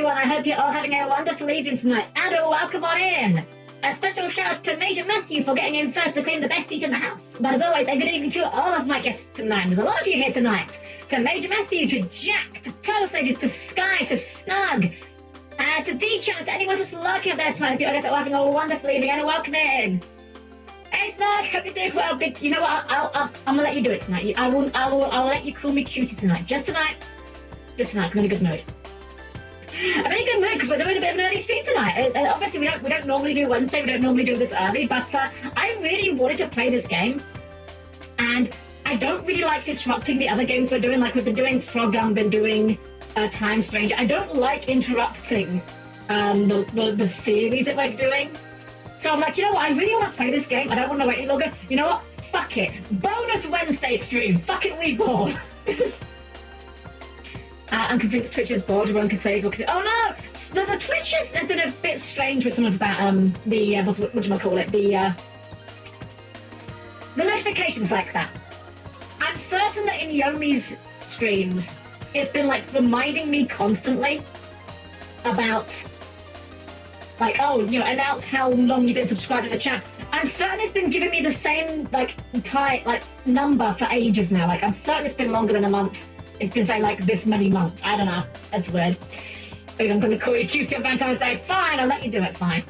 everyone. I hope you're all having a wonderful evening tonight. And welcome on in. A special shout to Major Matthew for getting in first to claim the best seat in the house. But as always, a good evening to all of my guests tonight. There's a lot of you here tonight. To Major Matthew, to Jack, to Toastagers, to Sky, to Snug, to D-Chan, to anyone that's lurking up there tonight. Hope you're all having a wonderful evening and welcome in. Hey Snug, hope you're doing well. Big, you know what? I'm gonna let you do it tonight. I'll let you call me cutie tonight. Just tonight, because I'm in a good mood. I'm in a good mood because we're doing a bit of an early stream tonight. Obviously, we don't normally do Wednesday. We don't normally do this early, but I really wanted to play this game, and I don't really like disrupting the other games we're doing. Like we've been doing Frog Gun, been doing Time Stranger. I don't like interrupting the series that we're doing. So I'm like, you know what? I really want to play this game. I don't want to wait any longer. You know what? Fuck it. Bonus Wednesday stream. Fuck it, we ball. I'm convinced Twitch is bored. Everyone can say, oh no! So the Twitch has been a bit strange with some of that, what do you call it? The notifications like that. I'm certain that in Yomi's streams, it's been like reminding me constantly about, like, oh, you know, announce how long you've been subscribed to the channel. I'm certain it's been giving me the same, like, number for ages now. Like, I'm certain it's been longer than a month. It's been saying like this many months. I don't know. That's weird. Maybe I'm going to call you cutie on Valentine's Day. Fine, I'll let you do it. Fine.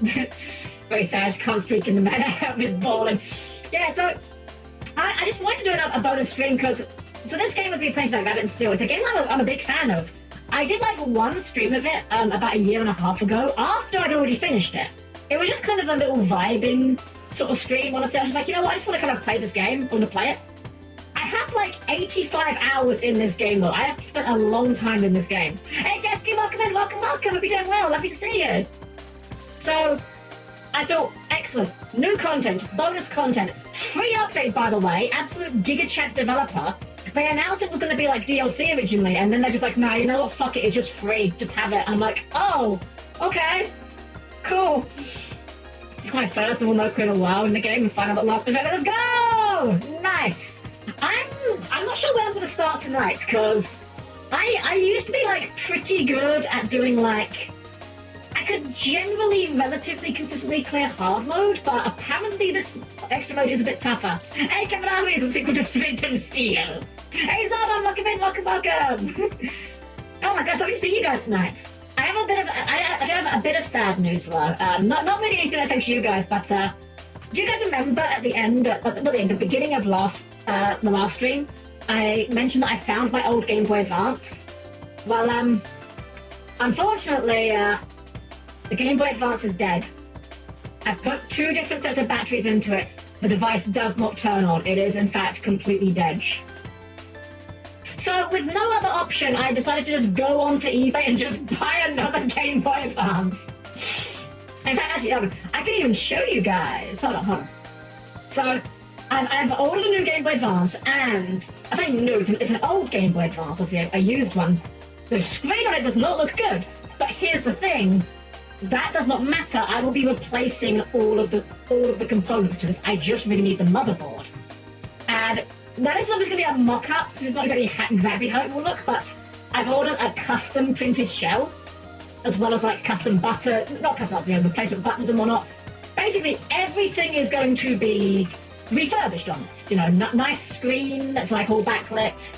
Very sad. Can't streak in the man. I'm just balling. Yeah, so I just wanted to do a bonus stream because this game would be playing like Rabbit and Steel. It's a game I'm a big fan of. I did like one stream of it about a year and a half ago after I'd already finished it. It was just kind of a little vibing sort of stream. Honestly, I was just like, you know what? I just want to kind of play this game. I want to play it. I have like 85 hours in this game though. I have spent a long time in this game. Hey Desky, welcome in, welcome. Hope you're doing well, lovely to see you. So, I thought, excellent. New content, bonus content, free update by the way, absolute GigaChat developer. They announced it was going to be like DLC originally, and then they're just like, nah, you know what, fuck it, it's just free, just have it. And I'm like, oh, okay, cool. It's my first and we'll in a while in the game and find out the last bit. Let's go! Nice. I'm not sure where I'm going to start tonight because I used to be like pretty good at doing like I could generally relatively consistently clear hard mode, but apparently this extra mode is a bit tougher. Hey, Kevin is a sequel to Flint and Steel. Hey Zordon, welcome in, welcome. Oh my gosh, lovely to see you guys tonight. I have a bit of sad news though. Not really anything that affects you guys, but do you guys remember at the end, the beginning of the last stream, I mentioned that I found my old Game Boy Advance? Well, unfortunately, the Game Boy Advance is dead. I've put 2 different sets of batteries into it. The device does not turn on. It is, in fact, completely dead. So, with no other option, I decided to just go onto eBay and just buy another Game Boy Advance. In fact, actually, I can even show you guys. Hold on. So, I've ordered a new Game Boy Advance, and I say new, it's an old Game Boy Advance, obviously a used one. The screen on it does not look good, but here's the thing, that does not matter. I will be replacing all of the components to this. I just really need the motherboard. And now this is obviously going to be a mock-up. This is not exactly how it will look, but I've ordered a custom printed shell, as well as like custom replacement buttons and whatnot. Basically, everything is going to be refurbished on this, you know, nice screen that's like all backlit,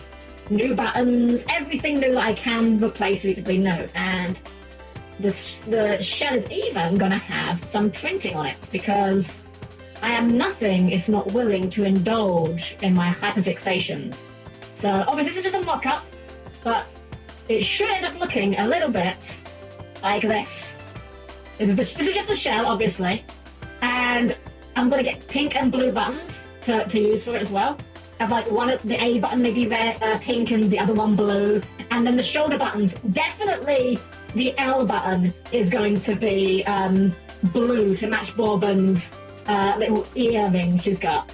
new buttons, everything new that I can replace reasonably new. And the shell is even gonna have some printing on it because I am nothing if not willing to indulge in my hyperfixations. So obviously this is just a mock-up, but it should end up looking a little bit like this. This is just the shell, obviously, and I'm going to get pink and blue buttons to use for it as well. I have like the A button maybe red, pink, and the other one blue. And then the shoulder buttons, definitely the L button is going to be blue to match Bourbon's little earring she's got.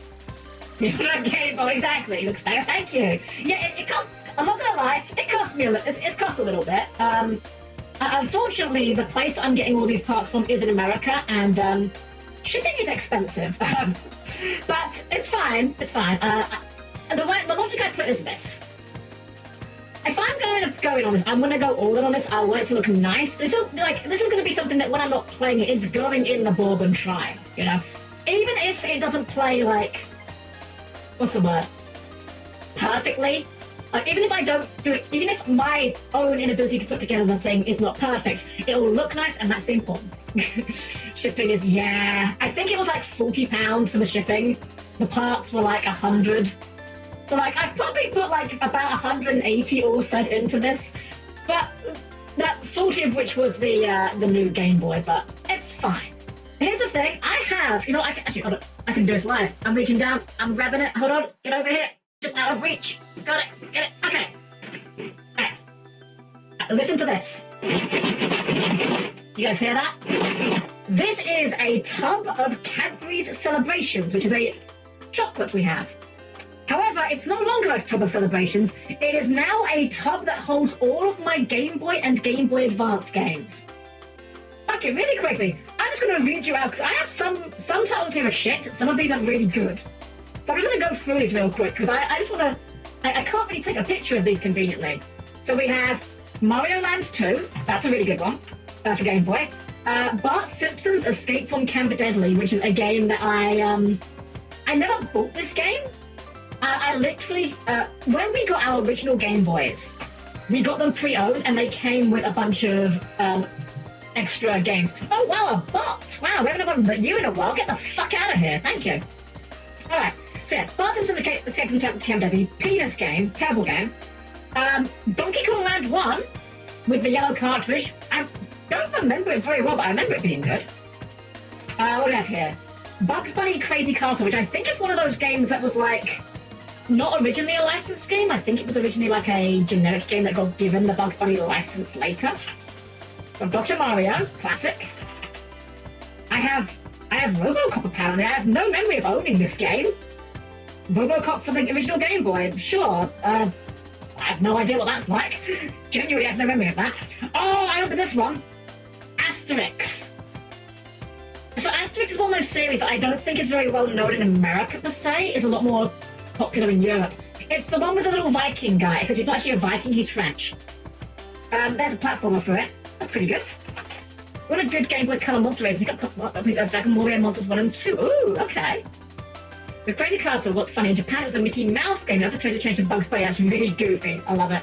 Okay, well, exactly. Looks better. Thank you. Yeah, it costs. I'm not going to lie, it cost me it's cost a little bit. Unfortunately, the place I'm getting all these parts from is in America, and shipping is expensive, but it's fine. It's fine. The logic I put is this: if I'm going to go in on this, I'm going to go all in on this. I want it to look nice. This is going to be something that when I'm not playing it, it's going in the Bourbon Shrine, you know? Even if it doesn't play, like, what's the word? Perfectly. Even if I don't do it, even if my own inability to put together the thing is not perfect, it'll look nice, and that's the important. Shipping is, yeah. I think it was like £40 for the shipping. The parts were like 100. So like I've probably put like about 180 all set into this, but that 40 of which was the new Game Boy, but it's fine. Here's the thing, I have, you know, hold on, I can do this live. I'm reaching down, I'm grabbing it, hold on, get over here, just out of reach. Got it, get it, okay. Right. Listen to this. You guys hear that? This is a tub of Cadbury's Celebrations, which is a chocolate we have. However, it's no longer a tub of Celebrations. It is now a tub that holds all of my Game Boy and Game Boy Advance games. Okay, really quickly, I'm just going to read you out, because I have some titles here are shit, some of these are really good. So I'm just going to go through these real quick, because I just want to... I can't really take a picture of these conveniently. So we have Mario Land 2, that's a really good one, for Game Boy. Bart Simpson's Escape from Camp Deadly, which is a game that I never bought this game. I literally, when we got our original Game Boys, we got them pre-owned and they came with a bunch of extra games. Oh wow, a bot! Wow, we haven't had you in a while. Get the fuck out of here. Thank you. Alright, so yeah, Bart Simpson Escape from Camp Deadly, penis game, terrible game. Donkey Kong Land 1 with the yellow cartridge. I don't remember it very well, but I remember it being good. What do we have here? Bugs Bunny Crazy Castle, which I think is one of those games that was like not originally a licensed game. I think it was originally like a generic game that got given the Bugs Bunny license later. From Dr. Mario, classic. I have RoboCop apparently. I have no memory of owning this game. RoboCop for the original Game Boy, sure. I have no idea what that's like. Genuinely, I have no memory of that. Oh, I remember this one. Asterix. So Asterix is one of those series that I don't think is very well known in America per se. It's a lot more popular in Europe. It's the one with the little Viking guy, except he's not actually a Viking, he's French. There's a platformer for it. That's pretty good. What a good Game Boy Color monster race. We got copies of Dragon Warrior Monsters 1 and 2. Ooh, okay. With Crazy Castle, what's funny, in Japan it was a Mickey Mouse game. The other toys are changed to Bugs Bunny. That's really goofy. I love it.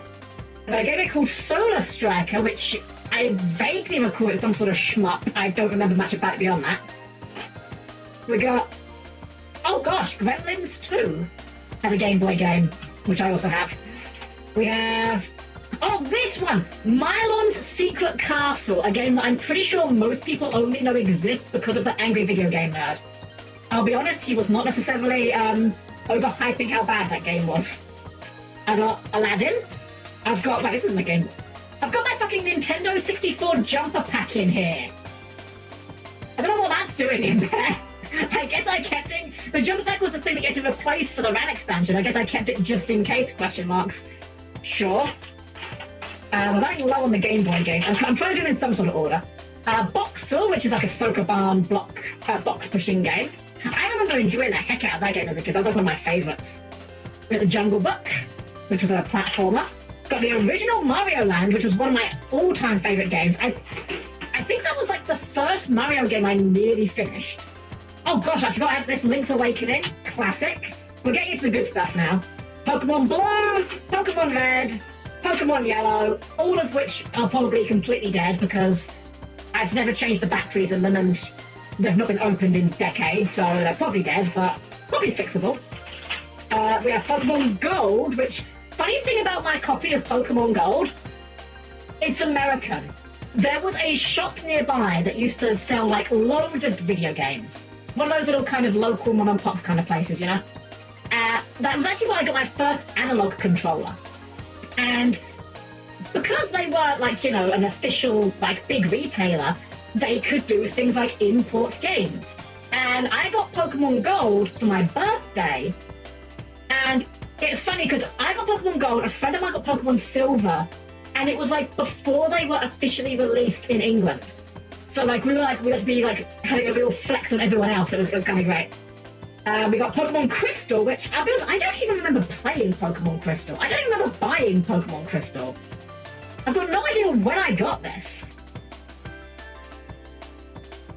And a game called Solar Striker, which I vaguely recall it's some sort of shmup. I don't remember much about it beyond that. We got, oh gosh, Gremlins 2 had a Game Boy game, which I also have. We have, oh, this one, Mylon's Secret Castle, a game that I'm pretty sure most people only know exists because of the Angry Video Game Nerd. I'll be honest, he was not necessarily overhyping how bad that game was. I got Aladdin. I've got, well, this isn't a game. I've got my fucking Nintendo 64 jumper pack in here. I don't know what that's doing in there. I guess I kept it. The jumper pack was the thing that you had to replace for the RAM expansion. I guess I kept it just in case, question marks. Sure. We're running low on the Game Boy game. I'm trying to do it in some sort of order. Boxer, which is like a Sokoban box pushing game. I remember enjoying the heck out of that game as a kid. That was like one of my favourites. We had the Jungle Book, which was a platformer. Got the original Mario Land, which was one of my all-time favourite games. I think that was like the first Mario game I nearly finished. Oh gosh, I forgot I had this Link's Awakening. Classic. We're getting into the good stuff now. Pokemon Blue, Pokemon Red, Pokemon Yellow, all of which are probably completely dead because I've never changed the batteries in them and they've not been opened in decades, so they're probably dead, but probably fixable. We have Pokemon Gold, which, funny thing about my copy of Pokemon Gold, it's American. There was a shop nearby that used to sell like loads of video games. One of those little kind of local mom and pop kind of places, you know? That was actually where I got my first analog controller. And because they weren't like, you know, an official like big retailer, they could do things like import games. And I got Pokemon Gold for my birthday. And it's funny because I got Pokemon Gold, a friend of mine got Pokemon Silver, and it was like before they were officially released in England. So like we had to be like having a real flex on everyone else. It was kind of great. We got Pokemon Crystal, which, I'll be honest, I don't even remember playing Pokemon Crystal. I don't even remember buying Pokemon Crystal. I've got no idea when I got this.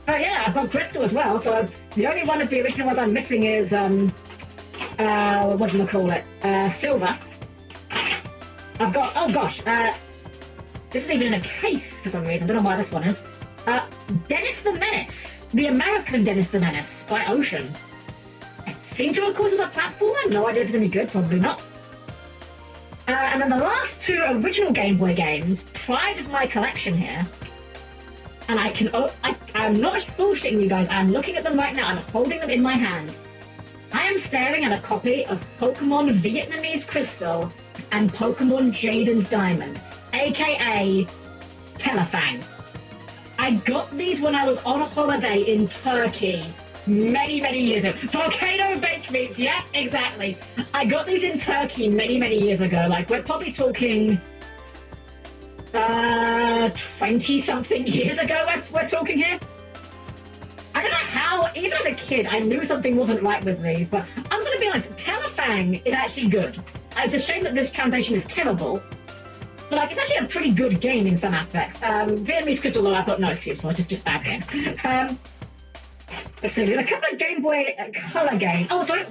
Oh yeah, I've got Crystal as well, so the only one of the original ones I'm missing is, whatchamacallit, Silver. I've got, oh gosh, this is even in a case for some reason, I don't know why this one is. Dennis the Menace, the American Dennis the Menace by Ocean. It seemed to, of course, as a platformer, no idea if it's any good, probably not. And then the last two original Game Boy games, pride of my collection here, and I'm not bullshitting you guys, I'm looking at them right now, I'm holding them in my hand. I am staring at a copy of Pokemon Vietnamese Crystal and Pokemon Jade and Diamond, aka Telefang. I got these when I was on a holiday in Turkey many, many years ago. Volcano Baked Meats, yeah, exactly. I got these in Turkey many, many years ago. Like, we're probably talking 20-something years ago we're talking here. I don't know how, even as a kid, I knew something wasn't right with these, but I'm going to be honest, Telefang is actually good. It's a shame that this translation is terrible, but like, it's actually a pretty good game in some aspects. Vietnamese Crystal, though, I've got no excuse for, just bad game. Let's see, we got a couple of Game Boy Color games. Oh, sorry,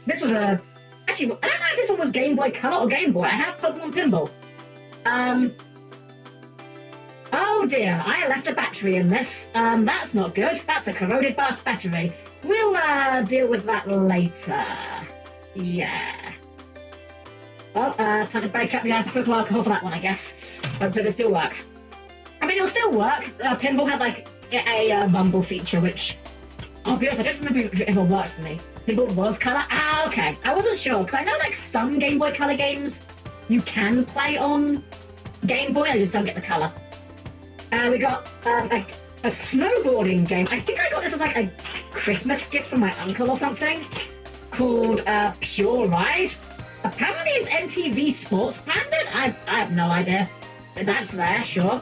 this was a... Actually, I don't know if this one was Game Boy Color or Game Boy. I have Pokemon Pinball. Oh dear, I left a battery in this. That's not good. That's a corroded battery. We'll deal with that later. Yeah. Well, time to break up the isopropyl alcohol for that one, I guess. Hope that it still works. I mean, it'll still work. Pinball had like a rumble feature, which, I'll be honest, I don't remember if it ever worked for me. Pinball was color? Ah, okay. I wasn't sure, because I know like some Game Boy Color games you can play on Game Boy, I just don't get the color. We got like a snowboarding game. I think I got this as like a Christmas gift from my uncle or something, called Pure Ride. Apparently it's MTV Sports branded. I have no idea. But that's there, sure.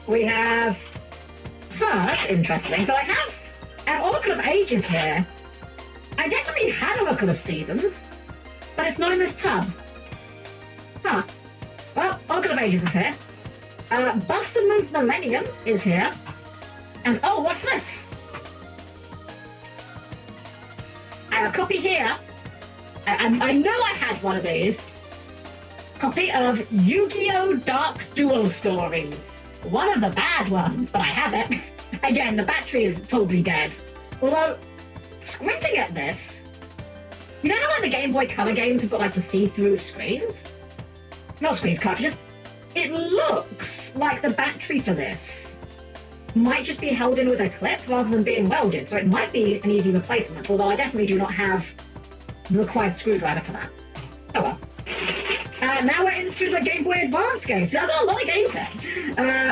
We have... that's interesting. So I have an Oracle of Ages here. I definitely had Oracle of Seasons, but it's not in this tub. Huh. Well, Oracle of Ages is here. Buster Move Millennium is here. And oh, what's this? I have a copy here. I know I had one of these. Copy of Yu-Gi-Oh! Dark Duel Stories. One of the bad ones, but I have it. Again, the battery is probably dead. Although, squinting at this, you know how like the Game Boy Color games have got like the see-through screens? Not screens, cartridges. It looks like the battery for this might just be held in with a clip rather than being welded, so it might be an easy replacement, although I definitely do not have the required screwdriver for that. Oh well. Now we're into the Game Boy Advance games. So I've got a lot of games here.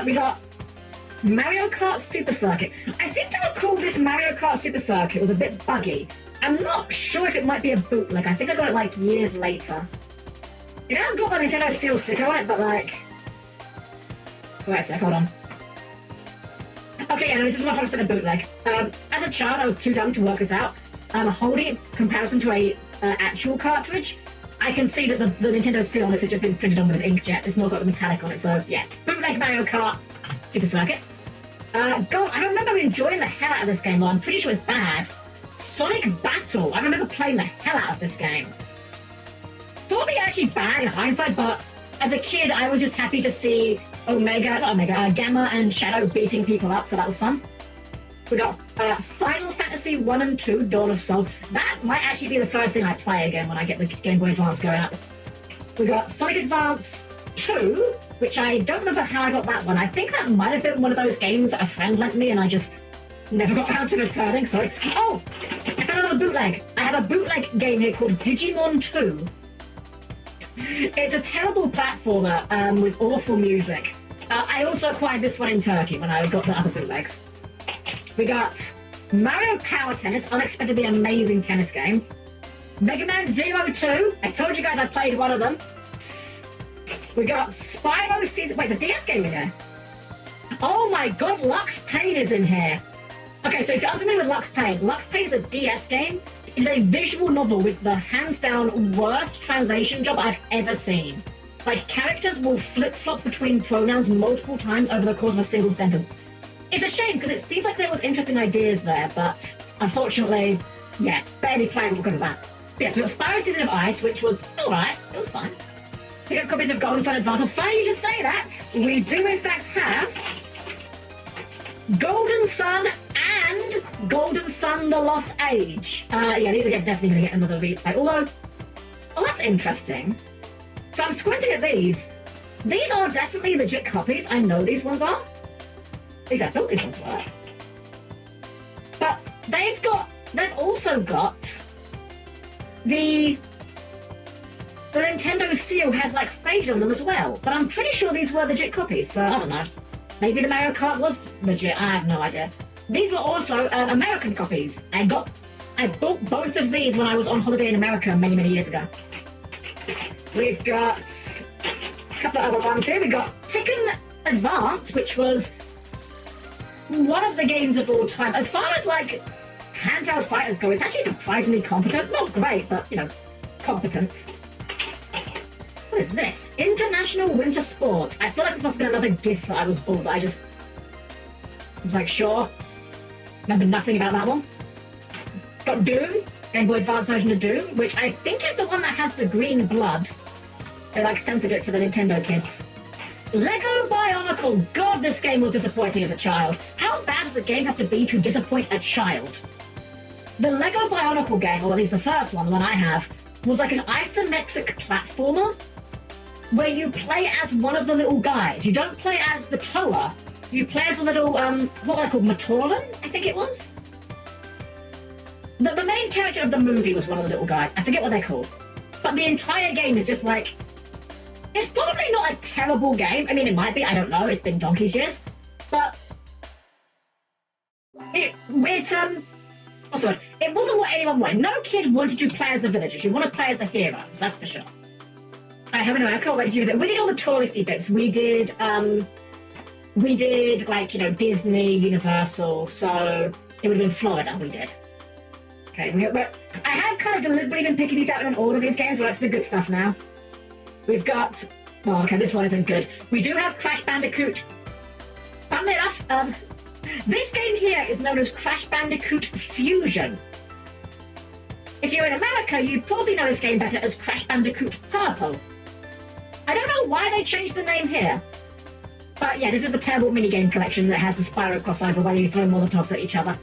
We got Mario Kart Super Circuit. I seem to recall this Mario Kart Super Circuit was a bit buggy. I'm not sure if it might be a bootleg. I think I got it like years later. It has got the Nintendo Seal sticker on it, but like... Wait a sec, hold on. Okay, yeah, no, this is 100% a bootleg. As a child, I was too dumb to work this out. Holding it in comparison to a actual cartridge, I can see that the Nintendo seal on this has just been printed on with an inkjet. It's not got the metallic on it, so yeah. Bootleg Mario Kart Super Circuit. God, I remember enjoying the hell out of this game, though I'm pretty sure it's bad. Sonic Battle. I remember playing the hell out of this game. Probably actually bad in hindsight, but as a kid, I was just happy to see Gamma and Shadow beating people up, so that was fun. We got Final Fantasy 1 and 2, Dawn of Souls. That might actually be the first thing I play again when I get the Game Boy Advance going up. We got Sonic Advance 2, which I don't remember how I got that one. I think that might have been one of those games that a friend lent me and I just never got around to returning, sorry. Oh! I found another bootleg. I have a bootleg game here called Digimon 2. It's a terrible platformer with awful music. I also acquired this one in Turkey when I got the other bootlegs. We got Mario Power Tennis, unexpectedly amazing tennis game. Mega Man Zero 2. I told you guys I played one of them. We got Spyro Season... Wait, it's a DS game in here. Oh my god, Lux Pain is in here. Okay, so if you're unfamiliar with Lux Payne is a DS game. It's a visual novel with the hands-down worst translation job I've ever seen. Like, characters will flip-flop between pronouns multiple times over the course of a single sentence. It's a shame, because it seems like there was interesting ideas there, but unfortunately, yeah, barely playable because of that. But yeah, so we got Spyro Season of Ice, which was alright, it was fine. We got copies of Golden Sun Advance. Funny you should say that! We do in fact have Golden Sun and Golden Sun The Lost Age. Yeah, these are definitely going to get another replay. Although, oh, that's interesting. So I'm squinting at these. These are definitely legit copies. I know these ones are. At least I thought these ones were. But they've also got the Nintendo seal has like faded on them as well. But I'm pretty sure these were legit copies, so I don't know. Maybe the Mario Kart was legit, I have no idea. These were also American copies. I bought both of these when I was on holiday in America many, many years ago. We've got a couple of other ones here. We've got Tekken Advance, which was one of the games of all time. As far as like handheld fighters go, it's actually surprisingly competent. Not great, but you know, competent. What is this? International Winter Sports. I feel like this must have been another gift that I was bought. I was like, sure. Remember nothing about that one. Got Doom, Game Boy Advance version of Doom, which I think is the one that has the green blood. They like censored it for the Nintendo kids. Lego Bionicle. God, this game was disappointing as a child. How bad does a game have to be to disappoint a child? The Lego Bionicle game, or at least the first one, the one I have, was like an isometric platformer where you play as one of the little guys. You don't play as the Toa. You play as a little, what were they called? Matoran, I think it was? The main character of the movie was one of the little guys. I forget what they're called. But the entire game is just like... It's probably not a terrible game. I mean, it might be. I don't know. It's been donkey's years. But... It wasn't what anyone wanted. No kid wanted to play as the villagers. You want to play as the heroes, that's for sure. I have an America. Where did you visit? We did all the touristy bits. We did like, you know, Disney, Universal. So it would have been Florida. We did. Okay, I have kind of deliberately been picking these out in an order. These games. We're up to the good stuff now. We've got. Oh, okay, this one isn't good. We do have Crash Bandicoot. Funnily enough, this game here is known as Crash Bandicoot Fusion. If you're in America, you probably know this game better as Crash Bandicoot Purple. I don't know why they changed the name here. But yeah, this is the terrible minigame collection that has the Spyro crossover where you throw Molotovs at each other.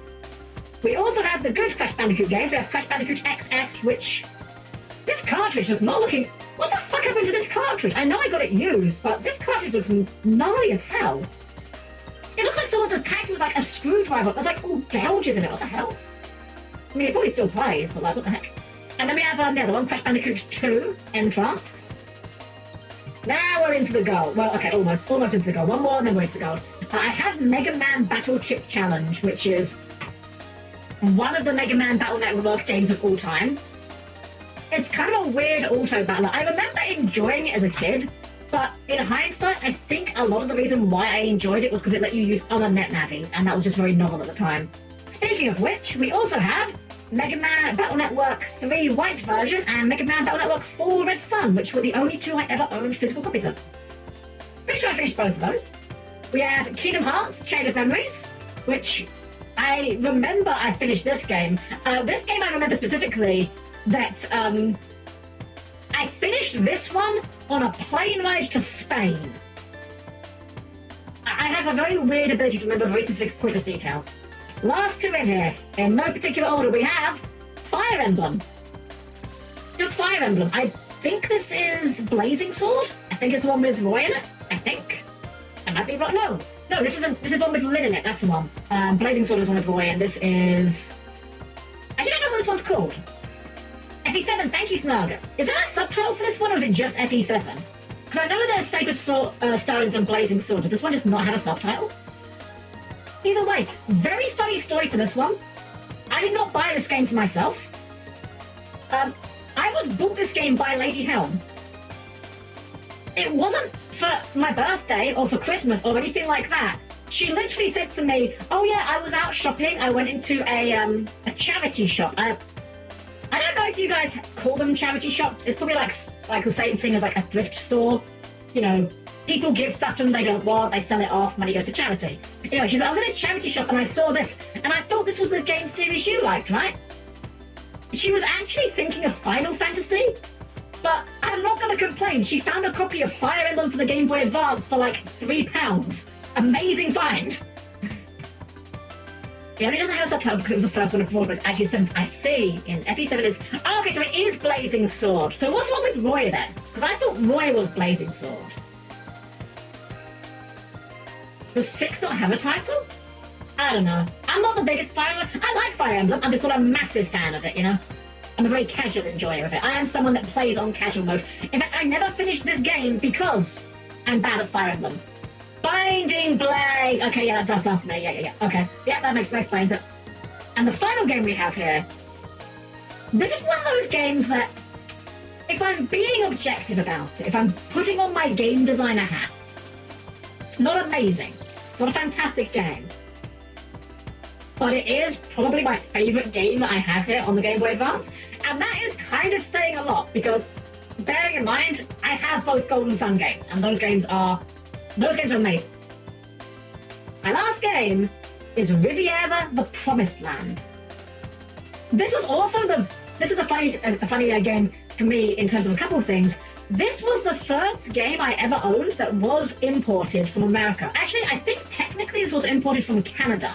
We also have the good Crash Bandicoot games. We have Crash Bandicoot XS, which... This cartridge is not looking... What the fuck happened to this cartridge? I know I got it used, but this cartridge looks gnarly as hell. It looks like someone's attacked with like a screwdriver. There's like all gouges in it. What the hell? I mean, it probably still plays, but like, what the heck? And then we have the other one, Crash Bandicoot 2, Entranced. Now we're into the goal. Well, okay, almost into the goal. One more, and then we're into the goal. I have Mega Man Battle Chip Challenge, which is one of the Mega Man Battle Network games of all time. It's kind of a weird auto battler. I remember enjoying it as a kid, but in hindsight, I think a lot of the reason why I enjoyed it was because it let you use other net navies, and that was just very novel at the time. Speaking of which, we also have Mega Man Battle Network 3 White version and Mega Man Battle Network 4 Red Sun, which were the only two I ever owned physical copies of. Pretty sure I finished both of those. We have Kingdom Hearts Chain of Memories, which I remember I finished this game. This game I remember specifically that I finished this one on a plane ride to Spain. I have a very weird ability to remember very specific pointless details. Last two in here, in no particular order, we have Fire Emblem. Just Fire Emblem. I think this is Blazing Sword. I think it's the one with Roy in it. I think. I might be wrong. No, this isn't. This is the one with Lyn in it. That's the one. Blazing Sword is one with Roy, and this is. I don't know what this one's called. FE7. Thank you, Snug. Is there a subtitle for this one, or is it just FE7? Because I know there's Sacred Stones and Blazing Sword, but this one does not have a subtitle. Either way, very funny story for this one. I did not buy this game for myself. I was bought this game by Lady Helm. It wasn't for my birthday or for Christmas or anything like that. She literally said to me, "Oh yeah, I was out shopping. I went into a charity shop. I don't know if you guys call them charity shops. It's probably like the same thing as like a thrift store. You know, people give stuff to them they don't want, they sell it off, money goes to charity. Anyway, she said, I was in a charity shop and I saw this, and I thought this was the game series you liked, right?" She was actually thinking of Final Fantasy, but I'm not going to complain. She found a copy of Fire Emblem for the Game Boy Advance for like £3. Amazing find. It only doesn't have a subtitle because it was the first one abroad, but it's actually 7. I see. In FE7 is... Oh, okay, so it is Blazing Sword. So what's wrong with Roy then? Because I thought Roy was Blazing Sword. Does 6 not have a title? I don't know. I'm not the biggest Fire Emblem. I like Fire Emblem. I'm just not a massive fan of it, you know? I'm a very casual enjoyer of it. I am someone that plays on casual mode. In fact, I never finished this game because I'm bad at Fire Emblem. Binding Blade! Okay, yeah, that does stuff for me. Yeah. Okay. Yeah, that explains it. And the final game we have here, this is one of those games that, if I'm being objective about it, if I'm putting on my game designer hat, it's not amazing. It's not a fantastic game. But it is probably my favourite game that I have here on the Game Boy Advance. And that is kind of saying a lot, because bearing in mind, I have both Golden Sun games, and those games are amazing. My last game is Riviera: The Promised Land. This was also this is a funny game for me in terms of a couple of things. This was the first game I ever owned that was imported from America. Actually, I think technically this was imported from Canada.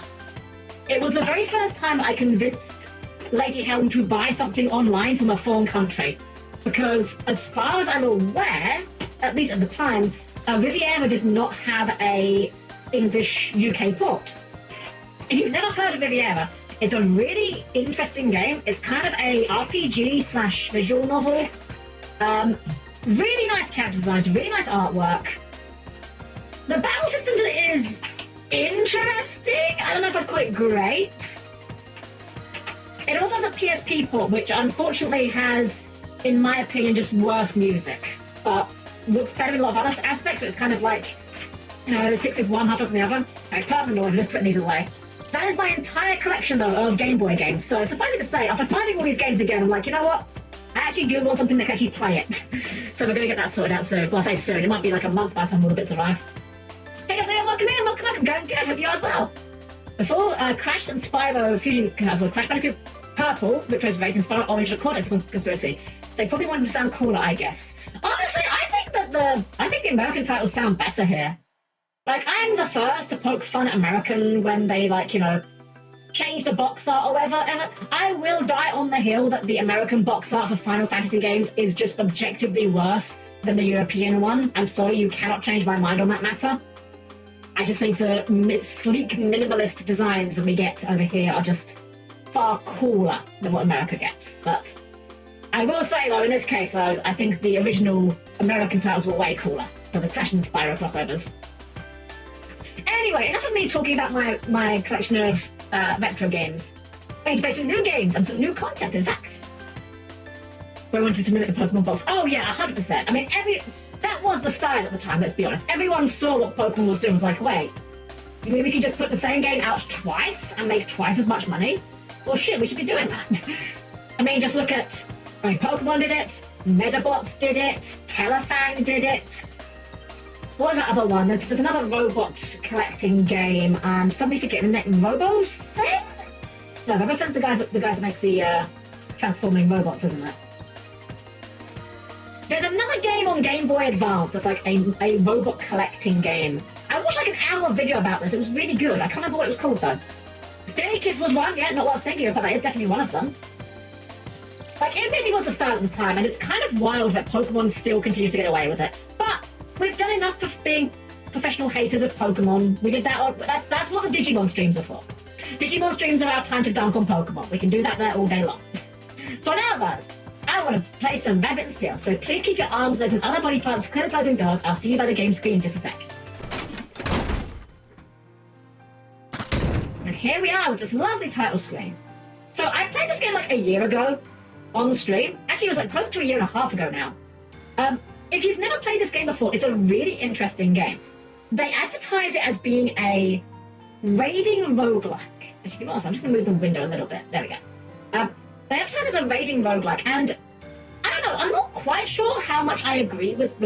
It was the very first time I convinced Lady Helm to buy something online from a foreign country. Because as far as I'm aware, at least at the time, Riviera did not have a English UK port. If you've never heard of Riviera, it's a really interesting game. It's kind of a RPG / visual novel. Really nice character designs, really nice artwork. The battle system is interesting. I don't know if I'd call it great. It also has a PSP port, which unfortunately has, in my opinion, just worse music. But looks better in a lot of other aspects, so it's kind of like, you know, 6 of one, half dozen the other. Okay, pardon the noise, I'm just putting these away. That is my entire collection, though, of Game Boy games. So, surprising to say, after finding all these games again, I'm like, you know what? I actually do want something that can actually play it. So we're going to get that sorted out soon. Well, I say soon, it might be like a month by the time all the bits arrive. Hey guys, welcome in, welcome back, I'm going good, hope you are as well. Before Crash and Spyro Fusion, well, Crash Bandicoot Purple, which was rated, and Spyro Orange and Cortex Conspiracy. They probably wanted to sound cooler, I guess. Honestly, I think the American titles sound better here. Like, I'm the first to poke fun at American when they, like, you know, change the box art or whatever. I will die on the hill that the American box art for Final Fantasy games is just objectively worse than the European one. I'm sorry, you cannot change my mind on that matter. I just think the sleek, minimalist designs that we get over here are just far cooler than what America gets. But I will say, though, in this case, though, I think the original American titles were way cooler for the Crash and Spyro crossovers. Anyway, enough of me talking about my collection of retro games. I need to play some new games and some new content, in fact. I wanted to mimic the Pokemon box. Oh yeah, 100%. I mean, that was the style at the time, let's be honest. Everyone saw what Pokemon was doing and was like, wait, you mean we can just put the same game out twice and make twice as much money? Well, shit, we should be doing that. I mean, just look at... I mean, Pokemon did it, Medabots did it, Telefang did it. What was that other one? There's another robot collecting game. Somebody forgetting the name. RoboSen? No, RoboSen's the guys that make the transforming robots, isn't it? There's another game on Game Boy Advance that's like a robot collecting game. I watched like an hour video about this. It was really good. I can't remember what it was called though. Day Kids was one, yeah, not what I was thinking of, but that is definitely one of them. Like, it really was the style at the time, and it's kind of wild that Pokemon still continues to get away with it. But we've done enough of being professional haters of Pokemon. We did that. That's what the Digimon streams are for. Digimon streams are our time to dunk on Pokemon. We can do that there all day long. For now, though, I want to play some Rabbit and Steel, so please keep your arms, legs, and other body parts clear the closing doors. I'll see you by the game screen in just a sec. And here we are with this lovely title screen. So I played this game like a year ago on the stream. Actually, it was like close to a year and a half ago now. If you've never played this game before, it's a really interesting game. they advertise it as being a raiding roguelike. Actually, I'm just going to move the window a little bit. There we go. They advertise it as a raiding roguelike, and I don't know, I'm not quite sure how much I agree with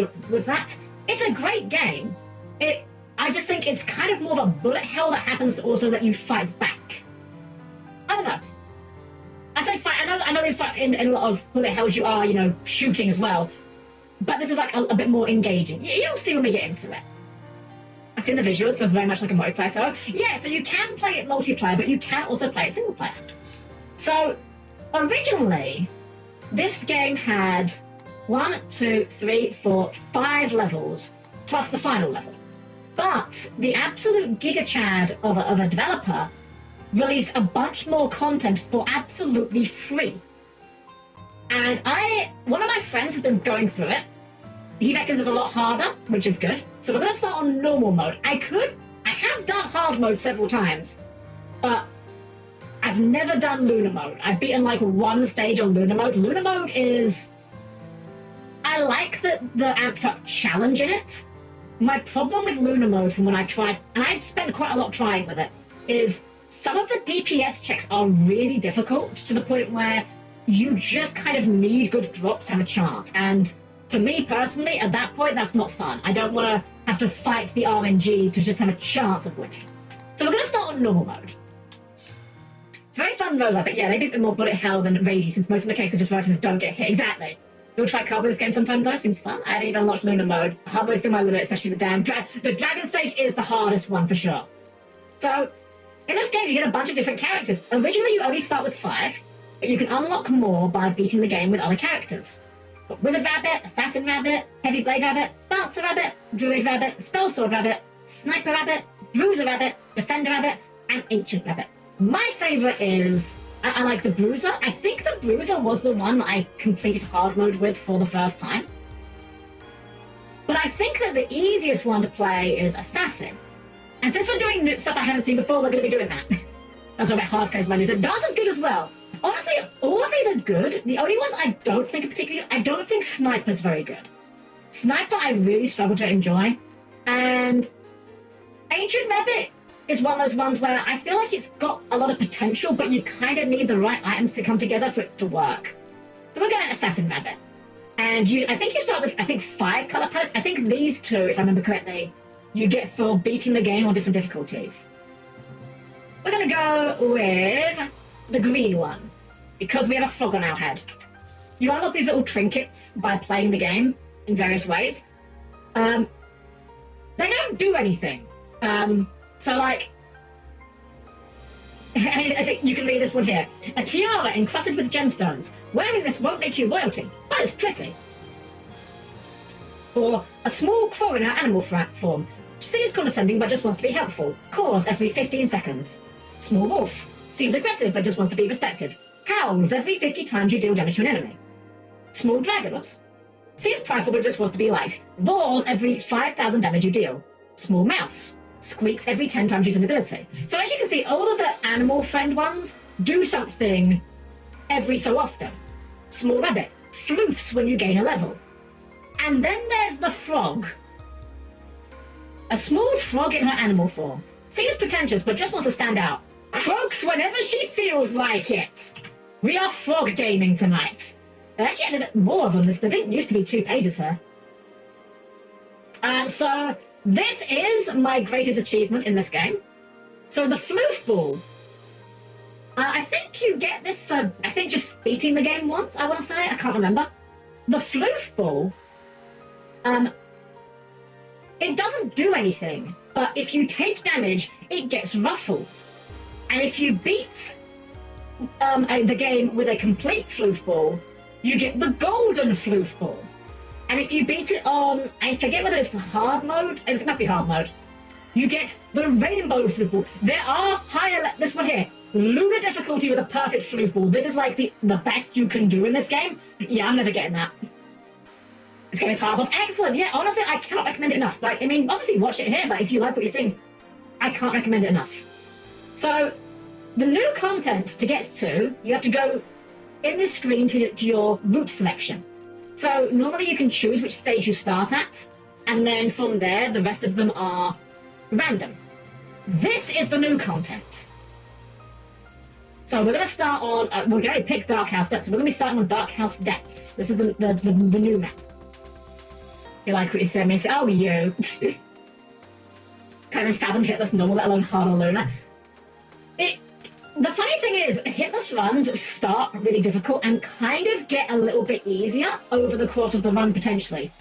that. It's a great game. I just think it's kind of more of a bullet hell that happens to also let you fight back. I don't know. I say fight. I know in a lot of bullet hells you are, shooting as well. But this is like a bit more engaging. You'll see when we get into it. I've seen the visuals, it feels very much like a multiplayer. So yeah, so you can play it multiplayer, but you can also play it single player. So originally, this game had 5 levels, plus the final level. But the absolute giga-chad of a developer released a bunch more content for absolutely free. And one of my friends has been going through it. He reckons it's a lot harder, which is good. So we're going to start on normal mode. I have done hard mode several times, but I've never done lunar mode. I've beaten like one stage on lunar mode. Lunar mode is... I like the amped up challenge in it. My problem with lunar mode from when I tried, and I spent quite a lot trying with it, is some of the DPS checks are really difficult to the point where you just kind of need good drops to have a chance. And for me personally, at that point, that's not fun. I don't want to have to fight the RNG to just have a chance of winning. So we're going to start on normal mode. It's very fun roguelike, but yeah, they do a bit more bullet hell than raidy, since most of the cases just writers don't get hit. Exactly. You'll try carb this game sometime though, seems fun. I haven't even unlocked lunar mode. Hard mode is still my limit, especially the damn the dragon stage is the hardest one for sure. So, in this game you get a bunch of different characters. Originally you only start with 5, but you can unlock more by beating the game with other characters. Got Wizard Rabbit, Assassin Rabbit, Heavy Blade Rabbit, Dancer Rabbit, Druid Rabbit, Spell Sword Rabbit, Sniper Rabbit, Bruiser Rabbit, Defender Rabbit, and Ancient Rabbit. My favourite is... I like the Bruiser. I think the Bruiser was the one that I completed hard mode with for the first time. But I think that the easiest one to play is Assassin. And since we're doing new stuff I haven't seen before, we're going to be doing that. That's what hard code is my news. So Dancer's good as well. Honestly, all of these are good. The only ones I don't think are particularly... I don't think Sniper's very good. Sniper I really struggle to enjoy. And Ancient Rabbit is one of those ones where I feel like it's got a lot of potential, but you kind of need the right items to come together for it to work. So we're going to Assassin Rabbit. And I think you start with, 5 color palettes. I think these 2, if I remember correctly, you get for beating the game on different difficulties. We're going to go with the green one, because we have a frog on our head. You unlock these little trinkets by playing the game in various ways. They don't do anything. So, like, you can read this one here. A tiara encrusted with gemstones. Wearing this won't make you royalty, but it's pretty. Or a small crow in her animal form. Seems condescending, but just wants to be helpful. Caws every 15 seconds. Small wolf. Seems aggressive, but just wants to be respected. Howls every 50 times you deal damage to an enemy. Small dragon. Oops. Seems prideful, but just wants to be liked. Roars every 5,000 damage you deal. Small mouse. Squeaks every 10 times using ability. So as you can see, all of the animal friend ones do something every so often. Small rabbit floofs when you gain a level. And then there's the frog. A small frog in her animal form. Seems pretentious, but just wants to stand out. Croaks whenever she feels like it. We are frog gaming tonight. They actually added more of them. There didn't used to be 2 pages here. So this is my greatest achievement in this game. So the floof ball. I think you get this for, just beating the game once, I want to say. I can't remember. The floof ball, it doesn't do anything, but if you take damage, it gets ruffled. And if you beat the game with a complete floof ball, you get the golden floof ball. And if you beat it on, I forget whether it's the hard mode, it must be hard mode, you get the rainbow floof ball. There are higher, this one here, lunar difficulty with a perfect floof ball. This is like the best you can do in this game. Yeah, I'm never getting that. This game is half off. Excellent. Yeah, honestly, I cannot recommend it enough. Like, I mean, obviously watch it here, but if you like what you're seeing, I can't recommend it enough. So, the new content to get to, you have to go in this screen to your route selection. So, normally you can choose which stage you start at, and then from there, the rest of them are random. This is the new content. So we're going to start on, we're going to pick Dark House Depths. So we're going to be starting on Dark House Depths. This is the new map. You like what you said, me? Oh, you. Can't even fathom Hitless normal, let alone hard or lunar. The funny thing is, hitless runs start really difficult and kind of get a little bit easier over the course of the run, potentially.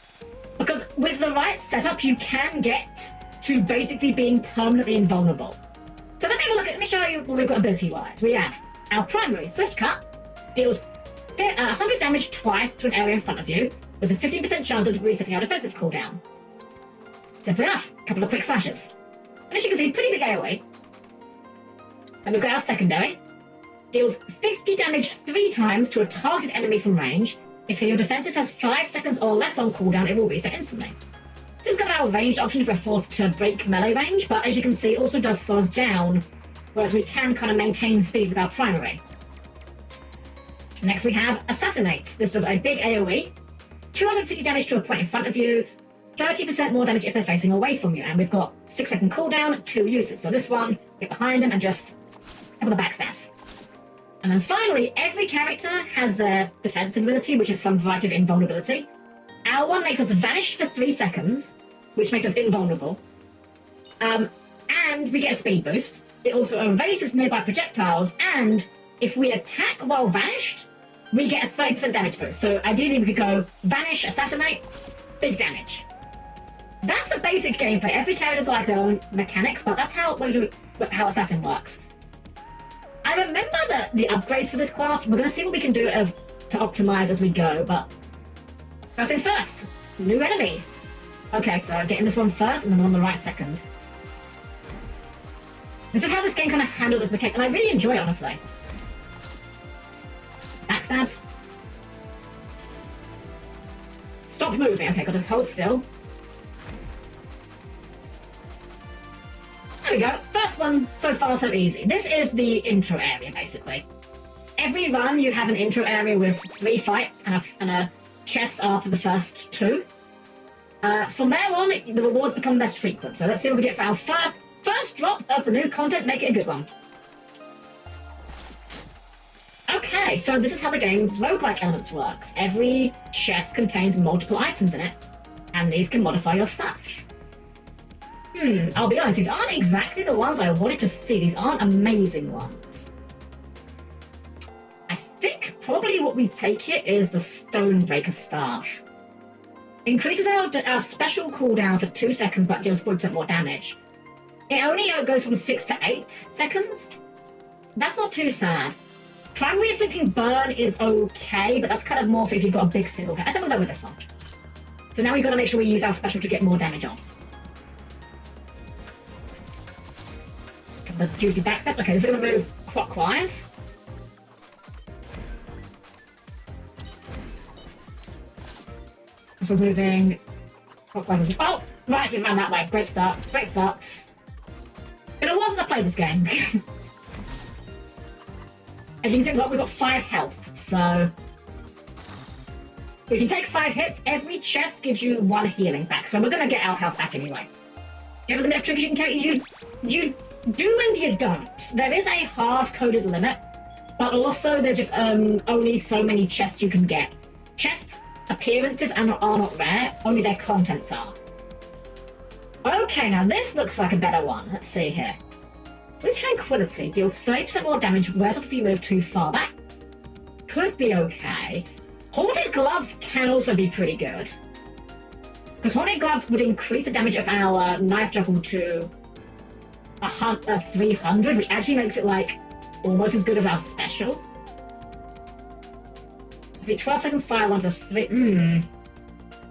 Because with the right setup, you can get to basically being permanently invulnerable. So let me show you what we've got ability-wise. We have our primary, Swift Cut, deals 100 damage twice to an area in front of you, with a 15% chance of resetting our defensive cooldown. Simple enough, a couple of quick slashes. And as you can see, pretty big AoE. And we've got our secondary. Deals 50 damage 3 times to a targeted enemy from range. If your defensive has 5 seconds or less on cooldown, it will reset instantly. So it's got our ranged option if we're forced to break melee range, but as you can see, it also does slow us down, whereas we can kind of maintain speed with our primary. Next we have Assassinate. This does a big AoE. 250 damage to a point in front of you, 30% more damage if they're facing away from you, and we've got 6-second cooldown, 2 uses. So this one, get behind them and just couple of backstabs. And then finally, every character has their defensive ability, which is some variety of invulnerability. Our one makes us vanish for 3 seconds, which makes us invulnerable. And we get a speed boost. It also erases nearby projectiles, and if we attack while vanished, we get a 30% damage boost. So ideally we could go Vanish, Assassinate, big damage. That's the basic gameplay. Every character's got like their own mechanics, but that's how Assassin works. I remember the upgrades for this class. We're going to see what we can do to optimize as we go, but first things first, new enemy. Okay, so getting this one first and then on the right second. This is how this game kind of handles its mechanics, and I really enjoy it, honestly. Backstabs. Stop moving. Okay, got to hold still. There we go. First one, so far so easy. This is the intro area, basically. Every run, you have an intro area with 3 fights and a chest after the first 2. From there on, the rewards become less frequent. So let's see what we get for our first drop of the new content. Make it a good one. Okay, so this is how the game's roguelike elements works. Every chest contains multiple items in it, and these can modify your stuff. I'll be honest, these aren't exactly the ones I wanted to see. These aren't amazing ones. I think probably what we take here is the Stonebreaker Staff. Increases our special cooldown for 2 seconds, but deals 40% more damage. It only goes from 6 to 8 seconds. That's not too sad. Primary Afflicting Burn is okay, but that's kind of more for if you've got a big single hit. I think we'll go with this one. So now we've got to make sure we use our special to get more damage off. The juicy backsteps. Okay, this is going to move clockwise. This one's moving clockwise. Oh, right, we ran that way. Great start. Great start. Been a while since I played this game. As you can see, look, we've got 5 health, so we can take 5 hits. Every chest gives you 1 healing back, so we're going to get our health back anyway. You have a limit of triggers you can carry. You do and you don't. There is a hard-coded limit, but also there's just only so many chests you can get. Chest appearances are not rare, only their contents are. Okay, now this looks like a better one. Let's see here. With Tranquility, deal 30% more damage, whereas if you move too far. That could be okay. Haunted Gloves can also be pretty good. Because Haunted Gloves would increase the damage of our knife juggle to 300, which actually makes it like almost as good as our special. Every 12 seconds fire 1 plus 3.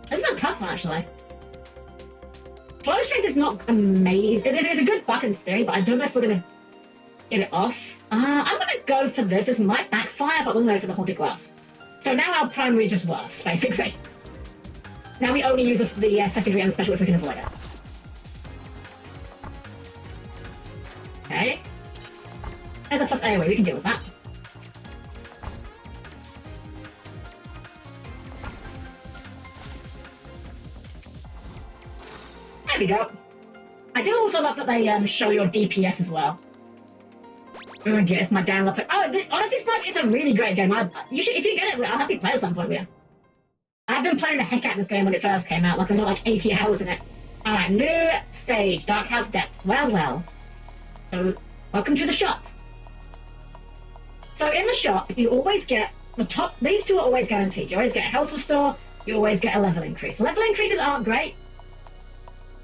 This is a tough one, actually. Flow Strength is not amazing. It's a good buff in theory, but I don't know if we're going to get it off. I'm going to go for this. This might backfire, but we'll go for the Haunted Glass. So now our primary is just worse, basically. Now we only use the secondary and the special if we can avoid it. Okay. And the plus AoE, we can deal with that. There we go. I do also love that they show your DPS as well. Oh, yes, my dad love it. Oh, honestly, Slug is a really great game. You should, if you get it, I'll help you play at some point with you. I've been playing the heck out of this game when it first came out. Like, I've got like 80 hours in it. Alright, new stage, Dark House Depth. Well. So, welcome to the shop. So, in the shop, you always get the top. These two are always guaranteed. You always get a health restore, you always get a level increase. Level increases aren't great.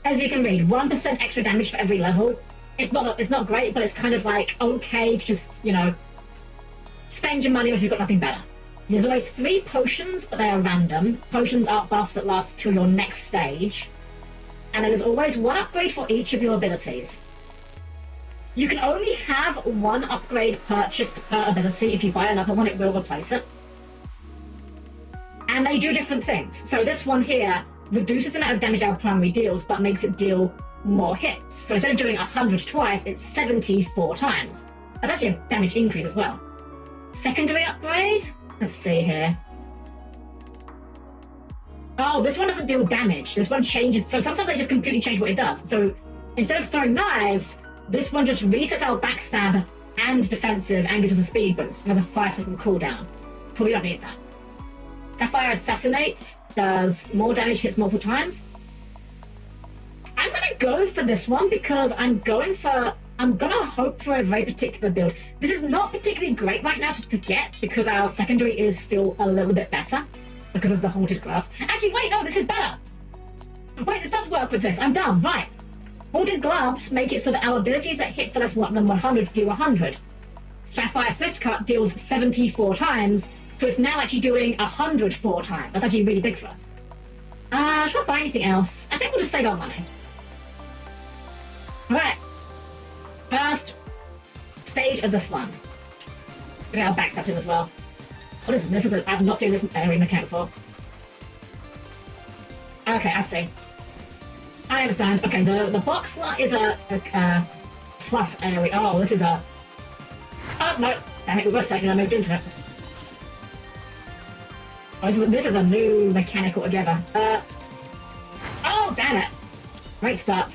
As you can read, 1% extra damage for every level. It's not great, but it's kind of like okay to just, you know, spend your money if you've got nothing better. There's always 3 potions, but they are random. Potions are buffs that last till your next stage. And then there's always 1 upgrade for each of your abilities. You can only have 1 upgrade purchased per ability. If you buy another one, it will replace it. And they do different things. So this one here reduces the amount of damage our primary deals, but makes it deal more hits. So instead of doing 100 twice, it's 74 times. That's actually a damage increase as well. Secondary upgrade? Let's see here. Oh, this one doesn't deal damage. This one changes. So sometimes they just completely change what it does. So instead of throwing knives, this one just resets our backstab and defensive and gives us a speed boost. It has a 5-second cooldown. Probably don't need that. Sapphire Assassinate does more damage, hits multiple times. I'm gonna go for this one because I'm gonna hope for a very particular build. This is not particularly great right now to get because our secondary is still a little bit better because of the Haunted Gloves. Actually, wait, no, this is better. Wait, this does work with this. I'm dumb. Right. Haunted Gloves make it so that our abilities that hit for less than 100 do 100. Sapphire Swift Cut deals 74 times, so it's now actually doing 104 times. That's actually really big for us. Should I buy anything else? I think we'll just save our money. Alright. First stage of this one. We got our backstab in as well. What is this? I've not seen this area mechanic before. Okay, I see. I understand. Okay, the box slot is a plus area. Oh, this is a... Oh, no. Damn it, we were a second, I moved into it. Oh, this is a new mechanic altogether. Oh, damn it. Great start.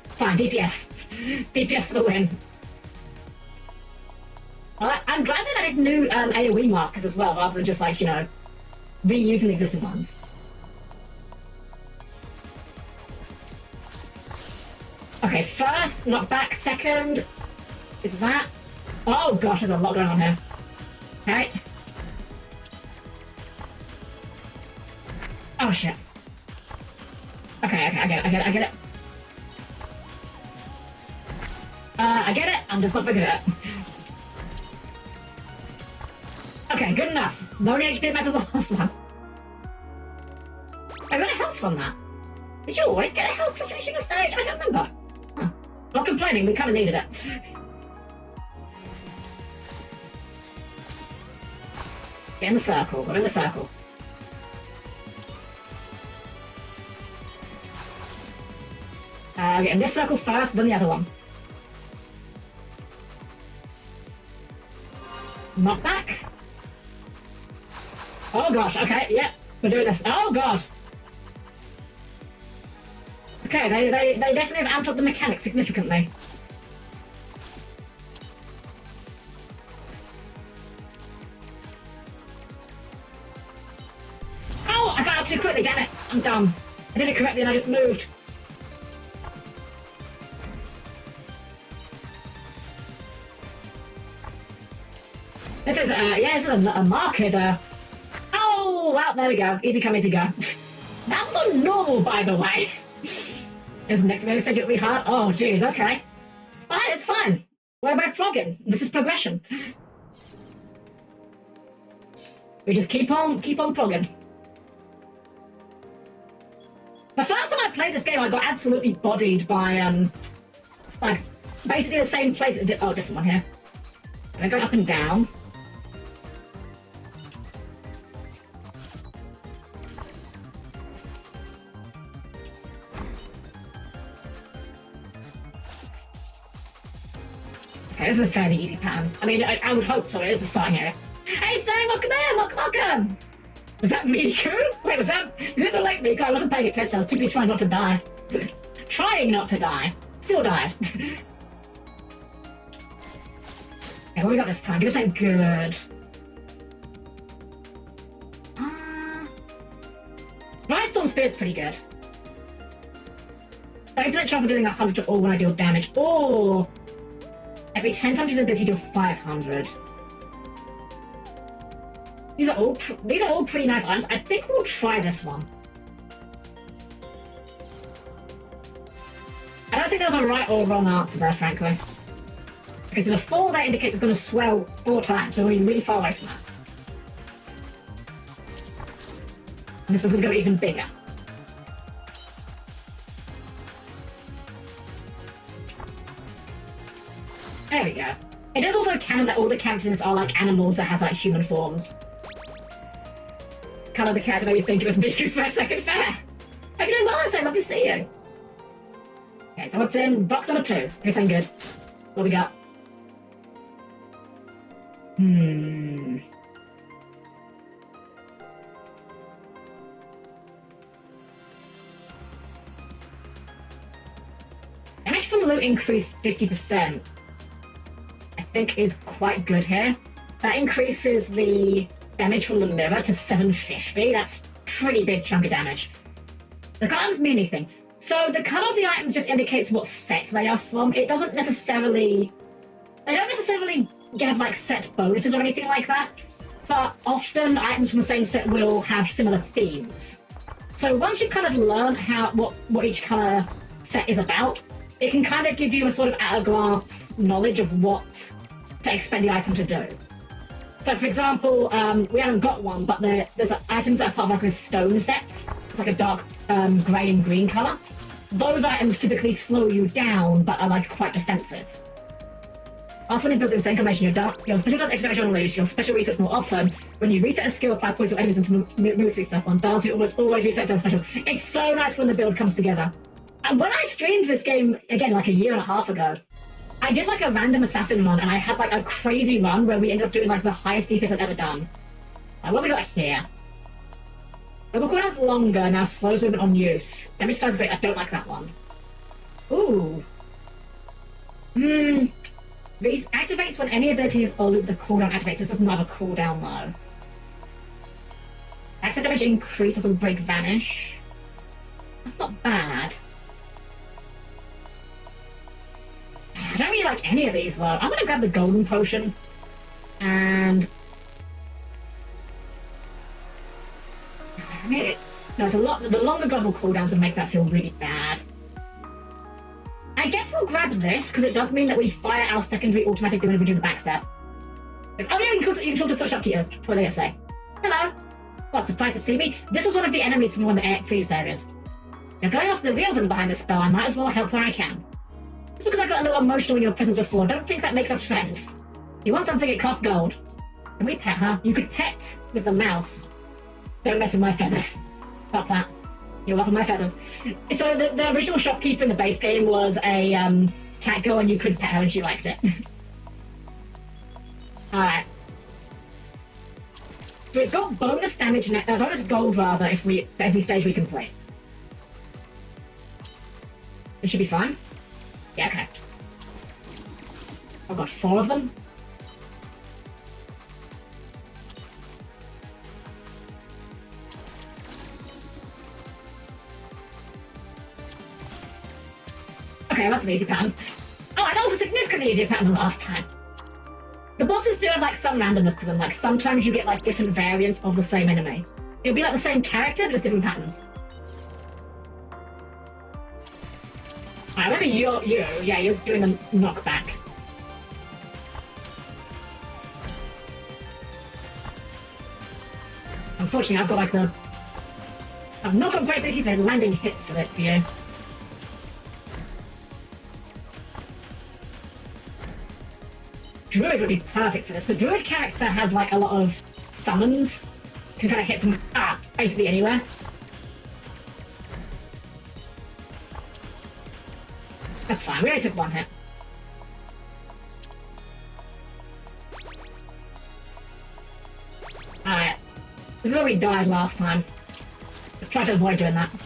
Fine, DPS. DPS for the win. I'm glad they added new AoE markers as well, rather than just like, you know, reusing existing ones. Okay, first, knockback, second, is that? Oh gosh, there's a lot going on here. Okay. Oh shit. Okay, I get it. I get it, I'm just not very good at it. Okay, good enough. No HP matters the last one. I got a health from that. Did you always get a health for finishing a stage? I don't remember. Huh. Not complaining, we kind of needed it. Get in the circle, we're in the circle. Get in this circle first, then the other one. Knockback. Oh gosh, okay, yep, we're doing this. Oh god! Okay, they definitely have amped up the mechanics significantly. Oh, I got out too quickly, damn it! I'm dumb. I did it correctly and I just moved. This is, yeah, this is a market, Oh, well, there we go. Easy come, easy go. That was on normal, by the way. Is the next mega stage will be hard? Oh, jeez, okay. Well, it's fine. We're by progging. This is progression. We just keep on progging. The first time I played this game, I got absolutely bodied by, like, basically the same place. Oh, different one here. And I go up and down. Okay, this is a fairly easy pattern. I mean, I would hope so. It is the starting area. Hey, Sam, welcome in! Welcome! Was that Miku? Wait, was that... Did it look like Miku? I wasn't paying attention. I was too busy trying not to die. Trying not to die. Still died. Okay, what we got this time? Give us something good. Brightstorm Spear is pretty good. 30% chance of doing 100 to all when I deal damage. Or every 10 times his ability, deal 500. These are all pretty nice items. I think we'll try this one. I don't think there's a right or wrong answer there, frankly. Okay, so the 4 there indicates it's going to swell 4 times, so we're really far away from that. And this one's going to go even bigger. There we go. It is also canon that all the characters in this are like animals that have like human forms. Kind of the character made me think it was Miku for a second. Fair. Hope you're doing well this time. Love to see you. Okay, so what's in box number 2? Okay, sound good. What we got? Damage from loot increased 50%. I think is quite good here. That increases the damage from the mirror to 750. That's pretty big chunk of damage. The items mean anything. So the color of the items just indicates what set they are from. It doesn't necessarily... They don't necessarily give like set bonuses or anything like that, but often items from the same set will have similar themes. So once you've kind of learned what each color set is about, it can kind of give you a sort of at-a-glance knowledge of what to expect the item to do. So, for example, we haven't got one, but there's items that are part of like this stone set. It's like a dark grey and green colour. Those items typically slow you down, but are like quite defensive. Also, when it builds insane combination, your special does extra damage on loose, your special resets more often. When you reset a skill, apply points of enemies into military stuff on Dance, you almost always resets on special. It's so nice when the build comes together. And when I streamed this game, again, like a year and a half ago, I did like a random assassin run, and I had like a crazy run where we ended up doing like the highest DPS I've ever done. What have we got here? Local cooldown's longer, now slows movement on use. Damage size great, I don't like that one. Ooh. Activates when any ability or loop the cooldown activates. This does not have a cooldown though. Access damage increase doesn't break vanish. That's not bad. I don't really like any of these though. I'm gonna grab the golden potion and no, it's a lot. The longer global cooldowns would make that feel really bad. I guess we'll grab this because it does mean that we fire our secondary automatically whenever we do the backstep. Oh yeah, you can talk to such upkeepers. What do they say? Hello. What, surprised to see me? This was one of the enemies from one of the previous areas. You're going off the real villain behind this spell. I might as well help where I can. Just because I got a little emotional in your presence before, don't think that makes us friends. You want something, it costs gold. Can we pet her? You could pet with the mouse. Don't mess with my feathers. Stop that. You're off of my feathers. So the original shopkeeper in the base game was a cat girl, and you could pet her and she liked it. Alright. So we've got bonus damage, bonus gold rather, for every stage we complete. It should be fine. Yeah, okay. I've got 4 of them. Okay, that's an easy pattern. Oh, and that was a significantly easier pattern than last time. The bosses do have like some randomness to them, like sometimes you get like different variants of the same enemy. It'll be like the same character, but just different patterns. I remember you're doing the knockback. Unfortunately, I've got like I've not got great abilities for landing hits to it for you. Druid would be perfect for this. The Druid character has like a lot of summons. You can kind of hit from basically anywhere. That's fine, we only took 1 hit. Alright. This is where we died last time. Let's try to avoid doing that. To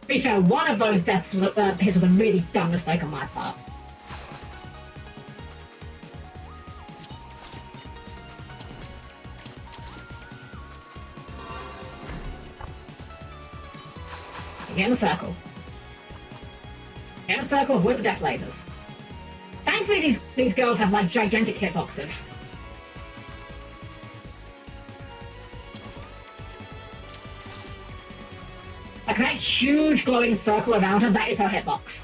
be fair, one of those deaths was his was a really dumb mistake on my part. Get in the circle. Get in the circle, avoid the death lasers. Thankfully, these girls have like gigantic hitboxes. Like that huge glowing circle around her, that is her hitbox.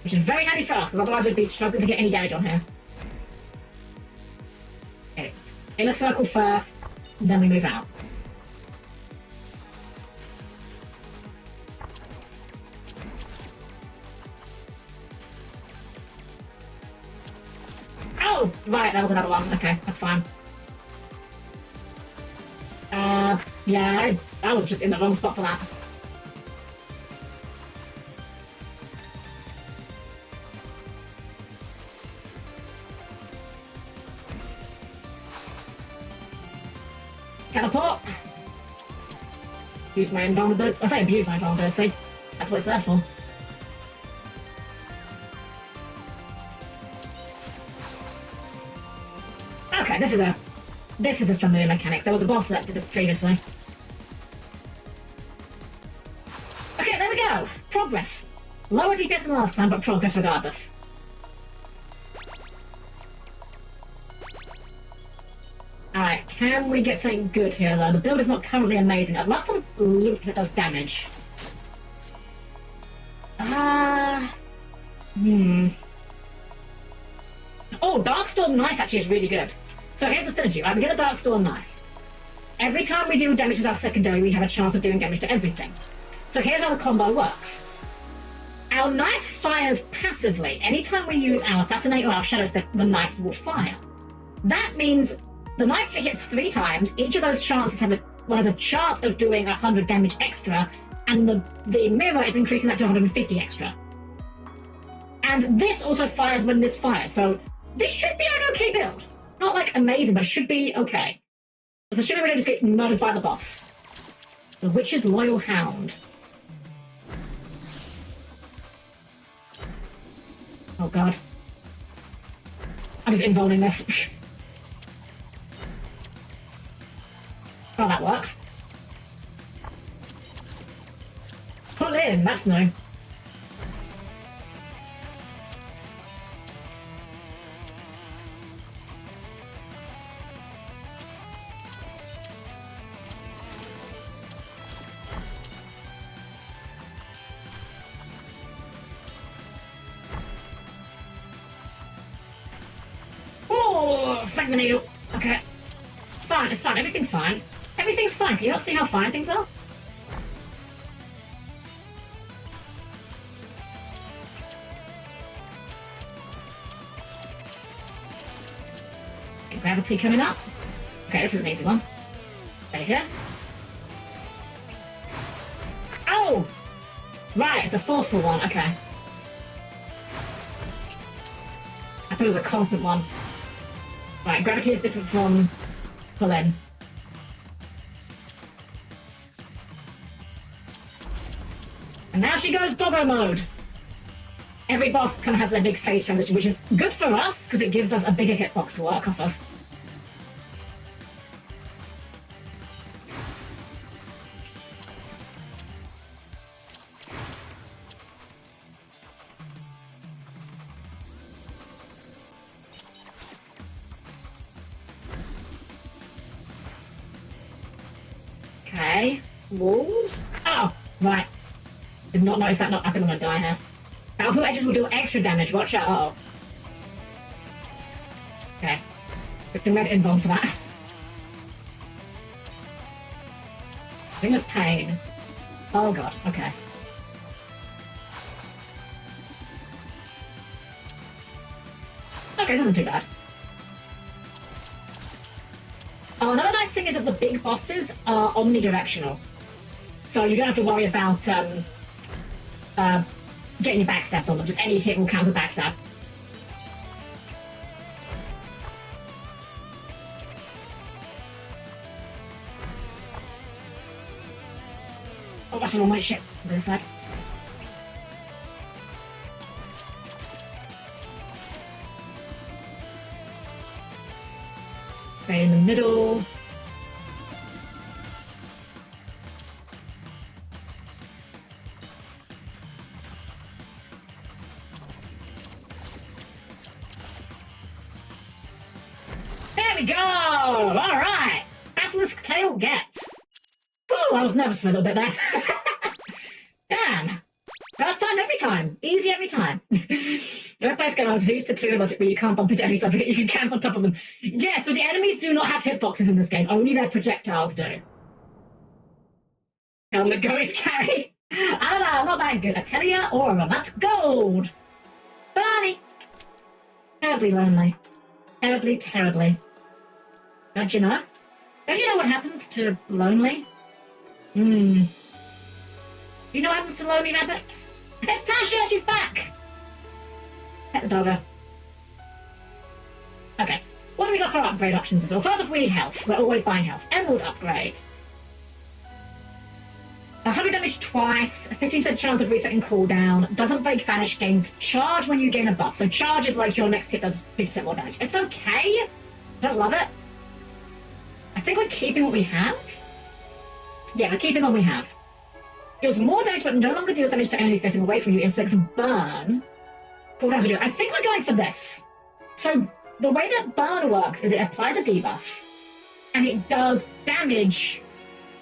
Which is very handy for us, because otherwise we'd be struggling to get any damage on her. Okay, in a circle first, then we move out. Oh, right, that was another one. Okay, that's fine. Yeah, I was just in the wrong spot for that. Teleport. Use my invulnerability. I say abuse my invulnerability. That's what it's there for. Okay, this is a familiar mechanic. There was a boss that did this previously. Okay, there we go. Progress. Lower DPS than last time, but progress regardless. Alright, can we get something good here though? The build is not currently amazing. I'd love some loot that does damage. Oh, Darkstorm Knife actually is really good. So here's the synergy, right? We get the Darkstorm Knife. Every time we do damage with our secondary, we have a chance of doing damage to everything. So here's how the combo works. Our knife fires passively. Anytime we use our Assassinate or our Shadow Step, the knife will fire. That means the knife hits 3 times. Each of those chances has a chance of doing 100 damage extra, and the mirror is increasing that to 150 extra. And this also fires when this fires, so this should be an okay build. Not like amazing, but should be okay. So should we really just get murdered by the boss? The Witch's Loyal Hound. Oh god. I'm just involving this. Oh, that worked. Pull in, that's new. Flag the needle. Okay. It's fine, it's fine. Everything's fine. Everything's fine. Can you not see how fine things are? Okay, gravity coming up. Okay, this is an easy one. There you go. Oh! Right, it's a forceful one. Okay. I thought it was a constant one. Right, gravity is different from pull in. And now she goes doggo mode. Every boss kind of has their big phase transition, which is good for us because it gives us a bigger hitbox to work off of. Okay, walls. Oh, right. Did not notice that. I think I'm gonna die here. Powerful edges will do extra damage. Watch out. Uh oh. Okay. Put the red invuln for that. Ring of Pain. Oh god. Okay. Okay, this isn't too bad. Oh, another nice thing is that the big bosses are omnidirectional. So you don't have to worry about getting your backstabs on them. Just any hit will count as a backstab. that's an all-night shit. On the other side. Stay in the middle. There we go! Alright! Basilisk tail gets. Oh, I was nervous for a little bit there. Damn! First time every time. Easy every time. No place going on 2-2 logic where you can't bump into enemies, so you can camp on top of them. Yeah, so the enemies do not have hitboxes in this game, only their projectiles do. And the going to carry. I don't know, not that good. Atelier Aura, that's gold! Bunny! Terribly lonely. Terribly, terribly. Don't you know? Don't you know what happens to lonely? Do you know what happens to lonely rabbits? It's Tasha, she's back! Pet the doggo. Okay, what do we got for upgrade options as well? First off, we need health. We're always buying health. Emerald upgrade. 100 damage twice, a 15% chance of resetting cooldown, doesn't break vanish, gains charge when you gain a buff. So charge is like your next hit does 50% more damage. It's okay. Don't love it. I think we're keeping what we have. Yeah, we're keeping what we have. Deals more damage, but no longer deals damage to enemies facing away from you. Inflicts burn. Cooldowns reduce. I think we're going for this. So the way that burn works is it applies a debuff, and it does damage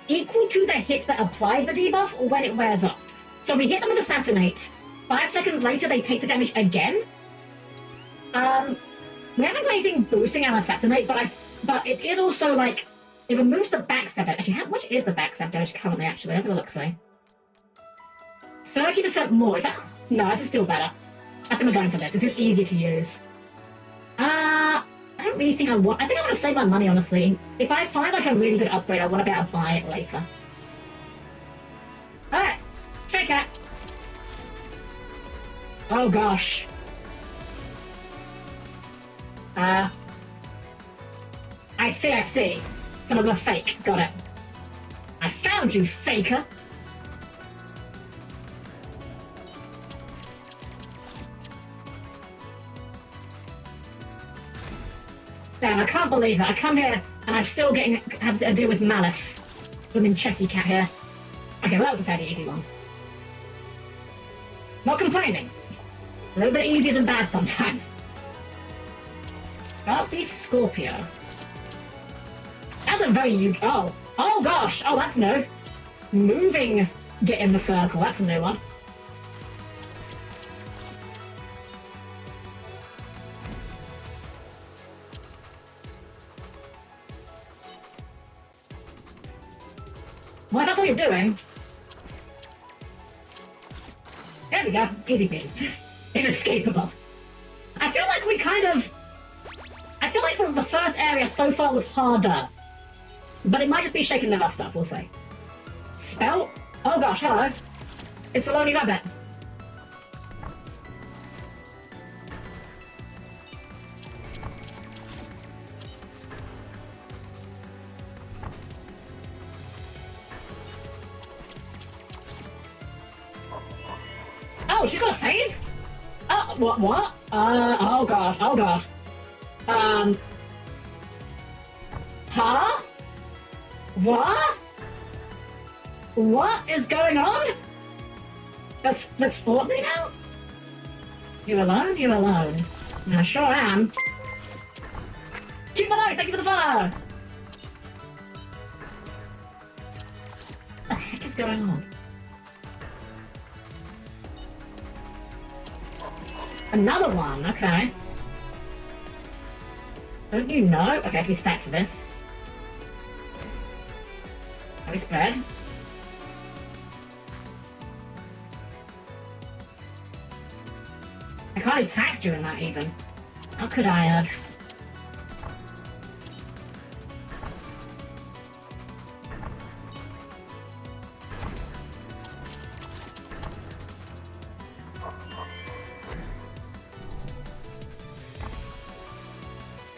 equal to the hit that applied the debuff or when it wears off. So we hit them with Assassinate. 5 seconds later, they take the damage again. We haven't got anything boosting our Assassinate, but it is also like it removes the backstab damage. Actually, how much is the backstab damage currently? Actually, let's have a look. See, 30% more. Is that? No, this is still better. I think we're going for this. It's just easier to use. I don't really think I want... I think I want to save my money, honestly. If I find, like, a really good upgrade, I want to be able to buy it later. Alright. Stray cat. Oh, gosh. I see. Some of them are fake. Got it. I found you, faker. Damn, I can't believe it. I come here and I'm still have to deal with Malice. Blooming Chessy cat here. Okay, well that was a fairly easy one. Not complaining. A little bit easier than bad sometimes. Got the Scorpio. That's a very oh gosh! Oh, that's new. Moving, get in the circle. That's a new one. Well, if that's what you're doing. There we go. Easy peasy. Inescapable. I feel like I feel like from the first area so far was harder. But it might just be shaking the rust off, we'll see. Spell? Oh gosh, hello. It's the Lonely Rabbit. Oh, she's got a phase? Oh, what? Oh god. Huh? What? What is going on? Let's fought me now? You alone? You alone. I sure am. Keep my life, thank you for the follow! What the heck is going on? Another one, okay. Don't you know? Okay, can we stack for this? Can we spread? I can't attack during that even. How could I have?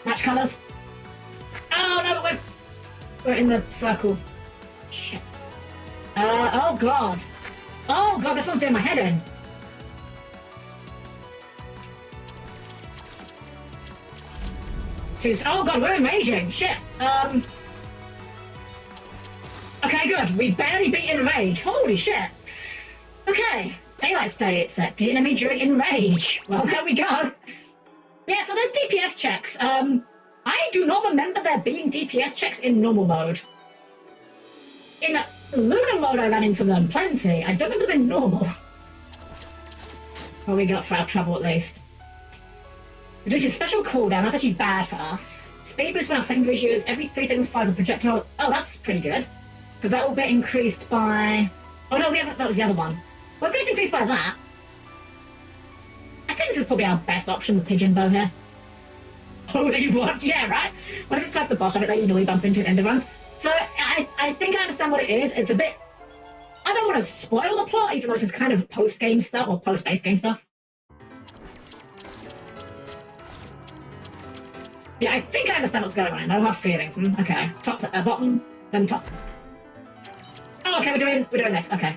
Match colours. Oh no, but we're in the circle. Shit. Oh god. Oh god, this one's doing my head in. Oh god, we're enraging. Shit. Okay, good. We barely beat Enrage. Holy shit. Okay. Daylight state set. The enemy during Enrage. Well, there we go. Yeah, so there's DPS checks. I do not remember there being DPS checks in normal mode. In Lunar mode, I ran into them plenty. I don't remember them in normal. Well, we got for our trouble at least. Reduces special cooldown. That's actually bad for us. Speed boost when our secondaries use every 3 seconds fires a projectile. Oh, that's pretty good. Because that will get increased by... Oh no, that was the other one. Well, it gets increased by that. I think this is probably our best option, the pigeon bow here. Holy what? Yeah, right? What is this type of boss rabbit that you normally bump into in end runs? So I think I understand what it is. It's a bit... I don't want to spoil the plot, even though this is kind of post-game stuff, or post-base game stuff. Yeah, I think I understand what's going on. No hard feelings. Okay. Top, bottom, then top. Oh, okay, we're doing this. Okay.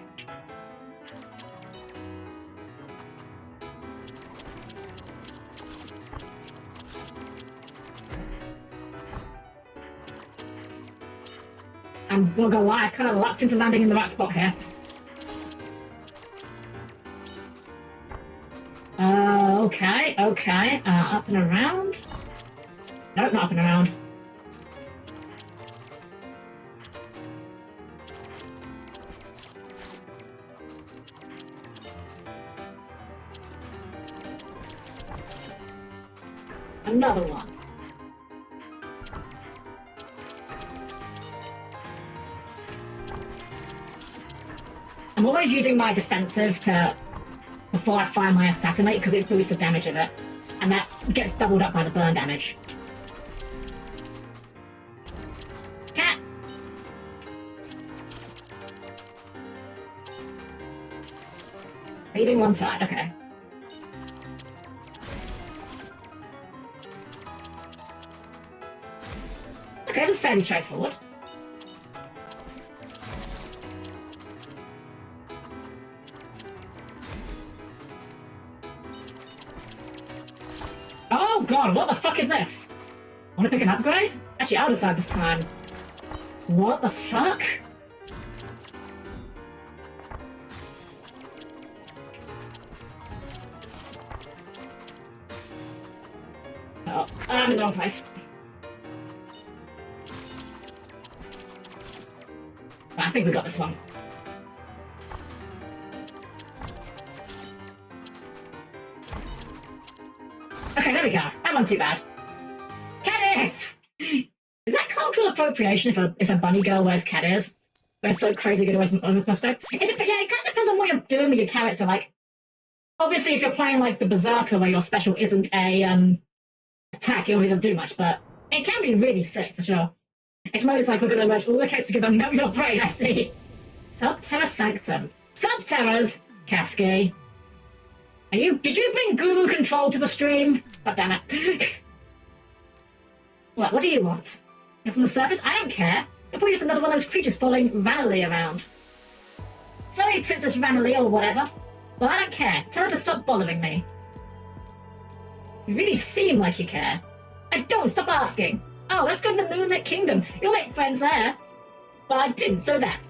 I'm not gonna lie, I kind of lucked into landing in the right spot here. Okay. Up and around. Nope, not up and around. Another one. I'm always using my defensive before I fire my assassinate because it boosts the damage of it. And that gets doubled up by the burn damage. Cat! Leaving one side, okay. Okay, this is fairly straightforward. Oh god, what the fuck is this? Wanna pick an upgrade? Actually, I'll decide this time. What the fuck? Oh, I'm in the wrong place. I think we got this one. Okay, there we go. That wasn't too bad. Cat ears! Is that cultural appropriation if a bunny girl wears cat ears? They're so crazy good with mustache. Yeah, it kind of depends on what you're doing with your character. Like, obviously, if you're playing like the Berserker, where your special isn't a attack, you obviously don't do much, but it can be really sick for sure. It's mode is like we're going to merge all the cases together. Know your brain, I see. Subterra Sanctum. Subterras, Cascade. Did you bring Guru Control to the stream? God damn it. What do you want? You're from the surface? I don't care. You're probably just another one of those creatures following Ranelagh around. Sorry, Princess Ranelagh or whatever. Well, I don't care. Tell her to stop bothering me. You really seem like you care. I don't. Stop asking. Oh, let's go to the Moonlit Kingdom. You'll make friends there. Well, I didn't, so that.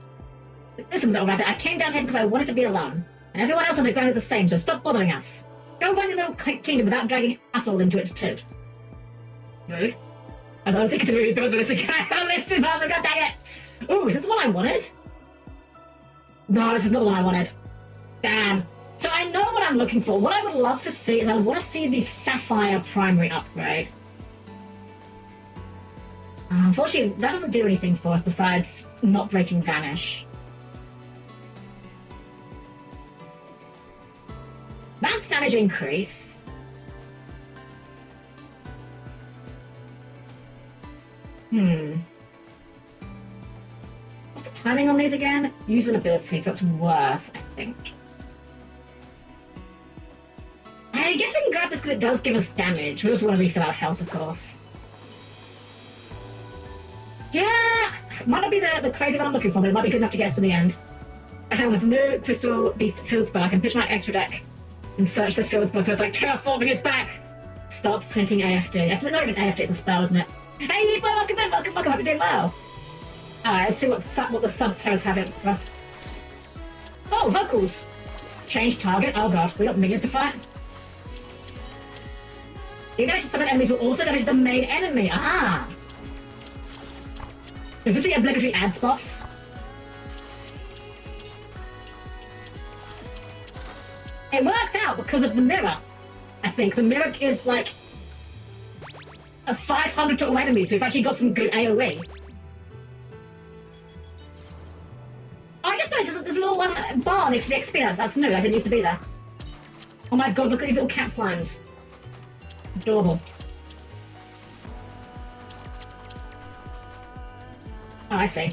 Listen, little rabbit, I came down here because I wanted to be alone. And everyone else on the ground is the same, so stop bothering us. Go run your little kingdom without dragging us all into it too. Rude. I was thinking to really build this again. Listen, I was like, God dang it. Ooh, is this the one I wanted? No, this is not the one I wanted. Damn. So I know what I'm looking for. What I would love to see is I want to see the Sapphire primary upgrade. Unfortunately, that doesn't do anything for us besides not breaking Vanish. Max damage increase. What's the timing on these again? Use abilities, that's worse, I think. I guess we can grab this because it does give us damage. We also want to refill our health, of course. Yeah, might not be the crazy one I'm looking for, but it might be good enough to get us to the end. helm with new crystal beast field spell. I can pitch my extra deck and search the field spell. So it's like terraforming is back. Stop printing AFD. It's not even AFD, it's a spell, isn't it? Hey, welcome in, welcome. Hope you're doing well. Alright, let's see what the sub-terrors have in for us. Oh, vocals. Change target. Oh god, we got minions to fight. You damage to summon enemies will also damage the main enemy. Aha! Is this the obligatory ads boss? It worked out because of the mirror. I think the mirror is like a 500 to all enemies, so we've actually got some good AoE. Oh, I just noticed there's a little bar next to the XP. That's new, that didn't used to be there. Oh my god, look at these little cat slimes. Adorable. Oh, I see.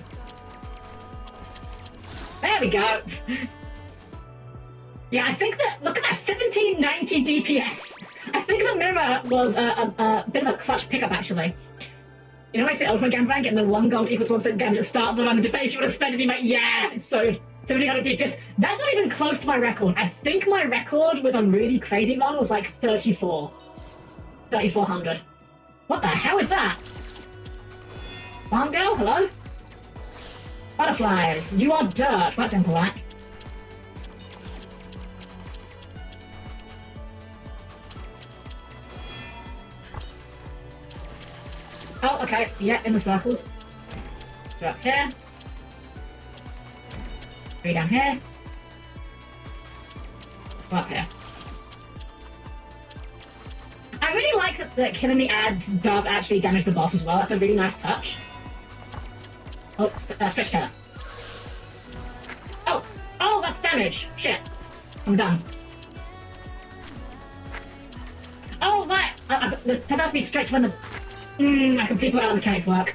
There we go. Yeah, I think that, look at that, 1790 DPS. I think the mirror was a bit of a clutch pickup, actually. You know, I say Ultimate Game Rank, getting the 1 gold equals 1% damage at the start of the run, the debate if you want to spend it, you might, yeah, it's so 1700 DPS. That's not even close to my record. I think my record with a really crazy run was like 3,400. What the hell is that? Farm girl, hello? Butterflies, you are dirt. That's impolite. Oh, okay. Yeah, in the circles. Go up here. 3 down here. Go up here. I really like that killing the ads does actually damage the boss as well. That's a really nice touch. Oh, stretch tether. Oh! Oh, that's damage! Shit. I'm done. Oh, right! The tether has to be stretched when the... I completely forgot how the mechanic work.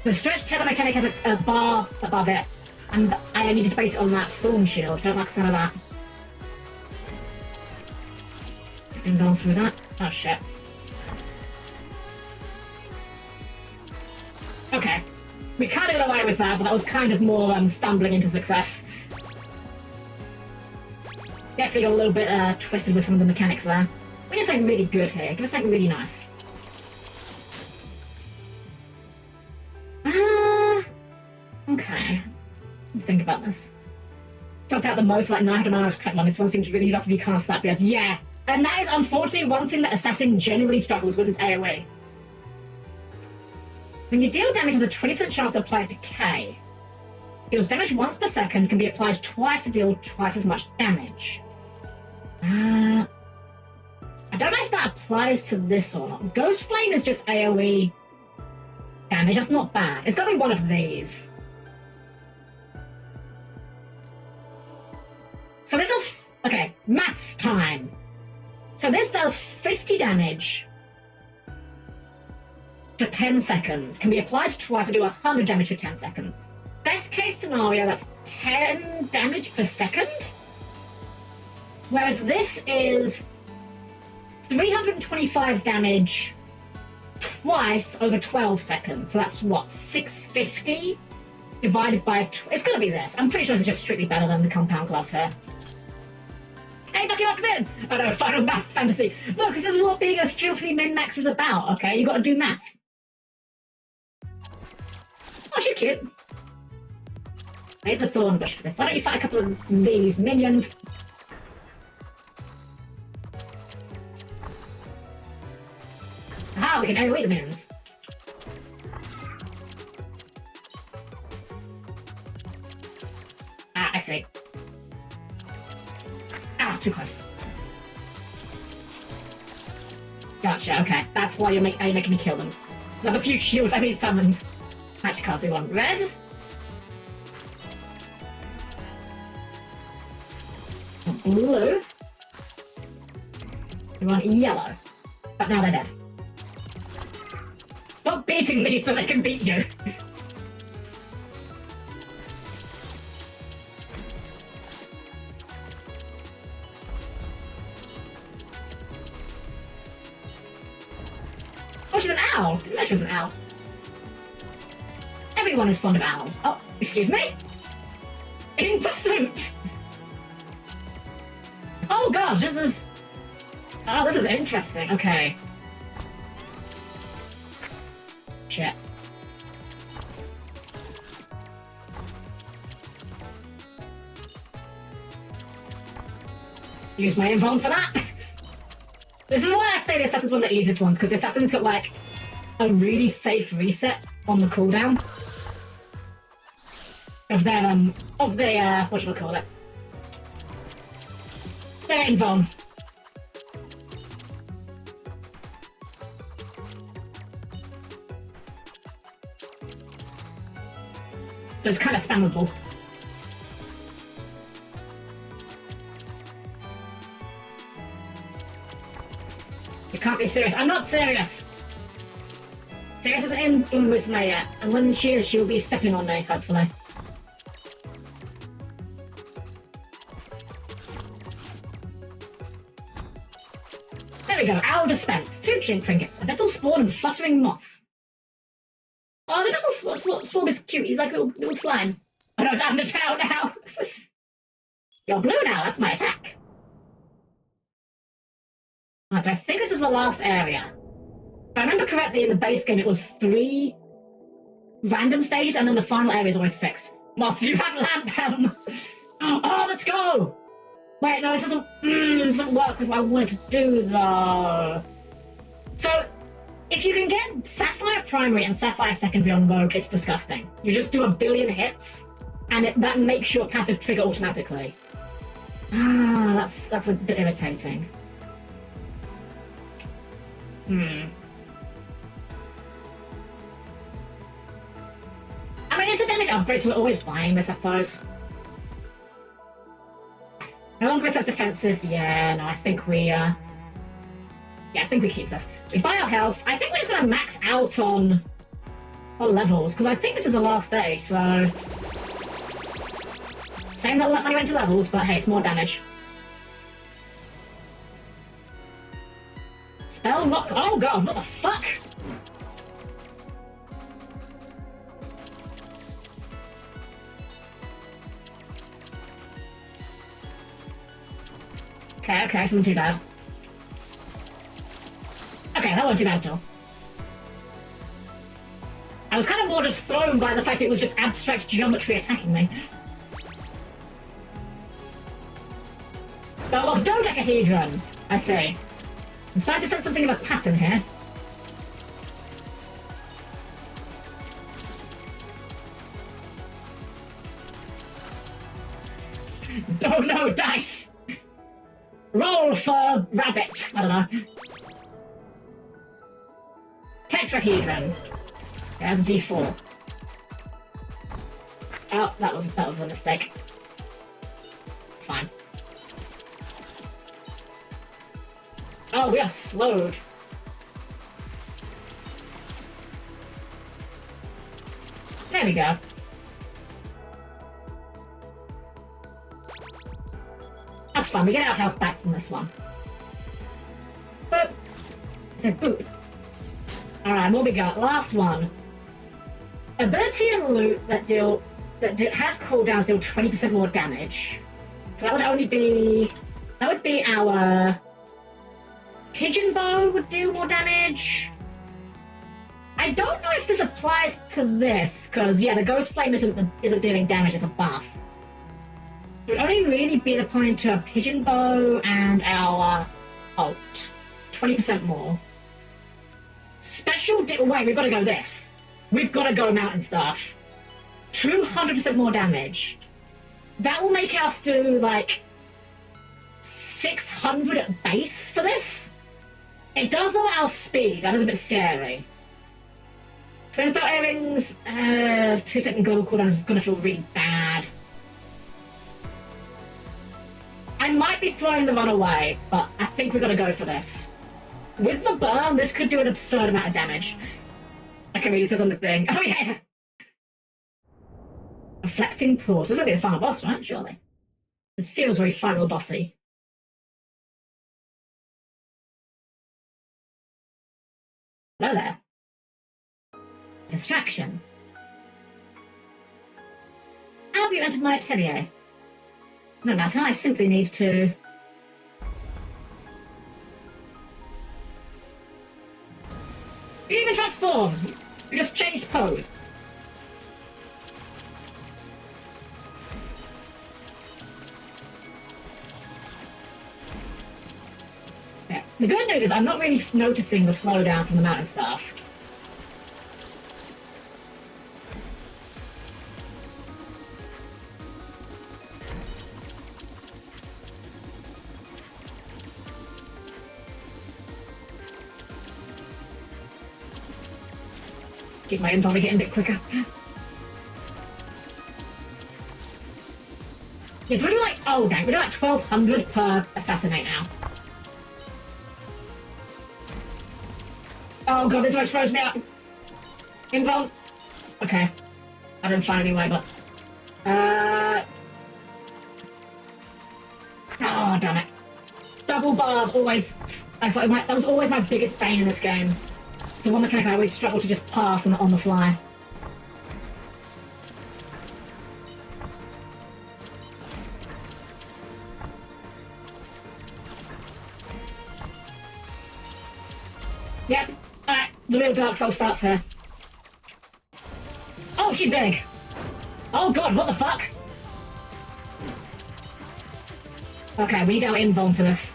The stretch tether mechanic has a bar above it, and I needed to base it on that thorn shield. Don't like some of that. Been going through that. Oh shit. Okay. We kind of got away with that, but that was kind of more stumbling into success. Definitely got a little bit twisted with some of the mechanics there. We need something really good here. Give us something really nice. Okay. Think about this. Talked out the most like 900 miles cut on. This one seems really rough if you can't slap the ads. Yeah! And that is unfortunately one thing that Assassin generally struggles with is AoE. When you deal damage, there's a 20% chance to apply decay. Deals damage once per second, can be applied twice to deal twice as much damage. I don't know if that applies to this or not. Ghost Flame is just AoE damage, that's not bad. It's gotta be one of these. So this does... Okay, maths time. So this does 50 damage for 10 seconds. Can be applied twice to do 100 damage for 10 seconds. Best case scenario, that's 10 damage per second. Whereas this is 325 damage twice over 12 seconds. So that's what, 650 divided by... It's gonna be this. I'm pretty sure this is just strictly better than the compound gloves here. Hey, Bucky, welcome in! I know, Final Math Fantasy. Look, this is what being a filthy min-max was about, okay? You gotta do math. Oh, she's cute. I hate the thorn bush for this. Why don't you fight a couple of these minions? Aha, we can AoE the minions. Ah, I see. Ah, too close. Gotcha, okay. That's why you're making me kill them. There's a few shields I need summons. Match cards, we want red. Blue. We want yellow. But now they're dead. Stop beating me so they can beat you. Oh, she's an owl! Didn't know she was an owl. Everyone is fond of owls. Oh, excuse me? In pursuit! Oh gosh, this is... Oh, this is interesting. Okay. Shit. Use my invuln for that. This is why I say the Assassin's one of the easiest ones, because the Assassin's got like a really safe reset on the cooldown of their whatchamacallit, their invuln. So it's kind of spammable. You can't be serious. I'm not serious! Serious isn't in with me yet, and when she is, she'll be stepping on me, hopefully. There we go, Owl Dispense. 2 trinkets. Abyssal Spawn and Fluttering Moths. Oh, the Abyssal Spawn is cute. He's like a little slime. Oh no, it's out of the town now. You're blue now, that's my attack. Right, so I think this is the last area. If I remember correctly, in the base game it was 3 random stages, and then the final area is always fixed. Moth, you have Lamp Helm! Oh, let's go! Wait, no, this doesn't work with what I wanted to do, though. So, if you can get Sapphire Primary and Sapphire Secondary on Rogue, it's disgusting. You just do a billion hits, and that makes your passive trigger automatically. Ah, that's a bit irritating. I mean, it's a damage upgrade, so we're always buying this, I suppose. No longer says defensive. Yeah, no, I think we, yeah, I think we keep this. We buy our health. I think we're just gonna max out on levels, because I think this is the last stage, so... Same that money went to levels, but hey, it's more damage. Spell lock. Oh god, what the fuck? Okay, this isn't too bad. Okay, that wasn't too bad at all. I was kind of more just thrown by the fact it was just abstract geometry attacking me. Spell lock dodecahedron, I say. I'm starting to sense something of a pattern here. Oh no, dice! Roll for rabbit. I don't know. Tetrahedron. Okay, that's a D4. Oh, that was a mistake. It's fine. Oh, we are slowed. There we go. That's fun, we get our health back from this one. Boop! It's a boop. Alright, what we got? Last one. Ability and loot that have cooldowns deal 20% more damage. So that would only be... That would be our... Pigeon Bow would do more damage. I don't know if this applies to this, because yeah, the Ghost Flame isn't dealing damage as a buff. It would only really be applying to our Pigeon Bow and our ult. 20% more. Special wait, we've got to go this. We've got to go Mountain Staff. 200% more damage. That will make us do like 600 at base for this. It does lower our speed, that is a bit scary. Twin Star Earrings, 2-second global cooldown is gonna feel really bad. I might be throwing the run away, but I think we're gonna go for this. With the burn, this could do an absurd amount of damage. I can read it says on the thing. Oh yeah! Reflecting Pulse. This is gonna be the final boss, right? Surely. This feels very final bossy. Hello there. Distraction. How have you entered my atelier? No matter, I simply need to... You didn't even transform! You just changed pose. Yeah. The good news is I'm not really noticing the slowdown from the mountain stuff. Keeps my inventory getting a bit quicker. Yes, we're doing like, oh dang, we're doing like 1200 per assassinate now. Oh god, this always throws me up. Invuln. Okay. I didn't find any way, but... Oh, damn it. Double bars always... that was always my biggest bane in this game. It's one mechanic I always struggle to just pass on the fly. Yep. Alright, the real Dark Souls starts here. Oh, she's big. Oh god, what the fuck? Okay, we need our invuln for this.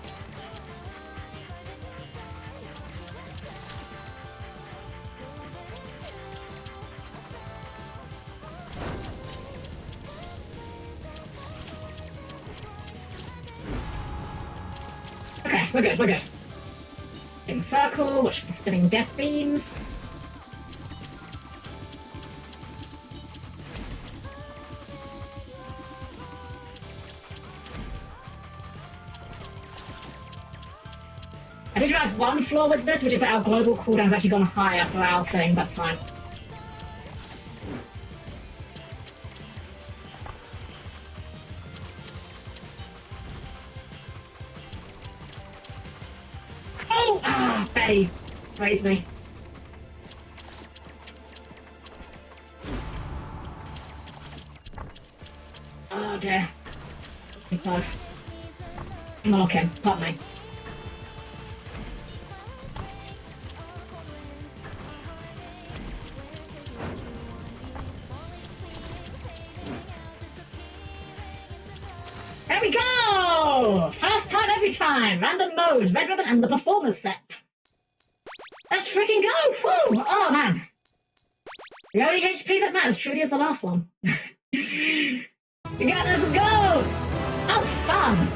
Okay, we're good, we're good. In circle, watch for spinning death beams. I did realize one flaw with this, which is that our global cooldown's actually gone higher for our thing, that's fine. Oh! Ah, Betty raised me. Oh dear. Too close. I'm okay, pardon me. There we go! First time every time! Random mode, red ribbon, and the performance set. Let's freaking go! Woo! Oh man! The only HP that matters truly is the last one. You got this, let's go! That was fun!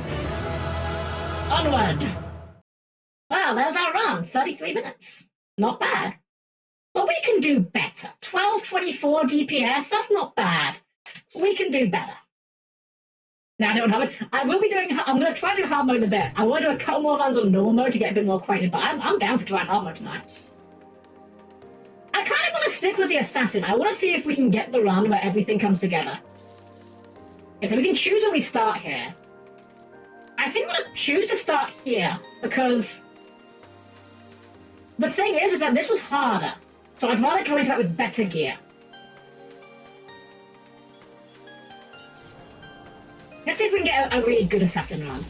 Onward! Well, there's our run, 33 minutes. Not bad. But we can do better. 1224 DPS, that's not bad. We can do better. Now, I don't have it. I will be doing. I'm going to try to do hard mode in a bit. I want to do a couple more runs on normal mode to get a bit more acquainted, but I'm down for trying hard mode tonight. I kind of want to stick with the assassin. I want to see if we can get the run where everything comes together. Okay, so we can choose where we start here. I think I'm going to choose to start here because the thing is that this was harder. So I'd rather go into that with better gear. Let's see if we can get a really good assassin run.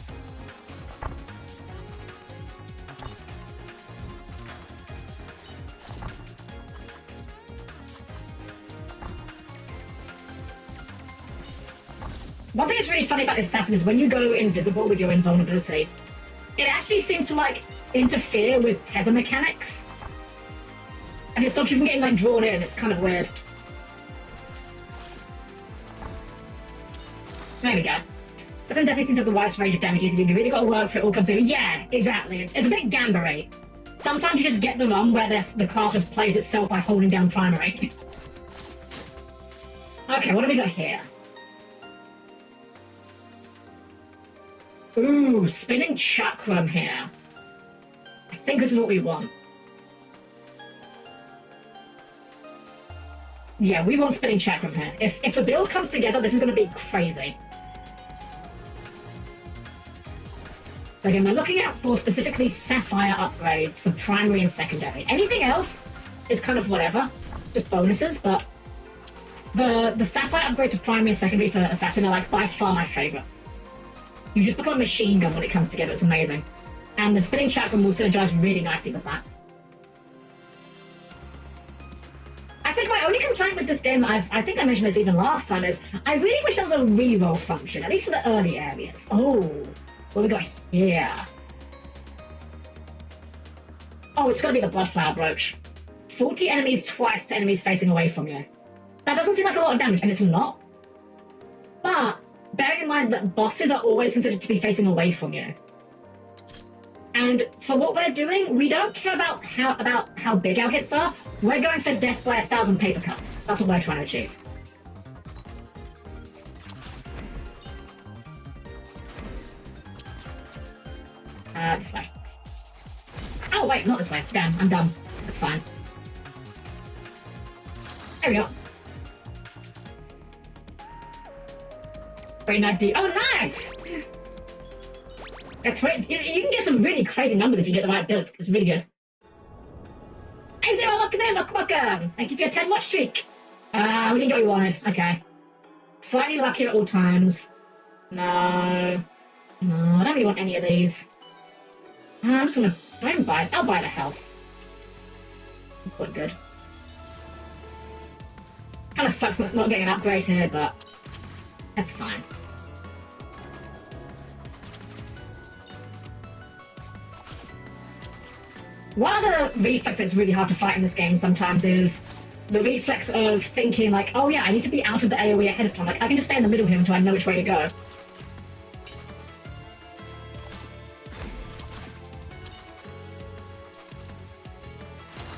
One thing that's really funny about this assassin is when you go invisible with your invulnerability, it actually seems to like interfere with tether mechanics. And it stops you from getting like drawn in, it's kind of weird. There we go. Doesn't definitely seem to have the widest range of damage either. You've really got to work for it all comes in. Yeah, exactly. It's a bit gambery. Sometimes you just get the run where the class just plays itself by holding down primary. Okay, what do we got here? Ooh, spinning chakram here. I think this is what we want. Yeah, we want spinning chakram here. If the build comes together, this is going to be crazy. Again, we're looking out for specifically sapphire upgrades for primary and secondary. Anything else is kind of whatever, just bonuses, but The Sapphire upgrade to primary and secondary for Assassin are like by far my favourite. You just become a machine gun when it comes together, it's amazing. And the spinning shotgun will synergize really nicely with that. I think my only complaint with this game, I think I mentioned this even last time, is I really wish there was a reroll function, at least for the early areas. Oh, what we got here? Oh, it's gonna be the Bloodflower Brooch. 40 enemies twice to enemies facing away from you. That doesn't seem like a lot of damage, and it's not. But bearing in mind that bosses are always considered to be facing away from you. And for what we're doing, we don't care about how big our hits are. We're going for death by 1,000 paper cuts. That's what we're trying to achieve. This way. Oh, wait, not this way. Damn, I'm dumb. That's fine. There we go. Very nice. Oh, nice! You can get some really crazy numbers if you get the right build. It's really good. Hey, Zero, welcome in, welcome. Thank you for your 10-watch streak. We didn't get what we wanted. Okay. Slightly luckier at all times. No, I don't really want any of these. I'm just gonna... I'll buy the health. Quite good. Kind of sucks not getting an upgrade here, but that's fine. One of the reflexes that's really hard to fight in this game sometimes is the reflex of thinking like, oh yeah, I need to be out of the AoE ahead of time. Like, I can just stay in the middle here until I know which way to go.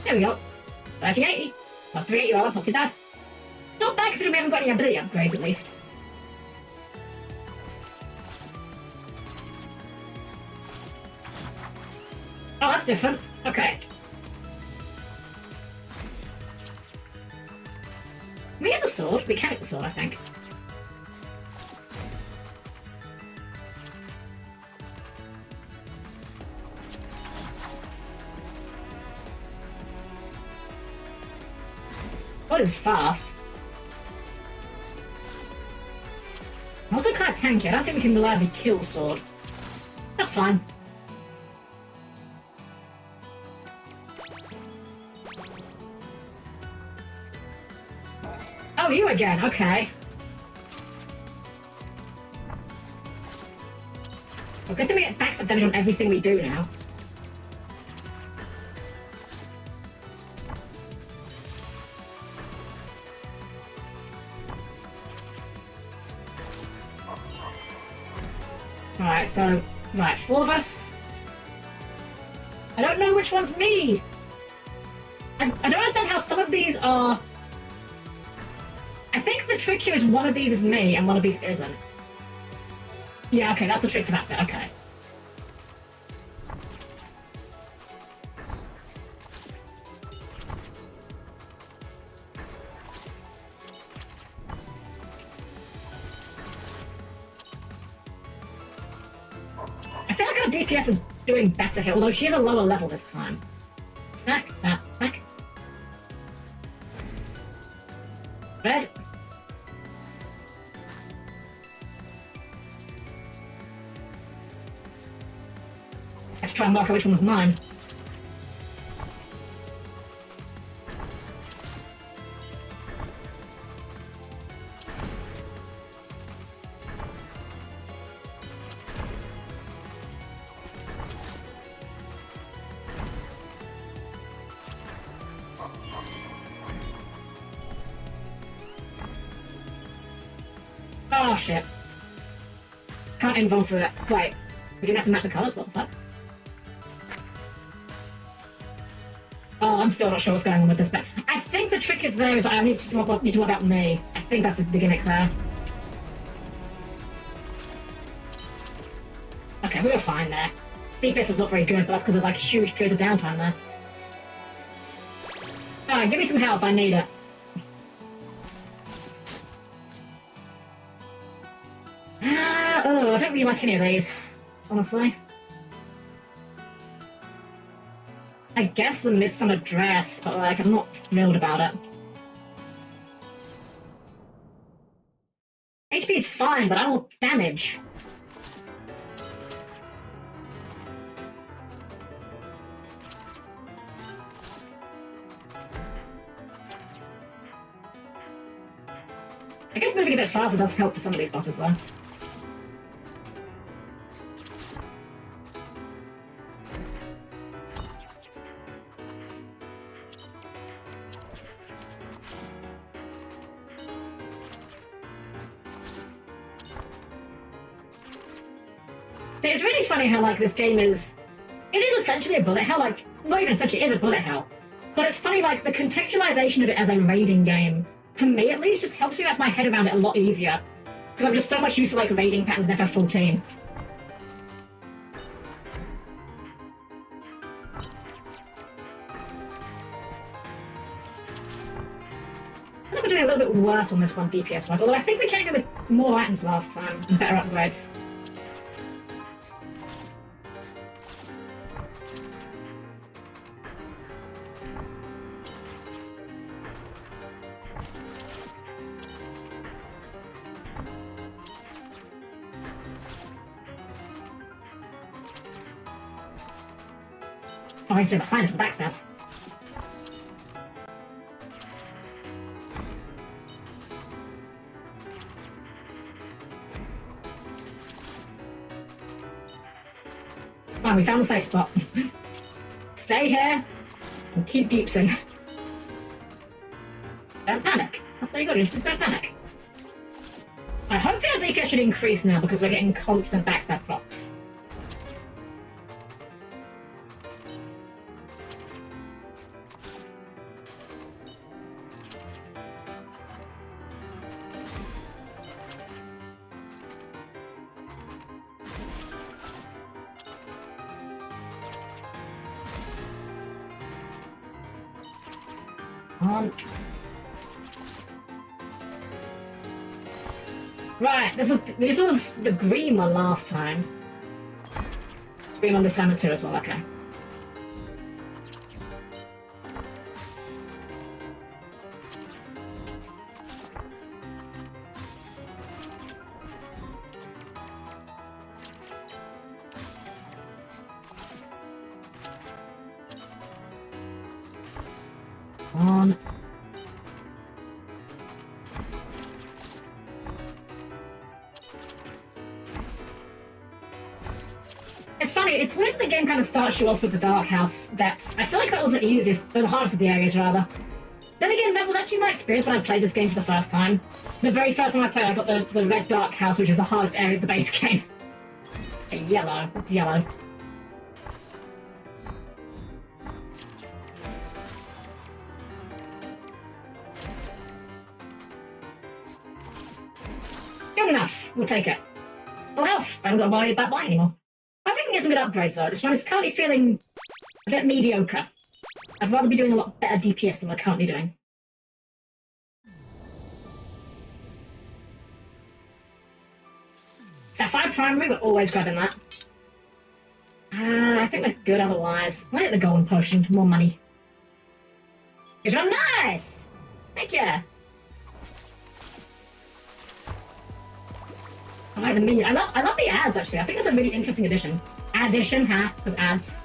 There we go. 3080. Well, 380 rather, not too bad. Not bad considering we haven't got any ability upgrades at least. Oh, that's different. Okay. Can we get the sword? We can get the sword, I think. What is fast? I'm also kind of tanky. I don't think we can reliably kill sword. That's fine. Oh, you again, okay. Well, good thing we get backs up damage on everything we do now. Alright, so, right, 4 of us. I don't know which one's me. I don't understand how some of these are... I think the trick here is one of these is me and one of these isn't. Yeah, okay, that's the trick for that bit, okay. I feel like our DPS is doing better here, although she is a lower level this time. Snack, that, snack. Red. Let's try and mark out which one was mine. Oh shit. Can't invuln through it. Wait, we didn't have to match the colours, what the fuck? Oh, I'm still not sure what's going on with this bit. I think the trick is there is I need to work about me. I think that's the gimmick there. Okay, we were fine there. DPS is not very good, but that's because there's like huge periods of downtime there. Alright, give me some health, I need it. Oh, I don't really like any of these, honestly. I guess the Midsummer Dress, but like, I'm not thrilled about it. fine, but I want damage. I guess moving a bit faster does help for some of these bosses, though. It's really funny how, like, this game is... It is essentially a bullet hell, like, not even essentially, it is a bullet hell. But it's funny, like, the contextualization of it as a raiding game, to me at least, just helps me wrap my head around it a lot easier. Because I'm just so much used to, like, raiding patterns in FF14. I think we're doing a little bit worse on this one, DPS-wise, although I think we came in with more items last time and better upgrades. Oh, he's behind us, backstab. Oh, we found the safe spot. Stay here and keep deepsing. Don't panic. That's all you gotta do, just don't panic. I hope our DPS should increase now because we're getting constant backstab procs. Right, this was the green one last time. Green one this time too as well, okay. On. It's funny, it's weird the game kind of starts you off with the Dark House depths. I feel like that was the easiest, the hardest of the areas, rather. Then again, that was actually my experience when I played this game for the first time. The very first time I played, I got the Red Dark House, which is the hardest area of the base game. Yellow. It's yellow. Good enough. We'll take it. Full health. I haven't got to worry about buying anymore. I think we can get some good upgrades though. This one is currently feeling a bit mediocre. I'd rather be doing a lot better DPS than we're currently doing. Sapphire Primary, we're always grabbing that. I think we're good otherwise. I'll get the golden potion for more money. It's real nice! Thank you! I like the minion. I love the ads actually. I think it's a really interesting addition. Addition, huh? Because ads.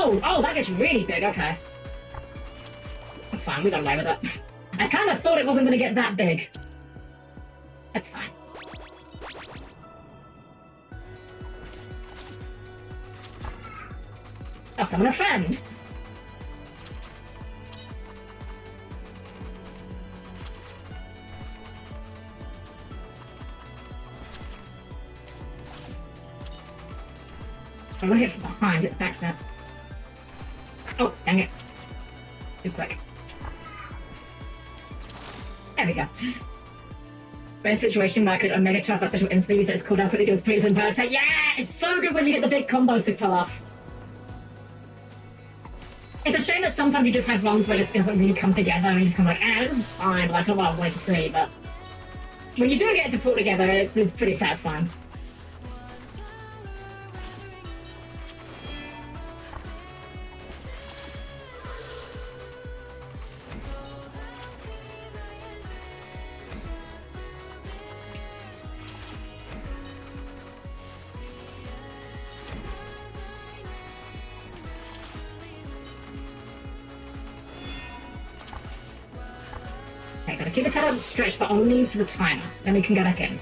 Oh, that gets really big, okay. That's fine, we got away with it. I kind of thought it wasn't going to get that big. That's fine. I'll summon a friend. I'm gonna hit from behind, get the backstab. Oh, dang it. Too quick. There we go. But in a situation where I could Omega Turf, a special instantly use its cooldown quickly do a freeze and bird attack. Yeah! It's so good when you get the big combos to pull off. It's a shame that sometimes you just have runs where it just doesn't really come together and you just kind of like, this is fine, like, not what I wanted to see, but when you do get it to pull together, it's pretty satisfying. gotta keep the tether stretched, but only for the timer. Then we can go back in.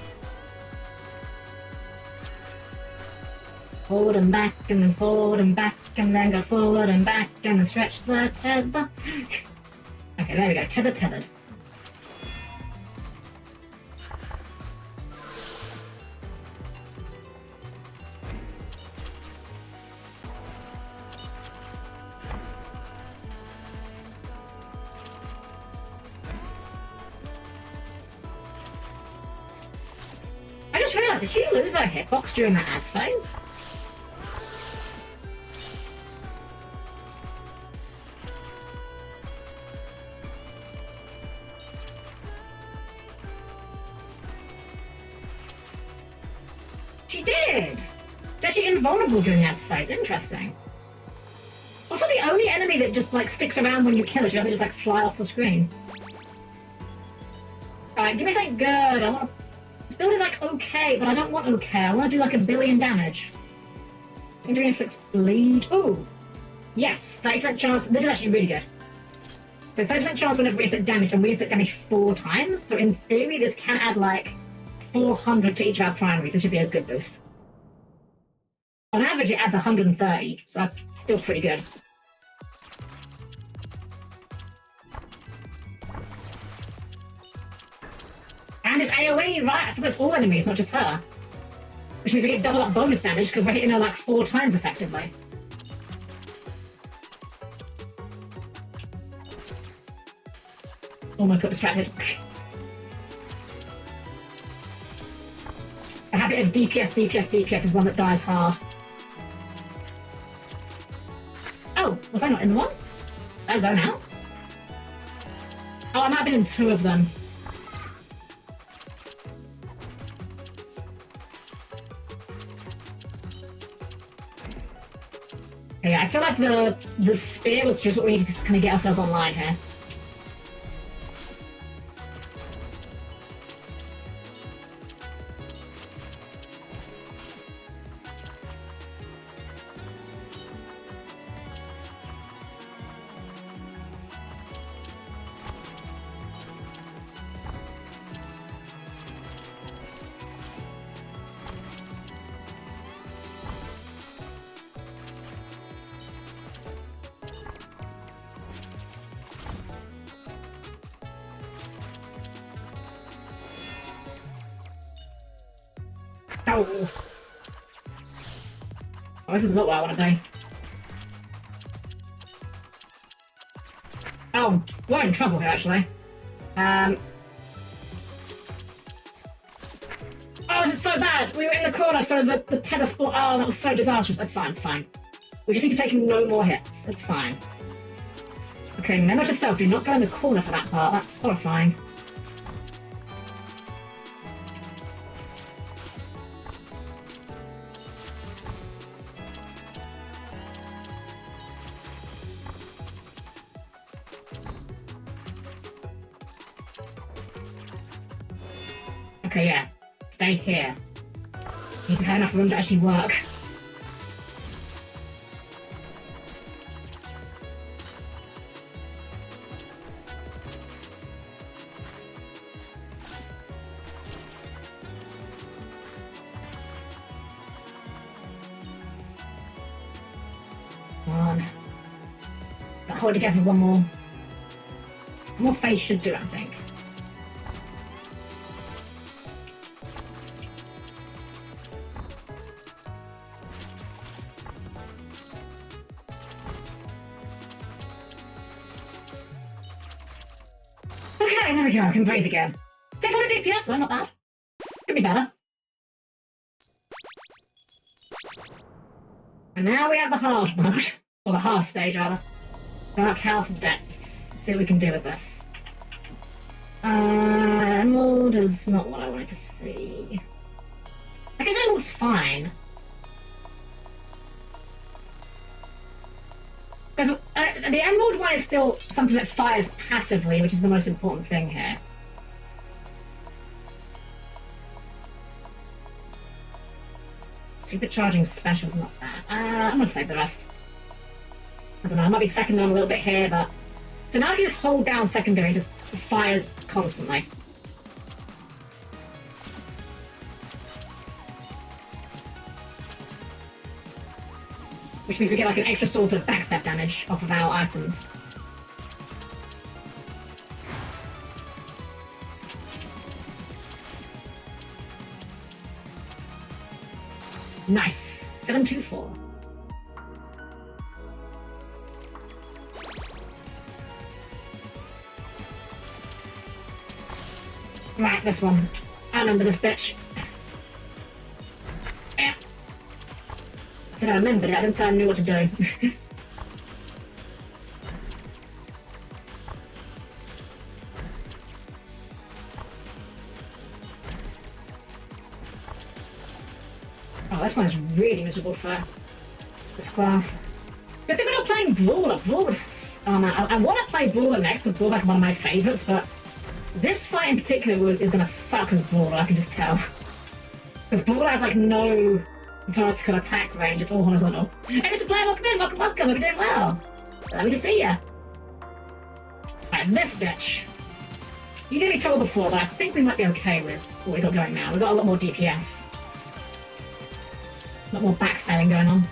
Forward and back, and then forward and back, and then go forward and back, and then stretch the tether. Okay, there we go. Tether, tethered. I just realised, did she lose her hitbox during that ads phase? She did! She's actually invulnerable during the ads phase. Interesting. Also, the only enemy that just, like, sticks around when you kill her, she doesn't just, like, fly off the screen. Alright, give me something good. I want to... This build is, like, okay, but I don't want okay. I want to do, like, 1 billion damage. Injury inflicts bleed. Ooh! Yes, 30% chance. This is actually really good. So 30% chance whenever we inflict damage, and we inflict damage 4 times. So in theory, this can add, like, 400 to each of our primaries. This should be a good boost. On average, it adds 130, so that's still pretty good. And it's AoE, right? I forgot it's all enemies, not just her. Which means we get double up bonus damage because we're hitting her like 4 times effectively. Almost got distracted. A habit of DPS is one that dies hard. Oh, was I not in the one? That zone out? Oh, I might have been in 2 of them. Yeah, I feel like the spear was just what we needed to kind of get ourselves online here. Oh. Oh, this is not what I want to do. Oh, we're in trouble here, actually. Oh, this is so bad! We were in the corner, so the tether sport. Oh, that was so disastrous. That's fine, it's fine. We just need to take no more hits. It's fine. Okay, remember to self, do not go in the corner for that part. That's horrifying. Okay, yeah. Stay here. Need to have enough room to actually work. Come on. But hold it together one more. One more phase should do it, I think. Okay, there we go. I can breathe again. 600 DPS though, not bad. Could be better. And now we have the hard mode. Or the hard stage, rather. Dark House Depths. Let's see what we can do with this. Emerald is not what I wanted to see. I guess Emerald's fine. Because the Emerald one is still something that fires passively, which is the most important thing here. Supercharging special's not bad. I'm gonna save the rest. I don't know, I might be second on a little bit here, but So now I can just hold down secondary and just fires constantly. Which means we get like an extra source of backstab damage off of our items. Nice! 724. Right, this one. I remember this bitch. Yeah. I said I remembered it, I didn't say I knew what to do. Oh, this one's really miserable for this class. Good thing we're not playing Brawler. Oh man, I want to play Brawler next because Brawler's like one of my favourites, but this fight in particular is going to suck as Brawler, I can just tell. Because Brawler has like no vertical attack range, it's all horizontal. Hey, Mr. Player, welcome in, welcome, hope you're doing well. Let me just see ya. Right, this bitch. You gave me trouble before, but I think we might be okay with what we got going now. We've got a lot more DPS. A lot more backstabbing going on.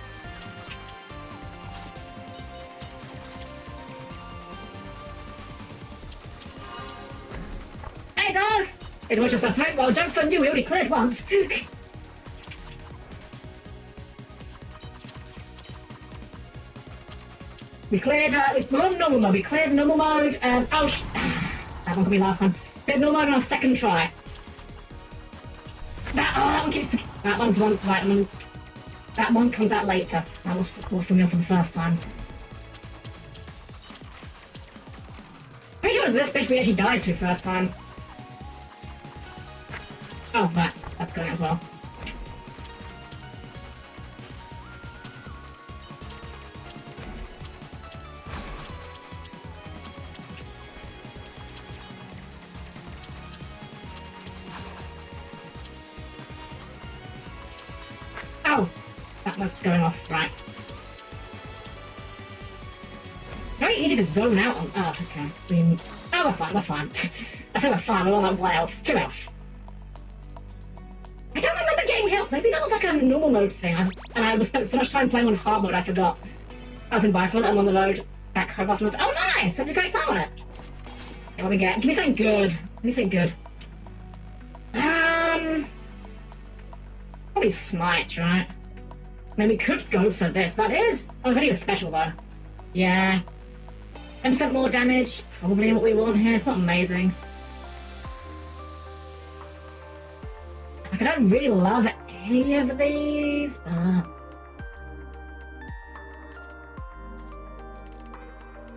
Hey, dog! It was just a threat. Well, joke's on you, we already cleared once. We cleared, we're on normal mode. We cleared normal mode, that one could be last time. Cleared normal mode on our second try. That one keeps, that one's one, right, that one comes out later. That was more familiar from the first time. Pretty sure it was this bitch we actually died to first time. Oh, right, that's going as well. Oh! That was going off, right. Very easy to zone out on. Oh, okay. Oh, we're fine, we're fine. I say we're fine, we're on like 1 health, 2 health. I don't remember getting health. Maybe that was like a normal mode thing. And I spent so much time playing on hard mode, I forgot. I was in Bifrost, I'm on the road back home afterwards. Oh, nice! 70 crates on it. What do we get? Give me something good. Give me something good. Probably Smite, right? I mean, we could go for this. That is... Oh, I think it's special, though. Yeah. 10% more damage. Probably what we want here. It's not amazing. Like, I don't really love any of these, but... I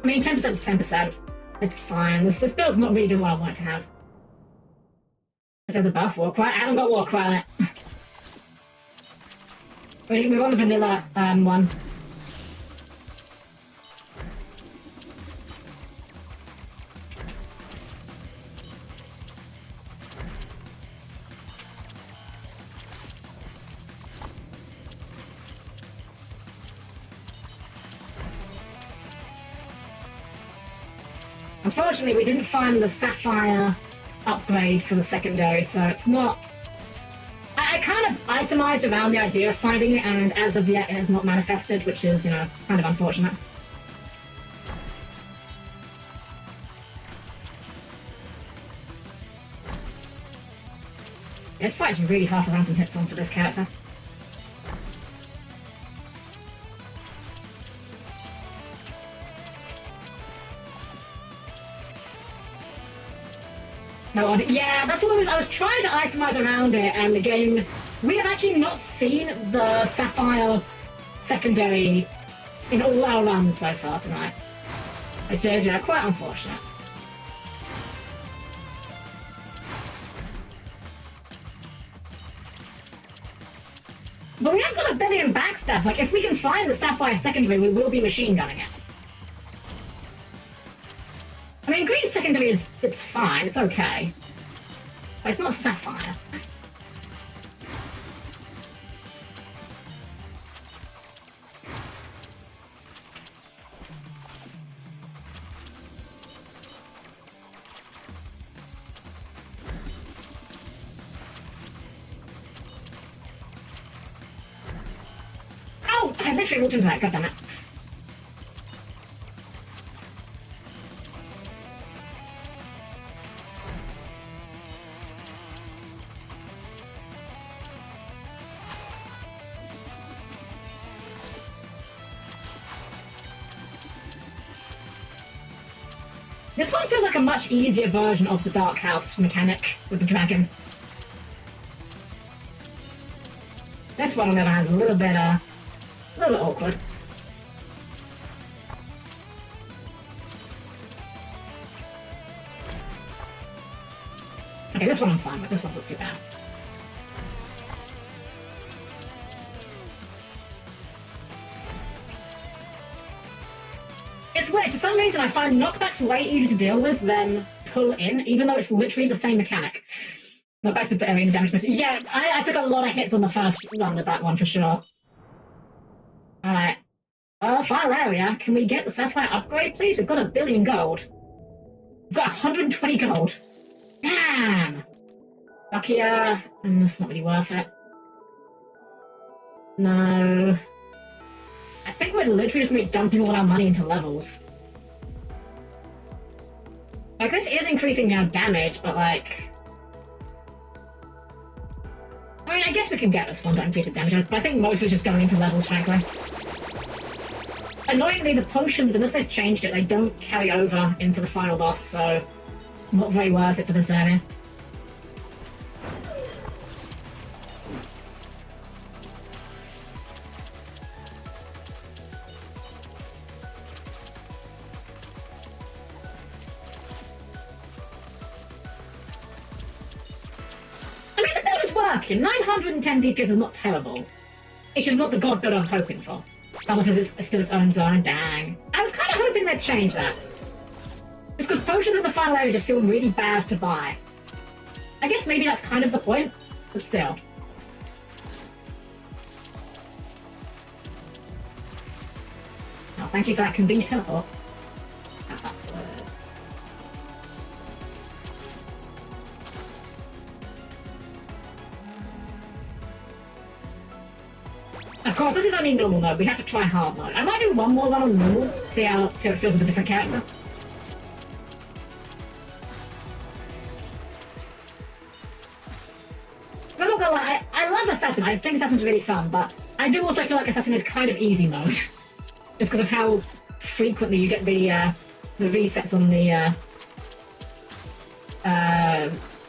mean, 10% is 10%. It's fine. This build's not really doing what I want it to have. It says a buff War Cry. I haven't got War Cry on it. We're on the vanilla one. Unfortunately, we didn't find the Sapphire upgrade for the secondary, so it's not... I kind of itemized around the idea of finding it, and as of yet it has not manifested, which is, you know, kind of unfortunate. This fight's really hard to land some hits on for this character. No, yeah, that's what I was trying to itemize around it, and the game... We have actually not seen the Sapphire secondary in all our runs so far tonight. Which is, you know, quite unfortunate. But we have got a billion backstabs. Like, if we can find the Sapphire secondary, we will be machine gunning it. I mean, green secondary is... it's fine, it's okay. But it's not Sapphire. literally walked into that, goddammit. This one feels like a much easier version of the Dark House mechanic with the dragon. This one, on the other hand, is a little bit awkward. Okay, this one I'm fine with. This one's not too bad. It's weird, for some reason I find knockbacks way easier to deal with than pull in, even though it's literally the same mechanic. Knockbacks with the area and damage missing. Yeah, I took a lot of hits on the first run with that one for sure. Alright. Final area. Can we get the Sapphire upgrade, please? We've got 1 billion gold. We've got 120 gold. Damn! Luckier. That's not really worth it. No. I think we're literally just going to be dumping all our money into levels. Like, this is increasing our damage, but like... I mean, I guess we can get this one to increase the damage, but I think mostly just going into levels, frankly. Annoyingly, the potions, unless they've changed it, they don't carry over into the final boss, so... not very worth it for this area. Working. 910 DPS is not terrible. It's just not the god build I was hoping for. Someone says it's still its own zone. Dang. I was kind of hoping they'd change that. Just because potions in the final area just feel really bad to buy. I guess maybe that's kind of the point, but still. Oh, thank you for that convenient teleport. Of course, this is only normal mode. We have to try hard mode. I might do one more run on normal, see how it feels with a different character. I'm not gonna lie, I love Assassin. I think Assassin's really fun, but I do also feel like Assassin is kind of easy mode. Just because of how frequently you get the resets on the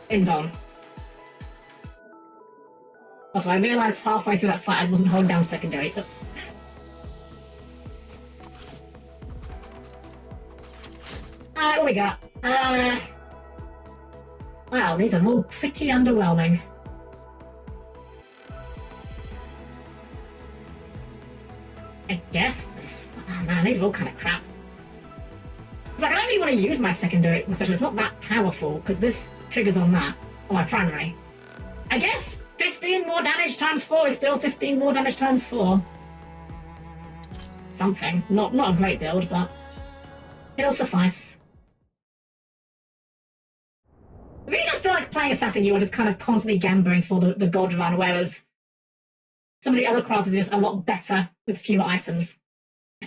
invuln. Also, I realised halfway through that fight I wasn't holding down secondary. Oops. What we got? Wow, these are all pretty underwhelming. I guess this... Oh man, these are all kind of crap. It's like, I don't really want to use my secondary, especially it's not that powerful, because this triggers on that, on my primary. I guess 15 more damage times 4 is still 15 more damage times 4. Something. Not a great build, but it'll suffice. It really does feel like playing Assassin, you are just kind of constantly gambling for the god run, whereas some of the other classes are just a lot better with fewer items.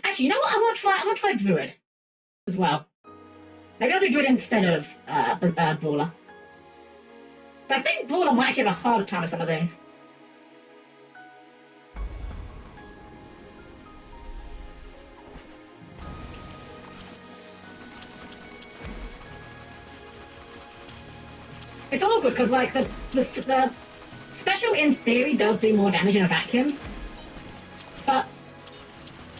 Actually, you know what? I want to try Druid as well. Maybe I'll do Druid instead of Brawler. So I think Brawler might actually have a harder time with some of these. It's all good because, like, the special in theory does do more damage in a vacuum, but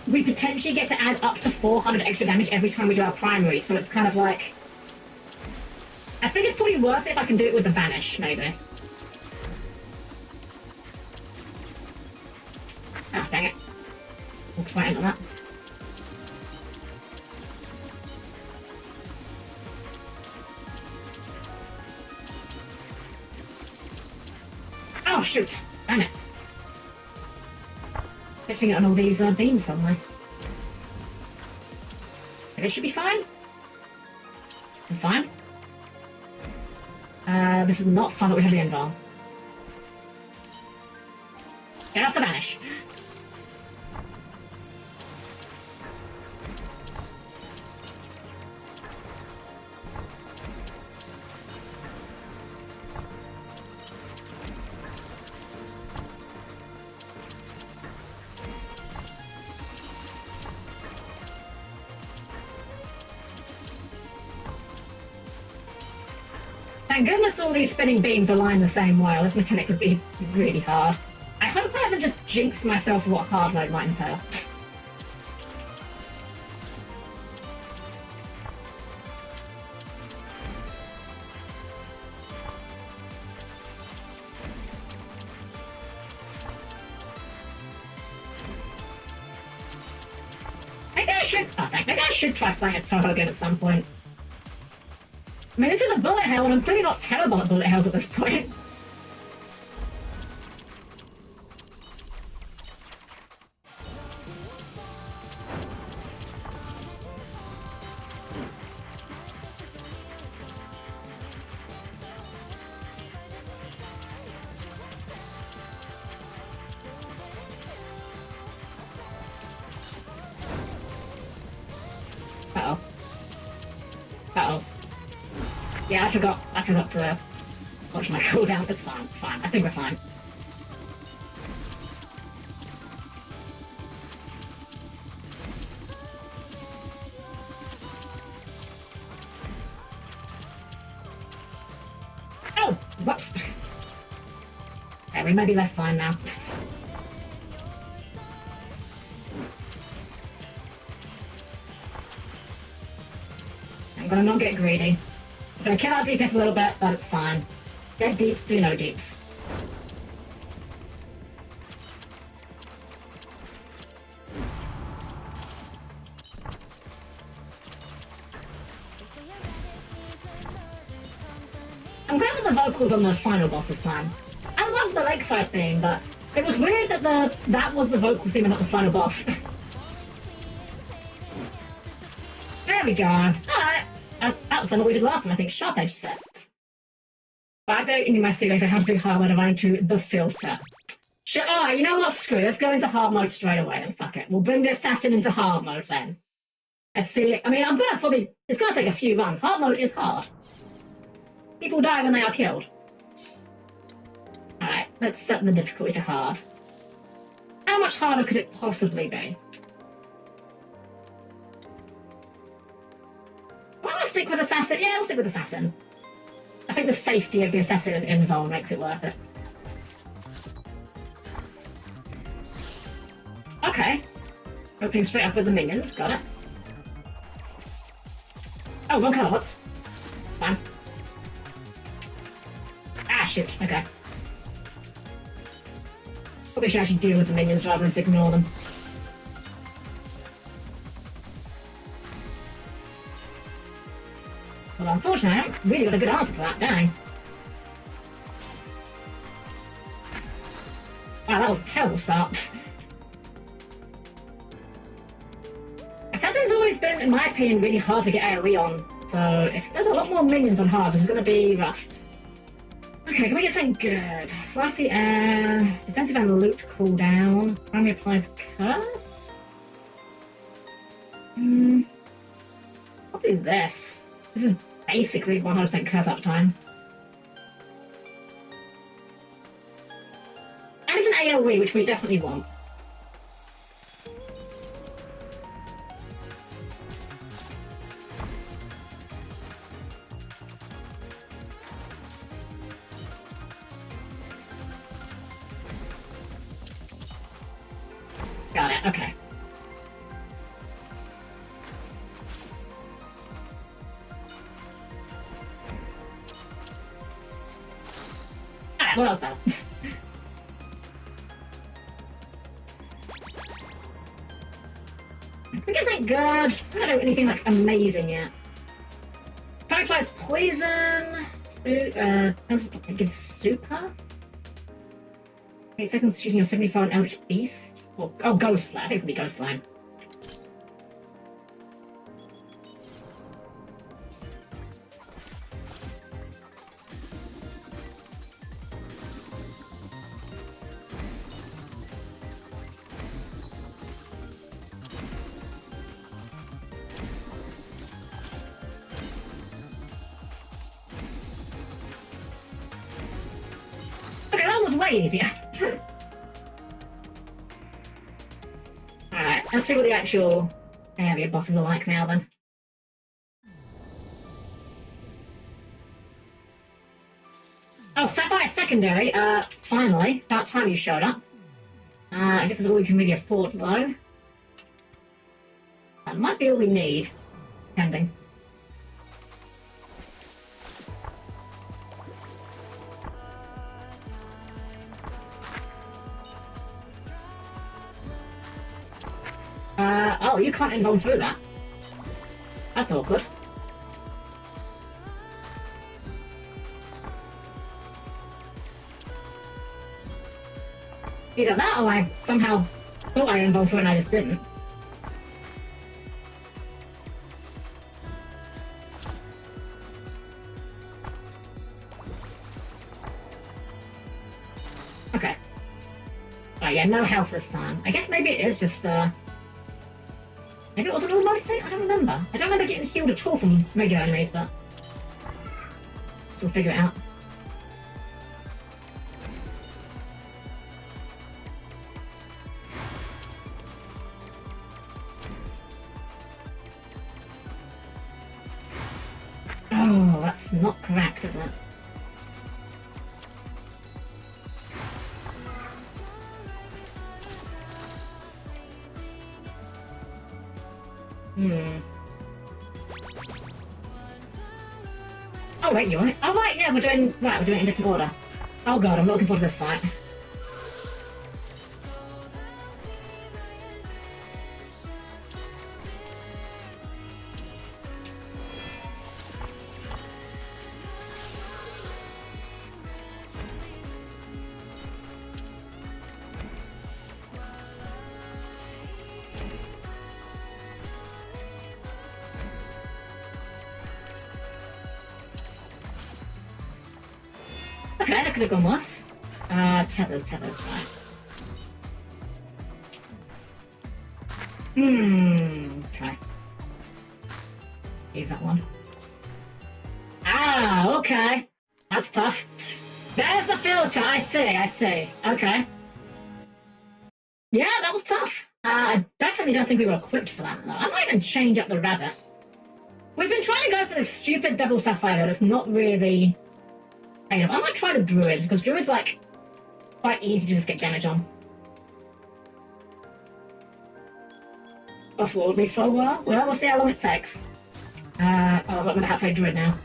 we potentially get to add up to 400 extra damage every time we do our primary, so it's kind of like... I think it's probably worth it if I can do it with the Vanish, maybe. Oh, dang it. Walked right into that. Oh, shoot! Damn it. Getting on all these beams suddenly. Okay, this should be fine. This is fine. This is not fun, but we have the invuln. Get us to Vanish. Thank goodness all these spinning beams align the same way. This mechanic would be really hard. I hope I haven't just jinxed myself for what hard mode might entail. Maybe I should try playing a Toho game at some point. I mean, this is a bullet hell, and I'm clearly not terrible at bullet hells at this point. Uh-oh. Uh-oh. Yeah, I forgot to watch my cooldown. It's fine, it's fine. I think we're fine. Oh! Whoops. Yeah, we may be less fine now. I'm gonna not get greedy. I'm gonna kill our DPS a little bit, but it's fine. Get deeps, do no deeps. I'm glad with the vocals on the final boss this time. I love the lakeside theme, but it was weird that that was the vocal theme and not the final boss. There we go. Alright. That was what we did last time, I think. Sharp Edge set. But I bet in my secret if I have to do hard mode, I'm into the filter. Sure, alright, you know what? Screw it. Let's go into hard mode straight away then. Fuck it. We'll bring the assassin into hard mode then. Let's see. I mean, I'm gonna probably. It's gonna take a few runs. Hard mode is hard. People die when they are killed. Alright, let's set the difficulty to hard. How much harder could it possibly be? I'll stick with Assassin. Yeah, we'll stick with Assassin. I think the safety of the Assassin in Vol makes it worth it. Okay. Opening straight up with the minions. Got it. Oh, wrong colour. What's... Fine. Ah, shoot. Okay. Probably should actually deal with the minions rather than just ignore them. Well, unfortunately, I haven't really got a good answer to that, dang. Wow, that was a terrible start. Assassin's always been, in my opinion, really hard to get AoE on, so if there's a lot more minions on hard, this is going to be rough. Okay, can we get something good? Slice the air, defensive and loot cooldown, primary applies curse? Probably this. This is basically 100% curse uptime. And it's an AoE, which we definitely want. Got it, okay. Alright, what else better? I guess ain't good. I don't know anything like amazing yet. Firefly's poison. It gives super. 8 seconds using your 75 and Eldritch Beast. Or, oh, Ghost Flame. I think it's gonna be Ghost Flame. Okay, that was way easier. Alright, let's see what the actual area bosses are like now then. Oh, Sapphire Secondary. Finally. About time you showed up. I guess that's all we can really afford, though. That might be all we need. Pending. Oh, you can't involve through that. That's awkward. Either that or I somehow thought I involved through and I just didn't. Okay. Right, yeah, no health this time. I guess maybe it is just, maybe it was an automatic thing? I don't remember. I don't remember getting healed at all from regular enemies, but... So we'll figure it out. Oh, that's not correct, is it? Oh wait, you're right. Oh right, yeah, we're doing it in a different order. Oh god, I'm not looking forward to this fight. Okay, that could have gone worse. Tethers, right. Okay. Use that one. Ah, okay. That's tough. There's the filter, I see. Okay. Yeah, that was tough. I definitely don't think we were equipped for that, though. I might even change up the rabbit. We've been trying to go for this stupid double sapphire that's not really... I might try the druid, because druid's like quite easy to just get damage on. Possible will be for a while. Well, we'll see how long it takes. I've got to remember how to play druid now.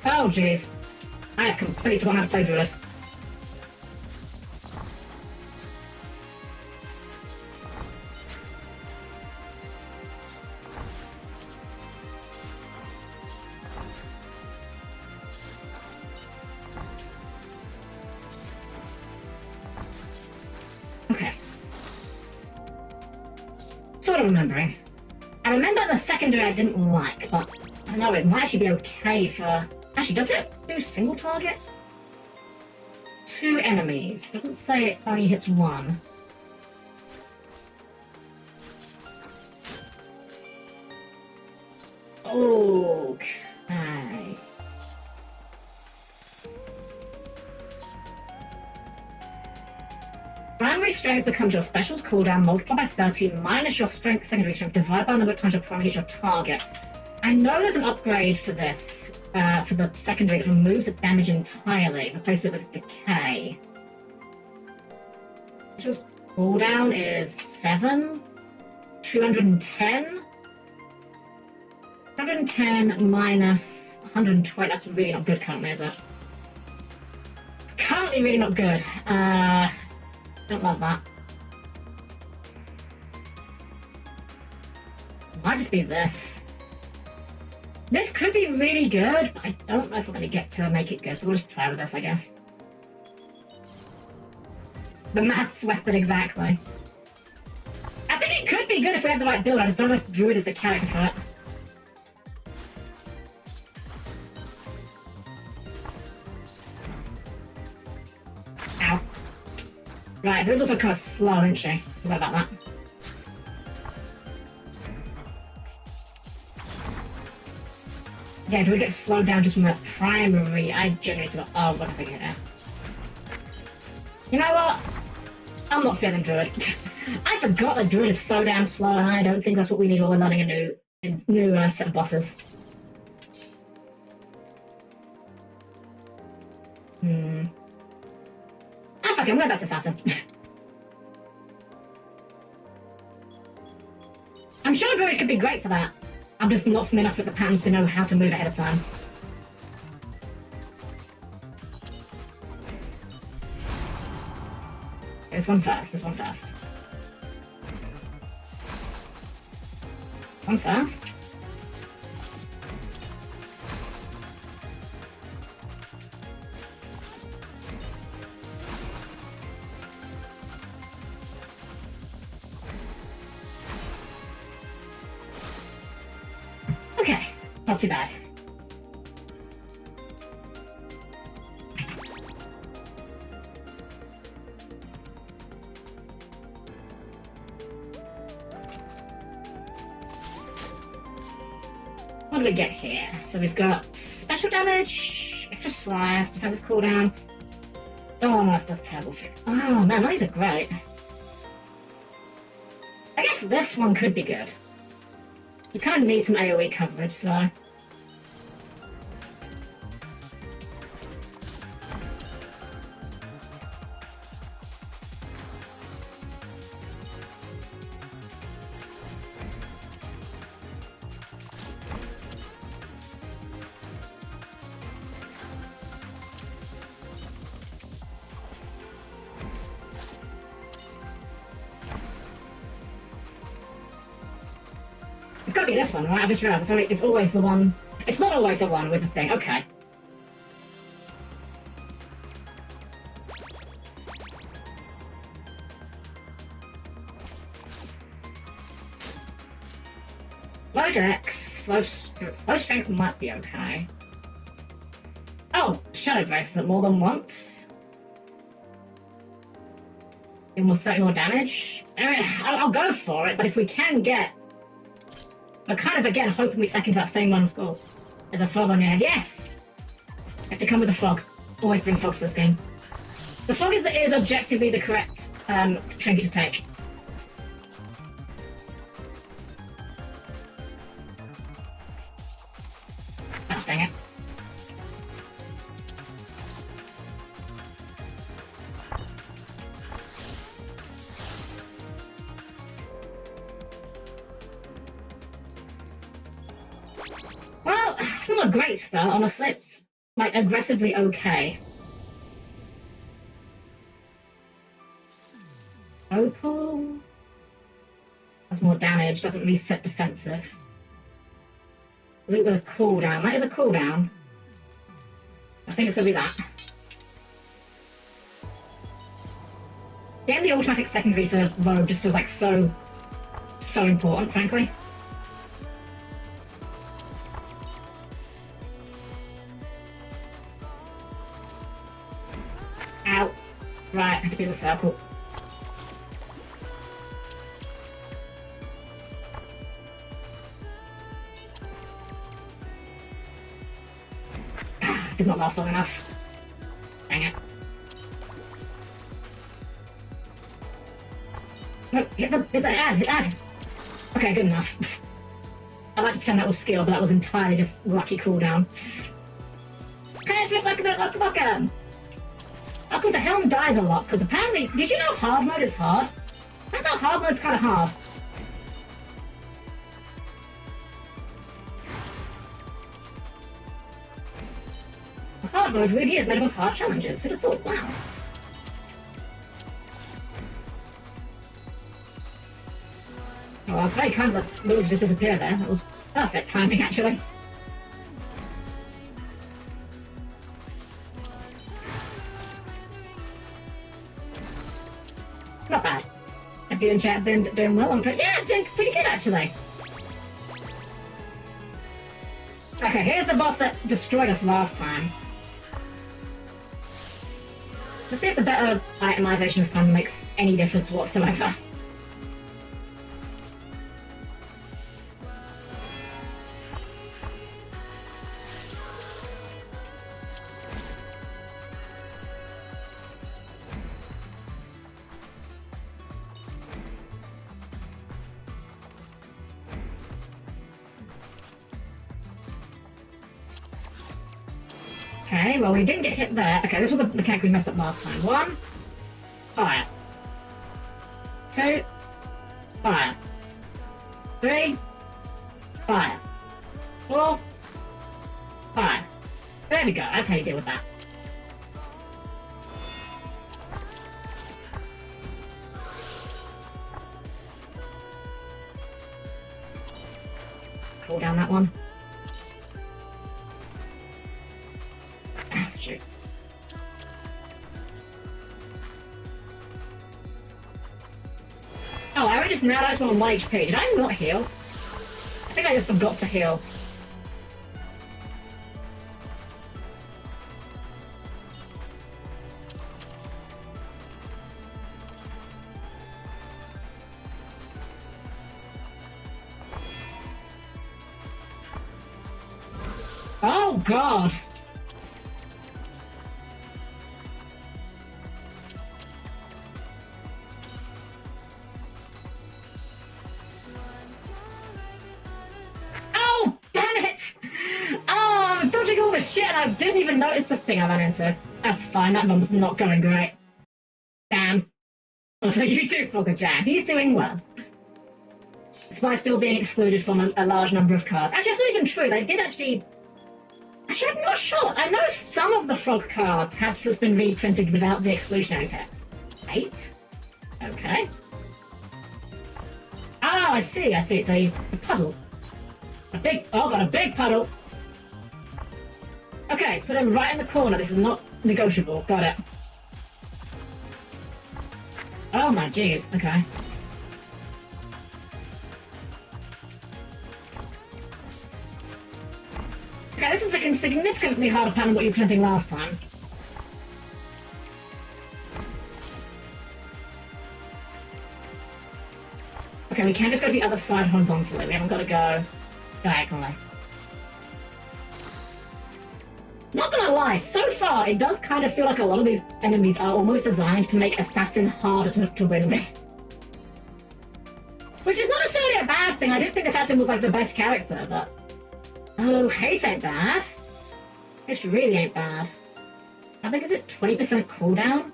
Oh jeez. I have completely forgotten how to play druid. Okay. Sort of remembering. I remember the secondary I didn't like, but I don't know, it might actually be okay for... Actually, does it do single target? 2 enemies. Doesn't say it only hits 1. Okay. Primary strength becomes your specials cooldown multiplied by 30 minus your strength secondary strength divided by the number of times your primary hits your target. I know there's an upgrade for this, for the secondary that removes the damage entirely, replaces it with decay. Specials cooldown is 7? 210? 110 minus 120, that's really not good currently, is it? It's currently really not good. Don't love that. Might just be this. This could be really good, but I don't know if we're going to get to make it good, so we'll just try with this, I guess. The maths weapon, exactly. I think it could be good if we had the right build, I just don't know if Druid is the character for it. Ow. Right, Druid's also kind of slow, isn't she? Forgot about that. Yeah, do we get slowed down just from that primary? I genuinely forgot. Oh, what am I thinking now? You know what? I'm not feeling Druid. I forgot that Druid is so damn slow, and I don't think that's what we need while we're learning a new set of bosses. Ah, fuck it, I'm going back to Assassin. I'm sure Druid could be great for that. I'm just not familiar enough with the patterns to know how to move ahead of time. This one first, this one first. One first. Okay, not too bad. What do we get here? So we've got special damage, extra slice, defensive cooldown. Oh no, that's terrible. Oh man, these are great. I guess this one could be good. We kind of need some AoE coverage, so... It's gotta be this one, right? I just realised it's always the one... It's not always the one with the thing. Okay. Low dex, flow strength might be okay. Oh, Shadow Bracelet more than once. Almost 30 more damage. I'll go for it, but if we can get... I'm kind of, again, hoping we stack into that same one as well. There's a fog on your head. Yes! You have to come with a fog. Always bring fogs for this game. The fog is objectively the correct trinket to take. Oh, dang it. Well, it's not a great start, honestly. It's, like, aggressively okay. Opal... has more damage, doesn't reset defensive. Loot with a cooldown. That is a cooldown. I think it's gonna be that. Getting the automatic secondary for Rogue just feels like so important, frankly. Ow. Right, I had to be in the circle. Did not last long enough. Dang it. No, hit the ad, hit ad. Okay, good enough. I like to pretend that was skill, but that was entirely just lucky cooldown. Welcome to Helm dies a lot, because apparently, did you know hard mode is hard? Turns out hard mode's kind of hard. Hard mode really is made up of hard challenges. Who'd have thought? Wow. Well, it's very kind of those just disappear there. That was perfect timing, actually. Not bad. Have you and chat been doing well? Yeah, doing pretty good, actually. Okay, here's the boss that destroyed us last time. Let's see if the better itemization this time makes any difference whatsoever. Okay, well, we didn't get hit there. Okay, this was the mechanic we messed up last time. 1, fire. 2, fire. 3, fire. 4, fire. There we go, that's how you deal with that. Cool down that one. Ah, shoot. Oh, I just now that's on 1 HP. Did I not heal? I think I just forgot to heal. Oh god! Oh, damn it! Oh, I was dodging all the shit and I didn't even notice the thing I ran into. That's fine, that one's not going great. Damn. Also, you too, Fogger Jack. He's doing well. Despite still being excluded from a large number of cards. Actually, that's not even true. They did actually... Actually, I'm not sure. I know some of the frog cards have since been reprinted without the exclusionary text. 8? Okay. Oh, I see. It's a puddle. Got a big puddle. Okay, put him right in the corner. This is not negotiable. Got it. Oh my jeez. Okay. Okay, this is a significantly harder plan than what you were presenting last time. Okay, we can just go to the other side horizontally. We haven't got to go diagonally. Not gonna lie, so far it does kind of feel like a lot of these enemies are almost designed to make Assassin harder to win with. Which is not necessarily a bad thing. I didn't think Assassin was like the best character, but... Oh, haste ain't bad. Haste really ain't bad. I think is it 20% cooldown?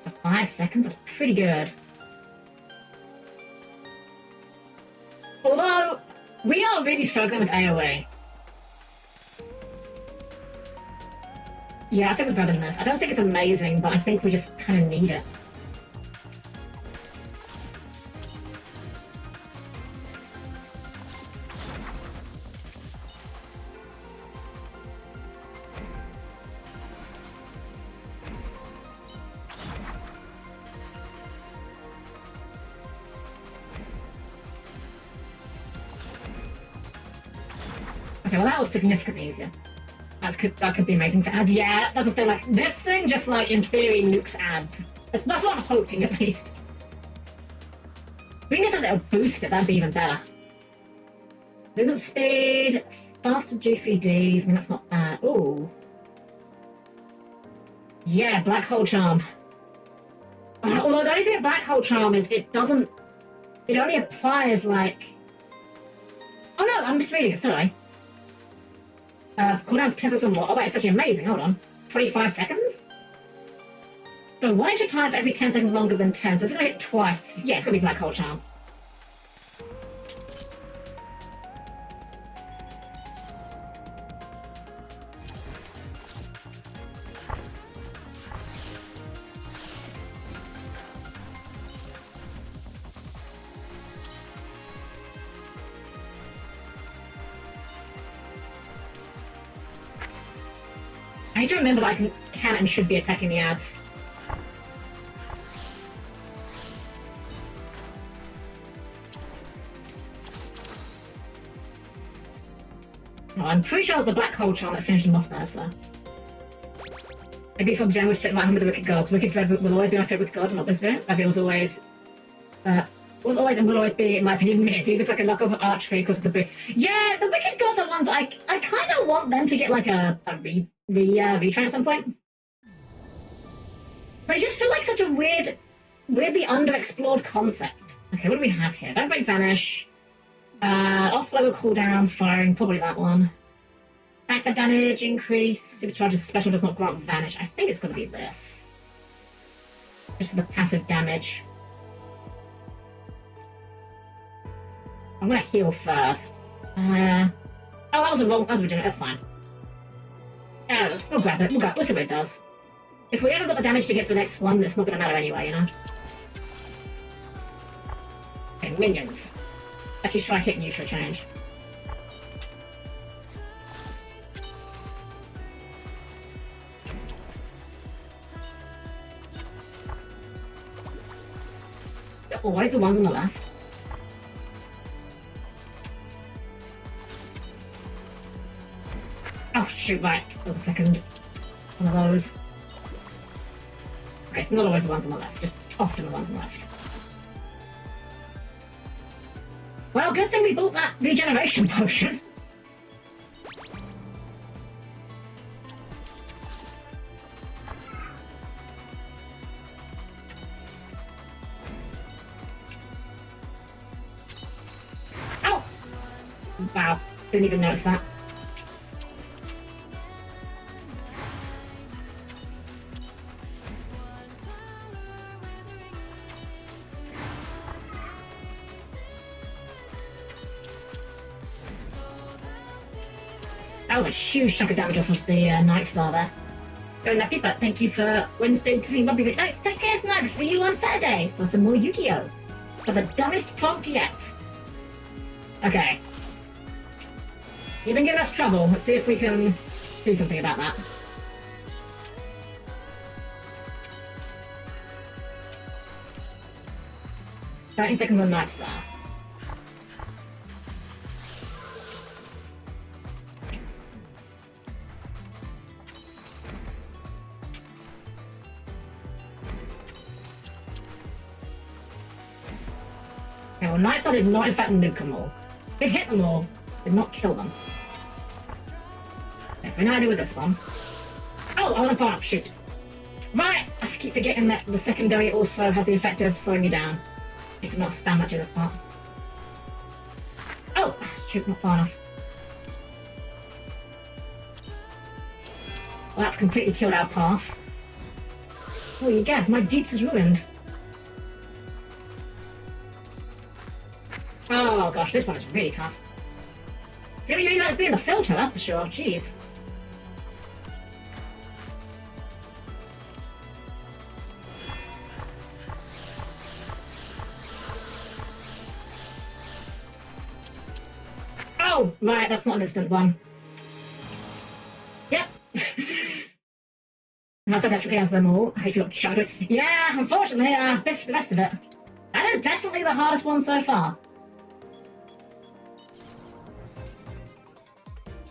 For 5 seconds? That's pretty good. Although, we are really struggling with AoE. Yeah, I think we're better than this. I don't think it's amazing, but I think we just kind of need it. Okay, well that was significantly easier. That could be amazing for ads. Yeah, that's the thing, like, this thing just, like, in theory, nukes ads. That's what I'm hoping, at least. We can get something that'll boost it, that'd be even better. Movement speed, faster GCDs, I mean, that's not bad. Ooh. Yeah, Black Hole Charm. Although the only thing with Black Hole Charm is it only applies, like... Oh no, I'm misreading it, sorry. Cooldown for 10 seconds or more. Oh wait, it's actually amazing. Hold on. 25 seconds? So 1 extra time for every 10 seconds longer than 10. So it's going to hit twice. Yeah, it's going to be Black Hole Charm. I need to remember that I can and should be attacking the ads. Well, I'm pretty sure it was the Black Hole Charm that finished him off there, so... Maybe if Jam would fit my home with the Wicked Gods. Wicked Dread will always be my favourite god, not this bit. Maybe it was always... was always and will always be, in my opinion, mid. He looks like a knockoff of Archfey because of the big... Yeah, the Wicked Gods are ones I kind of want them to get like a retrain at some point. But I just feel like such a weirdly underexplored concept. Okay, what do we have here? Don't Break Vanish. Off-level cooldown, firing, probably that one. Backstab damage increase. Supercharge's special does not grant vanish. I think it's going to be this. Just for the passive damage. I'm going to heal first. Oh, that was a wrong. That was original. That's fine. Yeah, we'll grab it. We'll see what it does. If we ever got the damage to get for the next one, it's not going to matter anyway, you know? Okay, minions. Actually, strike hit neutral change. They're always the ones on the left. Oh, shoot, right. That was a second one of those. Okay, it's not always the ones on the left, just often the ones on the left. Well, good thing we bought that regeneration potion. Ow! Wow, didn't even notice that. That was a huge chunk of damage off of the Night Star there. Very lucky, but thank you for Wednesday 3 lovely. No, take care, Snug. See you on Saturday for some more Yu-Gi-Oh! For the dumbest prompt yet. Okay. You've been giving us trouble. Let's see if we can do something about that. "30 seconds on Night Star." Okay, well, Night Star did not in fact nuke them all. It hit them all, did not kill them. Okay, so we know how to do with this one. Oh, I wasn't far enough, shoot. Right, I keep forgetting that the secondary also has the effect of slowing you down. Need to not spam that during this part. Oh, shoot, not far enough. Well, that's completely killed our pass. Oh, you get, my deeps is ruined. Oh gosh, this one is really tough. See what you mean about this being the filter, that's for sure. Jeez. Oh, right, that's not an instant one. Yep. That definitely has them all. I feel chugged. Yeah, unfortunately, biffed the rest of it. That is definitely the hardest one so far.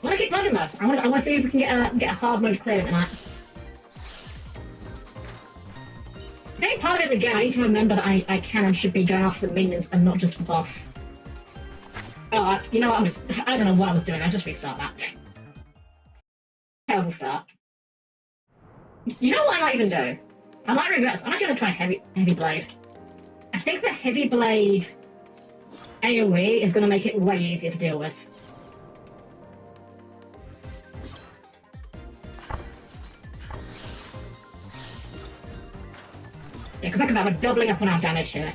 I want to keep plugging though. I want to see if we can get a hard mode clear tonight. I think part of it is, again, I need to remember that I can and should be going after the minions and not just the boss. Oh, you know what? I don't know what I was doing. Let's just restart that. Terrible start. You know what I might even do? I might regret this. I'm actually going to try heavy blade. I think the heavy blade AoE is going to make it way easier to deal with. Yeah, because we're doubling up on our damage here.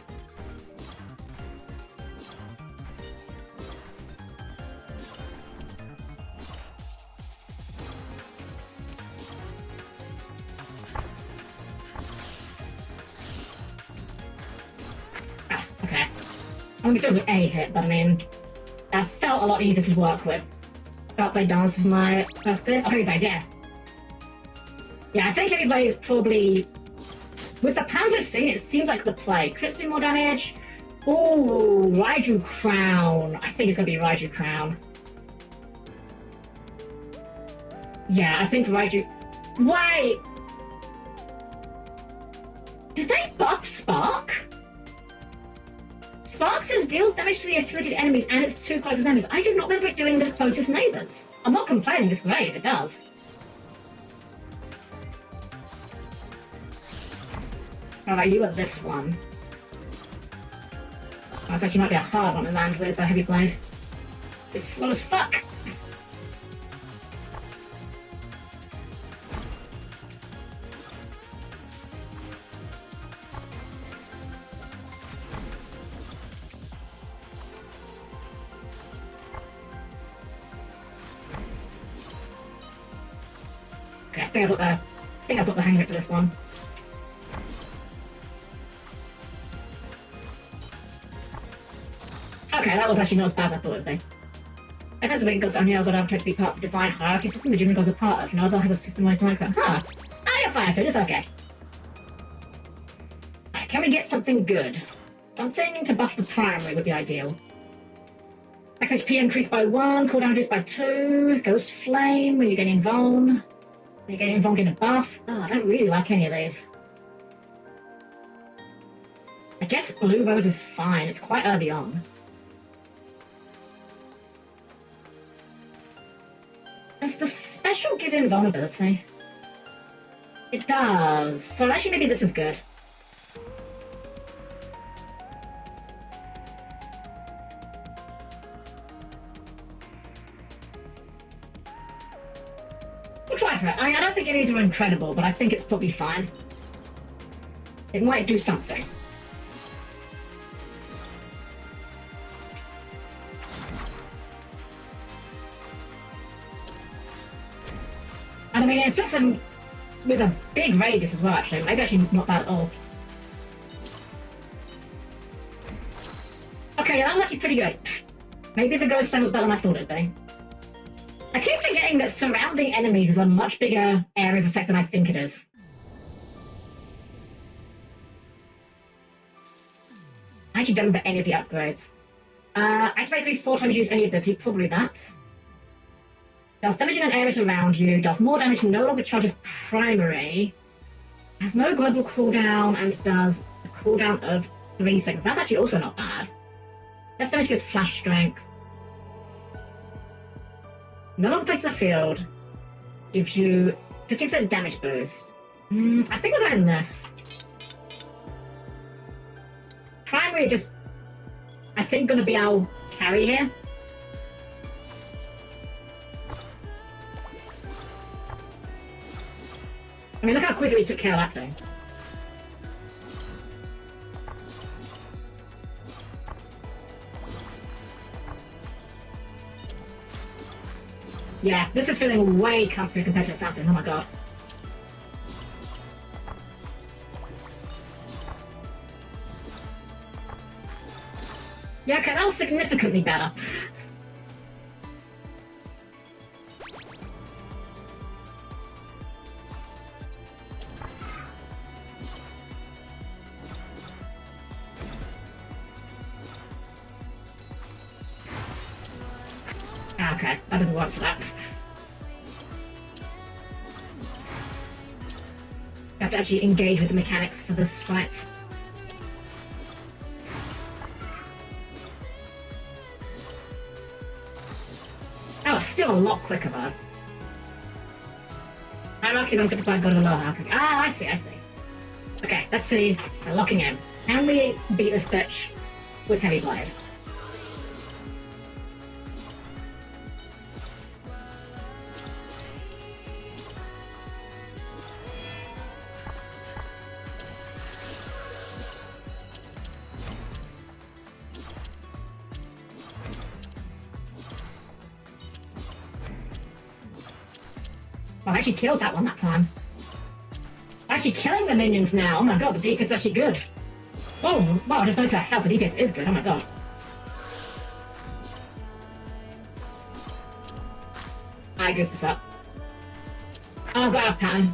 Ah, okay. I'm going to still do a hit, but I mean, that felt a lot easier to work with. Dark Blade dance for my first bit. Oh, Heavy Blade, yeah. Yeah, I think Heavy Blade is probably... With the pans we've seen, it seems like the play. Crits do more damage. Oh, Raiju Crown. I think it's going to be Raiju Crown. Yeah, I think Raiju... Wait! Did they buff Spark? Spark says deals damage to the afflicted enemies and its two closest enemies. I do not remember it doing the closest neighbours. I'm not complaining, it's great if it does. Alright, you are this one. Oh, this actually might be a hard one to land with a Heavy Blade. It's slow as fuck! Okay, I think I've got the hang of it for this one. Okay, that was actually not as bad as I thought it would be. A sense of it gods only are God to be part of the divine hierarchy system the human gods are part of. No other has a systemized like that. Huh. I got fire to it, it's okay. Alright, can we get something good? Something to buff the primary would be ideal. Max HP increased by 1, cooldown reduced by 2, Ghost Flame when you get invuln. When you get invuln, get a buff. Oh, I don't really like any of these. I guess Blue Rose is fine, it's quite early on. Does the special give invulnerability? It does. So actually maybe this is good. We'll try for it. I don't think any of these are incredible, but I think it's probably fine. It might do something. And I mean, it inflicts them with a big radius as well, actually. Maybe actually not bad at all. Okay, yeah, that was actually pretty good. Maybe the Ghost Flame was better than I thought it'd be. I keep forgetting that surrounding enemies is a much bigger area of effect than I think it is. I actually don't remember any of the upgrades. Activates every 4 times you use any ability, probably that. Does damage in an area around you, does more damage, no longer charges primary, has no global cooldown, and does a cooldown of 3 seconds. That's actually also not bad. Less damage gives flash strength. No longer places a field. Gives you 50% damage boost. I think we're going this. Primary is just, I think, going to be our carry here. I mean, look how quickly we took care of that thing. Yeah, this is feeling way comfier compared to Assassin, oh my god. Yeah, okay, that was significantly better. Okay, that didn't work for that. I have to actually engage with the mechanics for this fight. That was still a lot quicker though. Hierarchy is unfit by God of the lower hierarchy. Ah, I see. Okay, let's see. Locking in. Can we beat this bitch with Heavy Blade? I actually killed that one that time. I'm actually killing the minions now. Oh my god, the DPS is actually good. Oh, wow, I just noticed how health the DPS is good. Oh my god. I goofed this up. Oh, I've got a pattern.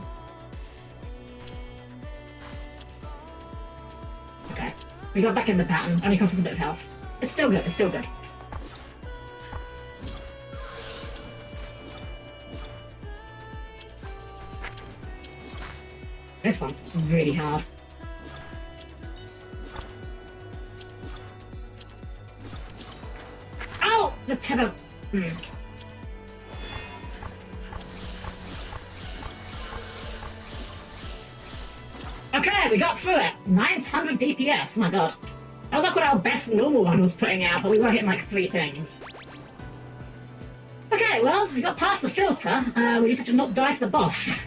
Okay. We got back in the pattern. Only cost us a bit of health. It's still good, it's still good. This one's really hard. Oh! The tether. Okay, we got through it. 900 DPS. Oh my god. That was like what our best normal one was putting out, but we were hitting like 3 things. Okay, well, we got past the filter. We just have to not die to the boss.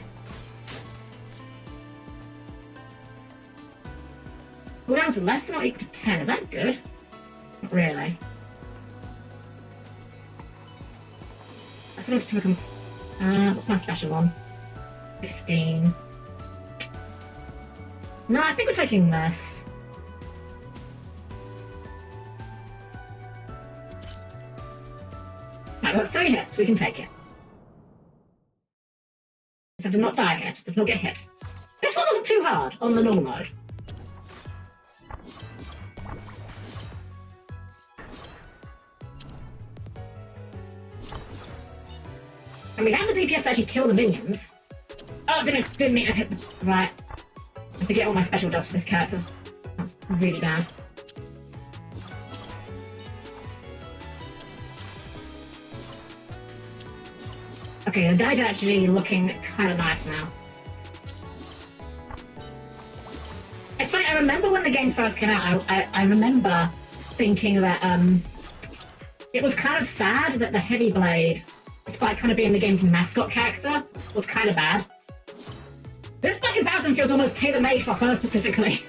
Cooldown's less than or equal to 10. Is that good? Not really. That's enough to become. What's my special one? 15. No, I think we're taking this. Right, we've got 3 hits. We can take it. Just have to not die here. Just have to not get hit. This one wasn't too hard on the normal mode. And we have the DPS to actually kill the minions. Oh, didn't mean to hit the... Right. I forget what my special does for this character. That's really bad. Okay, the dice are actually looking kind of nice now. It's funny, I remember when the game first came out, I remember thinking that it was kind of sad that the Heavy Blade, despite kind of being the game's mascot character, was kind of bad. This by comparison feels almost tailor-made for her specifically.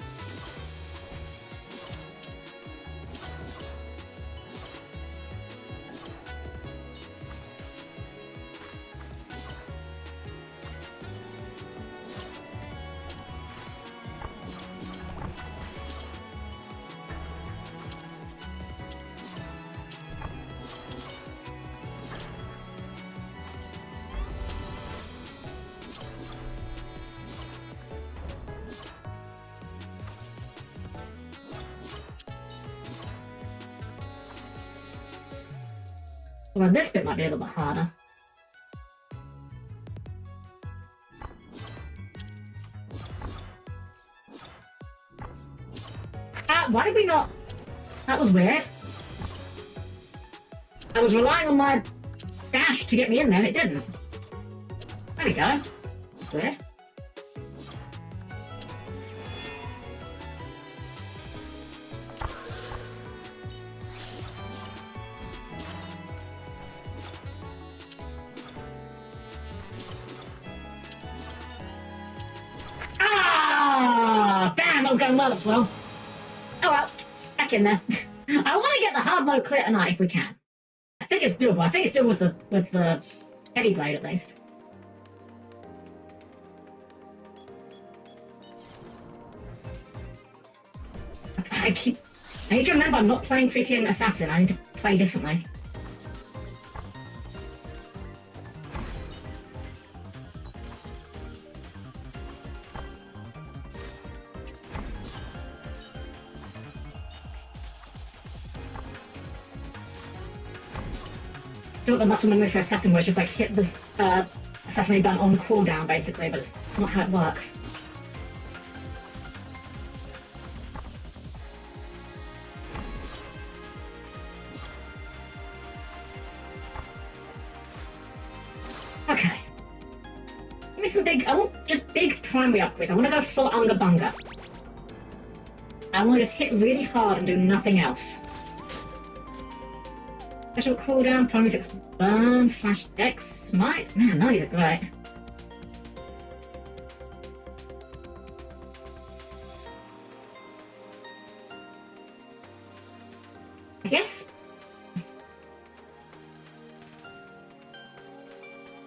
Well, this bit might be a little bit harder. Why did we not... That was weird. I was relying on my dash to get me in there, and it didn't. There we go. That's weird. Damn, that was going well as well. Oh well, back in there. I want to get the hard mode clear tonight if we can. I think it's doable. I think it's doable with the Heavy Blade at least. I need to remember I'm not playing freaking Assassin. I need to play differently. Do the muscle memory for Assassin, where it's just like hit this assassinate button on cooldown basically, but it's not how it works. Okay. Give me some big, I want just big primary upgrades. I want to go full Unga Bunga. I want to just hit really hard and do nothing else. Special cooldown, primary fix, burn, flash, dex, smite. Man, none of these are great. I guess.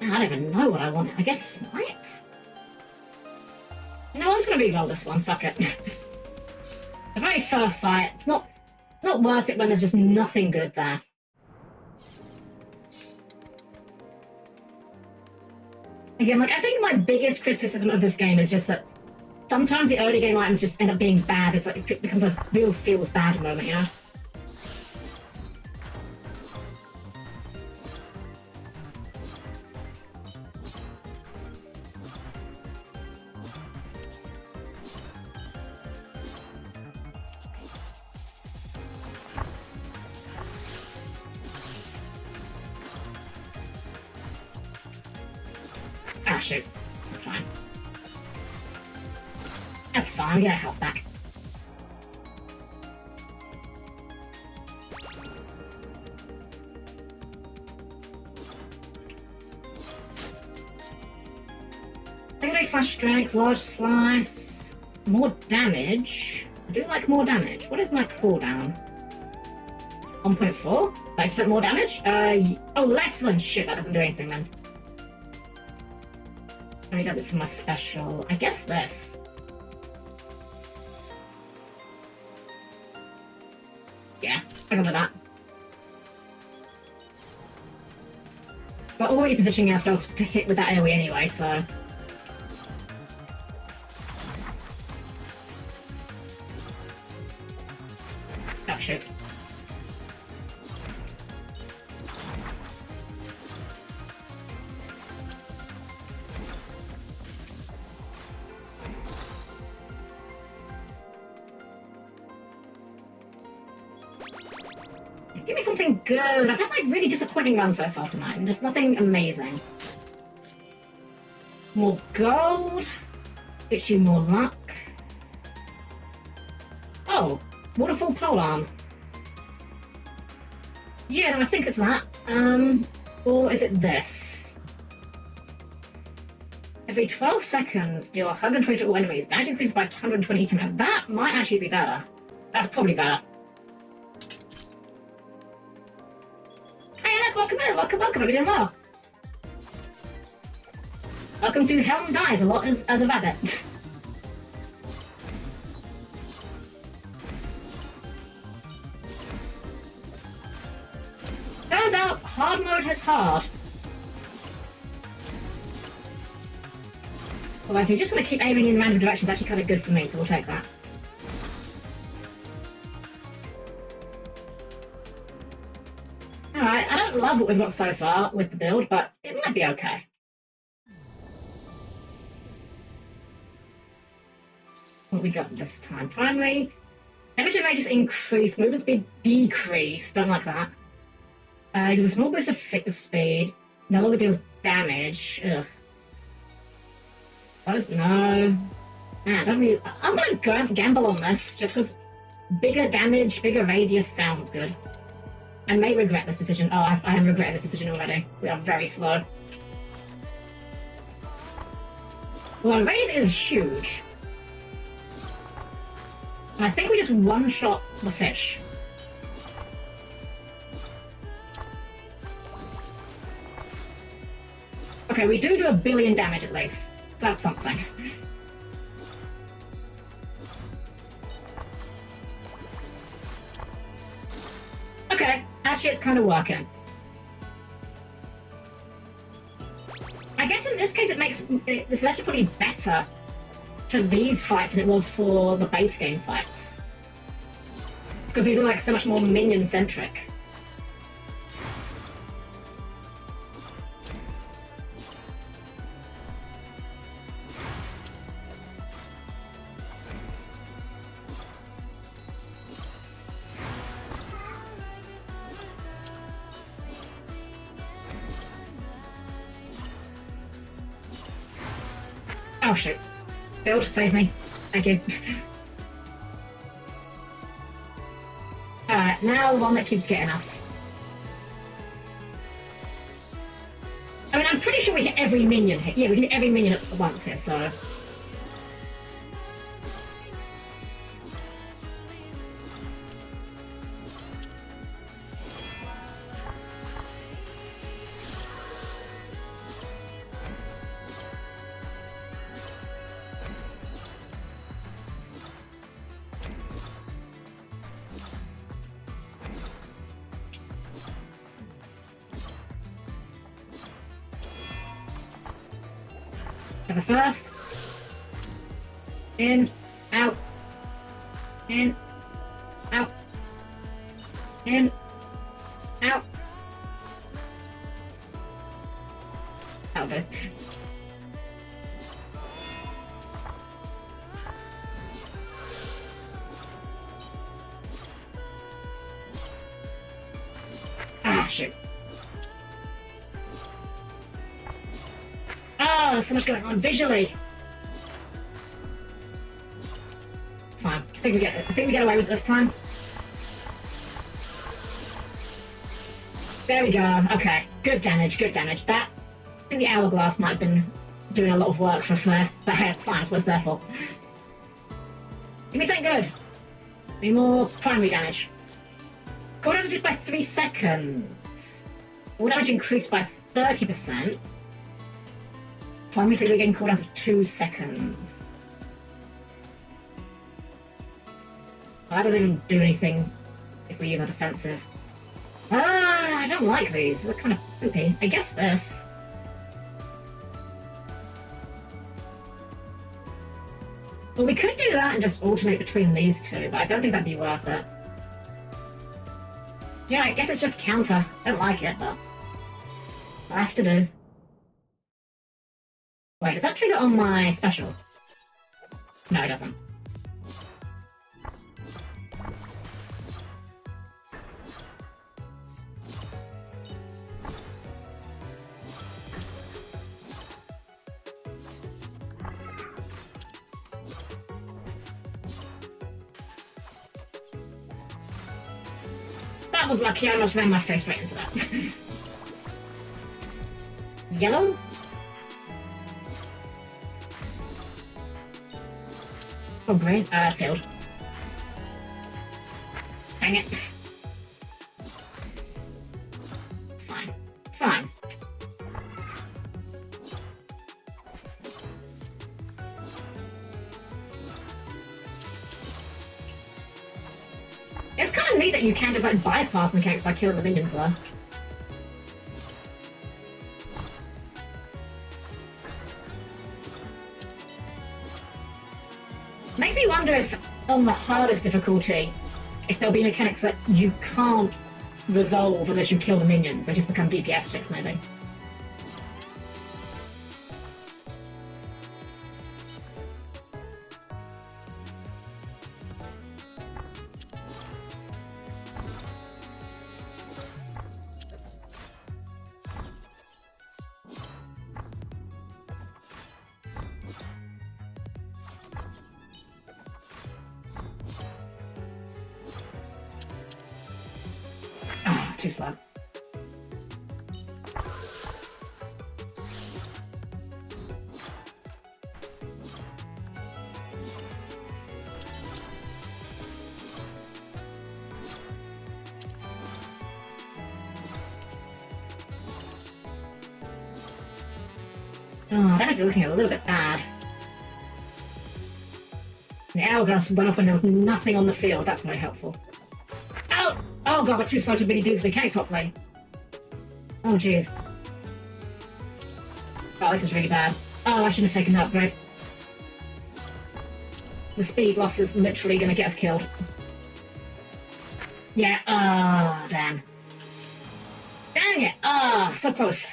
Man, I don't even know what I want. I guess smite? You know, I'm just gonna reroll this one. Fuck it. The very first fight, it's not worth it when there's just nothing good there. Again, like, I think my biggest criticism of this game is just that sometimes the early game items just end up being bad. It's like, it becomes a real feels bad moment, you know? Ah, shoot. That's fine. That's fine, we get our health back. Secondary flash strength, large slice, more damage. I do like more damage. What is my cooldown? 1.4? 5% more damage? Oh, less than shit, that doesn't do anything then. And he does it for my special. I guess this. Yeah, I go with that. We're already positioning ourselves to hit with that AoE anyway, so... Oh, shoot. Give me something good. I've had like really disappointing runs so far tonight, and just nothing amazing. More gold. Gets you more luck. Oh, waterfall polearm. Yeah, no, I think it's that. Or is it this? Every 12 seconds, deal 120 to all enemies. Damage increases by 120 each amount. That might actually be better. That's probably better. Hey, look, welcome in, welcome. Hope you're doing well. Welcome to Helm Dies a lot as a rabbit. Turns out, hard mode has hard. Well, if you just want to keep aiming in random directions, actually kind of good for me, so we'll take that. Alright, I don't love what we've got so far with the build, but it might be okay. What we got this time? Primary. Damage and radius increased, movement speed decreased. Don't like that. Gives a small boost of speed. No longer deals damage. Ugh. No. Man, don't really. I'm gonna gamble on this just because bigger damage, bigger radius sounds good. I may regret this decision. Oh, I am regretting this decision already. We are very slow. Well, raise is huge. I think we just one-shot the fish. Okay, we do 1 billion damage at least. That's something. Okay, actually it's kind of working. I guess in this case this is actually probably better for these fights than it was for the base game fights. Because these are like so much more minion-centric. Oh shoot. Build, save me. Thank you. Alright, now the one that keeps getting us. I mean, I'm pretty sure we hit every minion here. Yeah, we hit every minion at once here, so... the first. In, out. In, out. In, out. That'll do. Ah, shoot. Oh, there's so much going on visually. It's fine. I think we get away with it this time. There we go. Okay. Good damage, good damage. I think the hourglass might have been doing a lot of work for us there. But hey, it's fine, it's what it's there for. Give me something good. Need more primary damage. Cooldown reduced by 3 seconds. All damage increased by 30%. Primary signal getting called out of 2 seconds. Well, that doesn't even do anything if we use a defensive. I don't like these. They're kind of poopy. I guess this. Well, we could do that and just alternate between these two, but I don't think that'd be worth it. Yeah, I guess it's just counter. Don't like it, but I have to do. Wait, does that trigger on my special? No, it doesn't. That was lucky, I almost ran my face right into that. Yellow? Oh, green? Failed. Dang it. It's fine. It's fine. It's kind of neat that you can just like bypass mechanics by killing the minions though. Makes me wonder if on the hardest difficulty, if there'll be mechanics that you can't resolve unless you kill the minions. They just become DPS checks maybe. Too slow. Oh, damage is looking a little bit bad. The hourglass went off when there was nothing on the field. That's very helpful. Ow! Oh god, we're too slow to really do this mechanic properly. Oh jeez. Oh, this is really bad. Oh, I shouldn't have taken that upgrade. The speed loss is literally going to get us killed. Yeah, damn. Dang it! So close.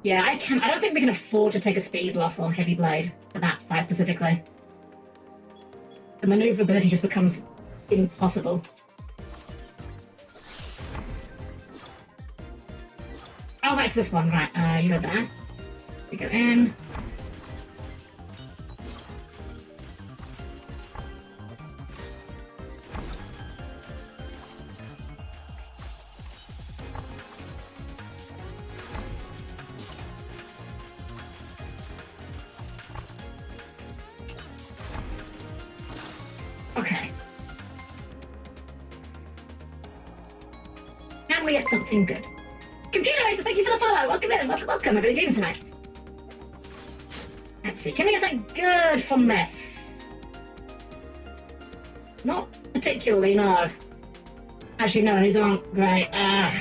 Yeah, I don't think we can afford to take a speed loss on Heavy Blade for that fight specifically. The maneuverability just becomes impossible. Oh, that's this one, right. You go there. We go in. Okay. Can we get something good? Computer Racer, thank you for the follow! Welcome in, welcome, I've been doing tonight. Let's see, can we get something good from this? Not particularly, no. Actually, no, these aren't great. I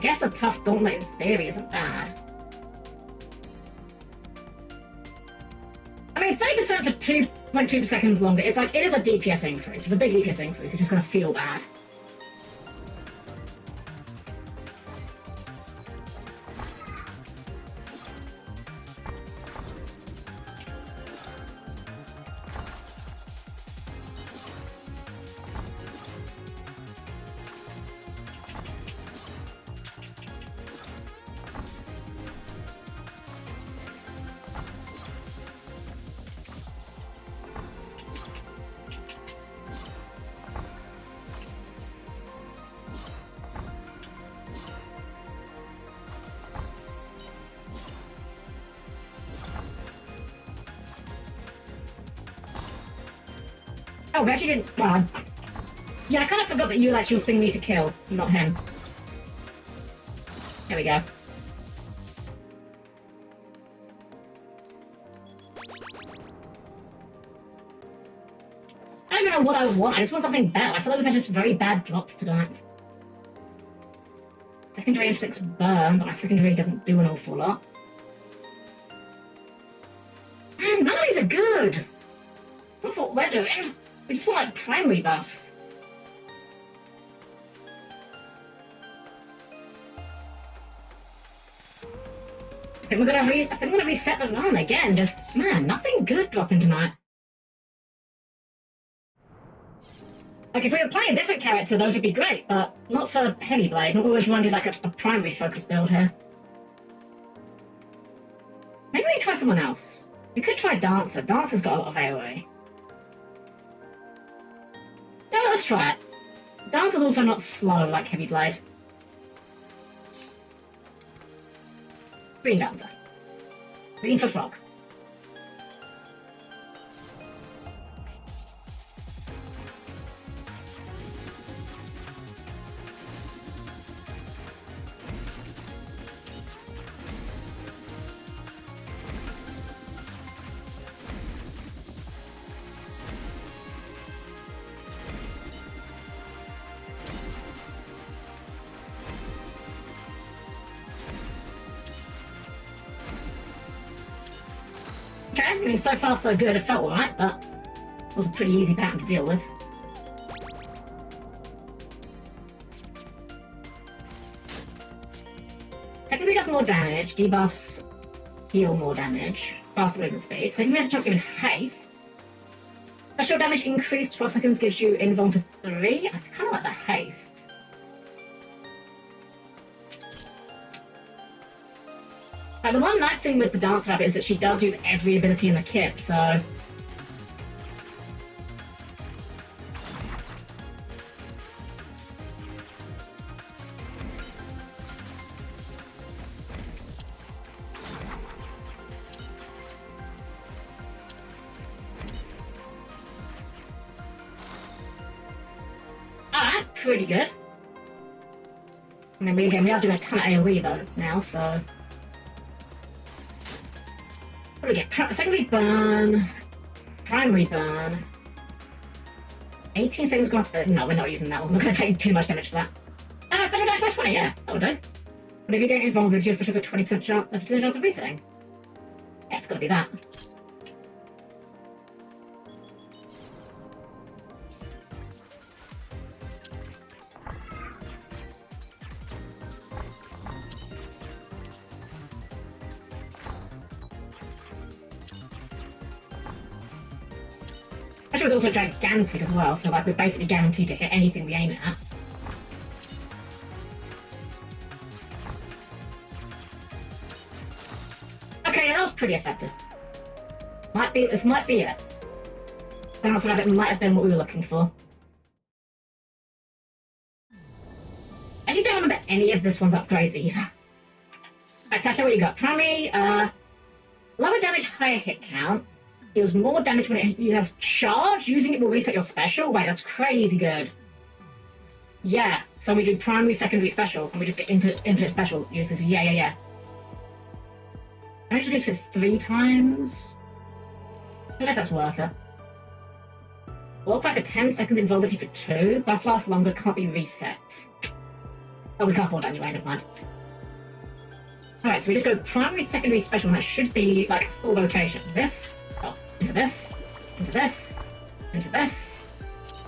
guess a tough gauntlet in theory isn't bad. I mean, 30% for 2.2 seconds longer, it's like, it is a DPS increase. It's a big DPS increase, it's just gonna feel bad. Oh, we actually didn't. Well, yeah, I kind of forgot that you actually thing me to kill, not him. There we go. know what I want. I just want something better. I feel like we've had just very bad drops tonight. Secondary F6 burn, but my secondary doesn't do an awful lot. Man, none of these are good. That's what we're doing. We just want like primary buffs. I think we're gonna reset the run again. Just man, nothing good dropping tonight. Like, if we were playing a different character, those would be great, but not for Heavy Blade. Not always want to do, like, a primary focus build here. Maybe we try someone else. We could try Dancer. Dancer's got a lot of AoE. Yeah, let's try it. Dancer's also not slow like Heavy Blade. Green Dancer. Green for Frog. Okay, I mean, so far so good. It felt alright, but it was a pretty easy pattern to deal with. Secondary does more damage, debuffs deal more damage, faster movement speed. Secondary has a chance to give haste. Special damage increased 12 seconds gives you invuln for 3. I kind of like the haste. The one nice thing with the Dance Rabbit is that she does use every ability in the kit, so... Alright, pretty good. I mean, again, we are doing a ton of AoE though, now, so... What do we get? Secondary burn, primary burn. 18 seconds gone. No, we're not using that one. We're going to take too much damage for that. Special damage by 20, yeah, that would do. But if you get invulnerable, reduce which has a 20% chance of resetting. Yeah, it's got to be that. Actually, it was also gigantic as well, so like we're basically guaranteed to hit anything we aim at. Okay, that was pretty effective. This might be it. Dance Rabbit might have been what we were looking for. I actually don't remember any of this one's upgrades either. Right, Tasha, what you got? Primary, lower damage, higher hit count. Deals more damage when it has charge. Using it will reset your special. Wait, that's crazy good. Yeah, so we do primary, secondary, special, and we just get into infinite special uses. Yeah. Damage reduce hits 3 times. I don't know if that's worth it. Walk back for 10 seconds, invulnerability for 2. Buff lasts longer, can't be reset. Oh, we can't afford that anyway, never mind. Alright, so we just go primary, secondary, special, and that should be like full rotation. This. Into this, into this, into this,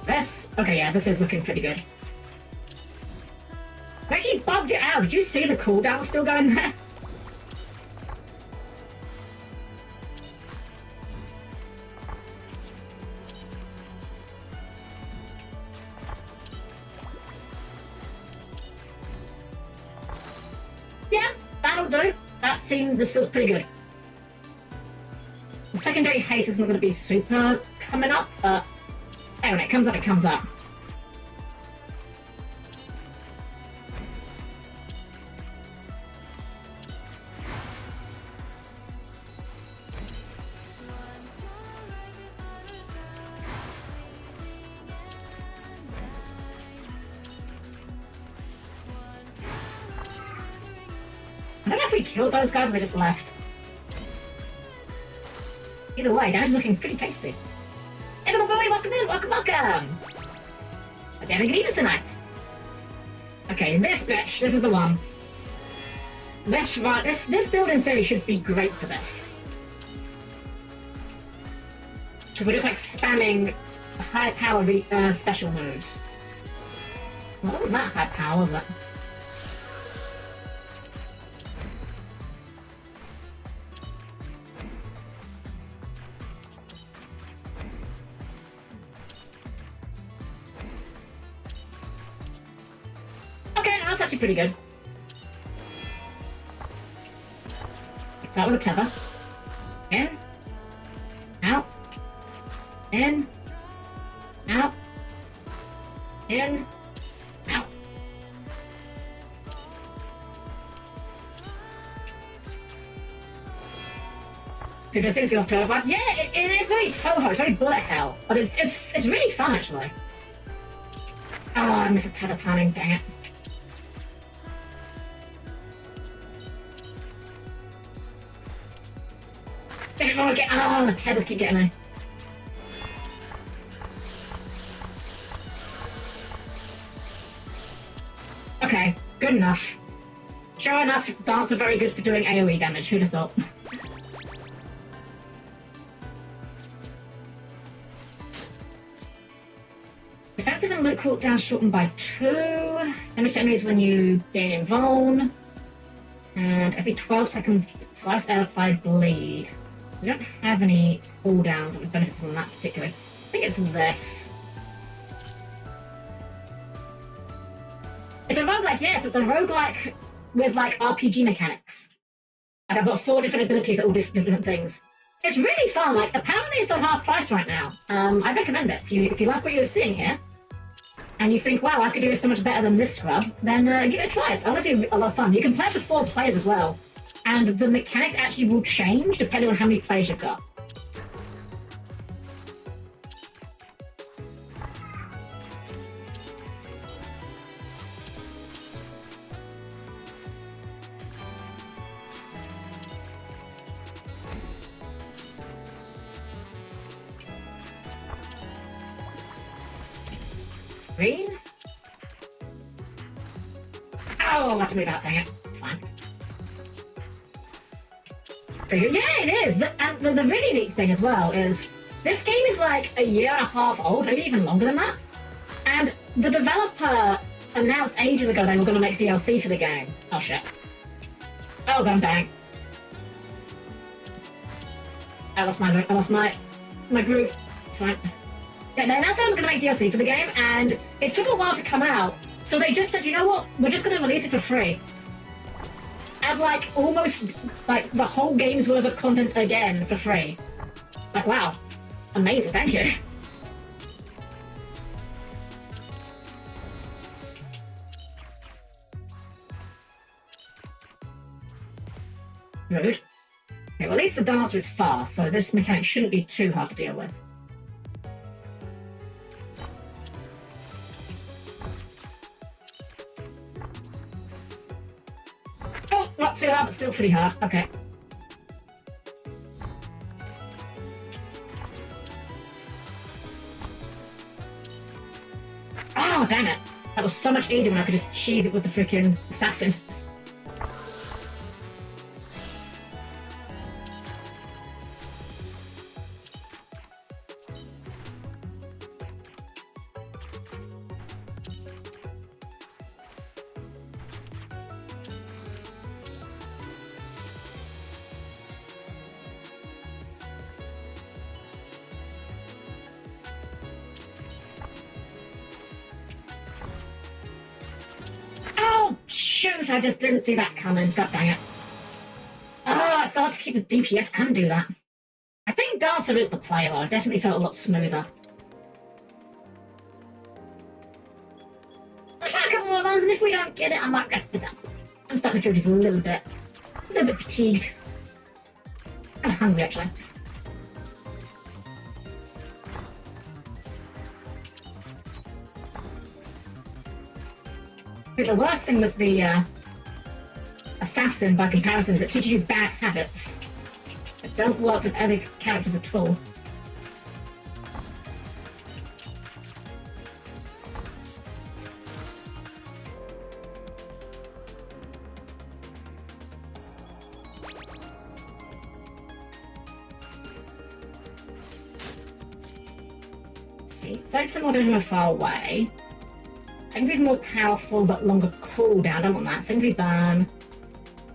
this. Okay, yeah, this is looking pretty good. I actually bugged it out. Did you see the cooldown still going there? Yeah, that'll do. This feels pretty good. The secondary haste isn't going to be super coming up, but hey, when it comes up, it comes up. I don't know if we killed those guys or they just left. Either way, damage is looking pretty tasty. Edible Bowie, welcome welcome in, welcome, welcome! Okay, having a good evening tonight. Okay, this bitch, this is the one. This build in theory should be great for this. Because we're just like spamming high power special moves. Well, it wasn't that high power, was it? Okay, no, that's actually pretty good. Start with a tether. In. Out. In. Out. In. Out. So just seems to go off Toho fast. Yeah, it is very Toho, it's very bullet hell. But it's really fun actually. Oh, I missed a tether timing, dang it. Oh, the tethers keep getting me. Okay, good enough. Sure enough, darts are very good for doing AoE damage, who'd have thought? Defensive and loot cooldown shortened by 2. Damage to enemies when you gain invuln. And every 12 seconds, slice air applied bleed. We don't have any cooldowns that would benefit from that particularly. I think it's this. It's a roguelike, yes, it's a roguelike with like RPG mechanics. Like I've got 4 different abilities that all do different things. It's really fun, like apparently it's on half price right now. I recommend it. If you like what you're seeing here, and you think, wow, I could do this so much better than this scrub, then give it a try. It's honestly a lot of fun. You can play up to 4 players as well. And the mechanics actually will change depending on how many players you've got. Green? Oh, I have to move out, dang it. It's fine. Yeah, it is. And the really neat thing as well is this game is like a year and a half old, maybe even longer than that. And the developer announced ages ago they were going to make DLC for the game. Oh shit. Oh god dang. I lost my groove. It's fine. Yeah, they announced they were going to make DLC for the game, and it took a while to come out. So they just said, you know what? We're just going to release it for free. And like almost like the whole game's worth of content again for free. Like wow, amazing, thank you. Rude. Okay, well at least the dancer is fast, so this mechanic shouldn't be too hard to deal with. Oh, not too hard, but still pretty hard. Okay. Oh, damn it. That was so much easier when I could just cheese it with the freaking assassin. Shoot, I just didn't see that coming. God dang it. Ah, it's hard to keep the DPS and do that. I think Dancer is the play though. It definitely felt a lot smoother. I'll try a couple more runs, and if we don't get it, I might wrap it up. I'm starting to feel just a little bit fatigued. Kind of hungry actually. The worst thing with the assassin, by comparison, is it teaches you bad habits that don't work with other characters at all. ability. 30% more damage from far away. Secondary is more powerful but longer cooldown. Don't want that. Secondary burn.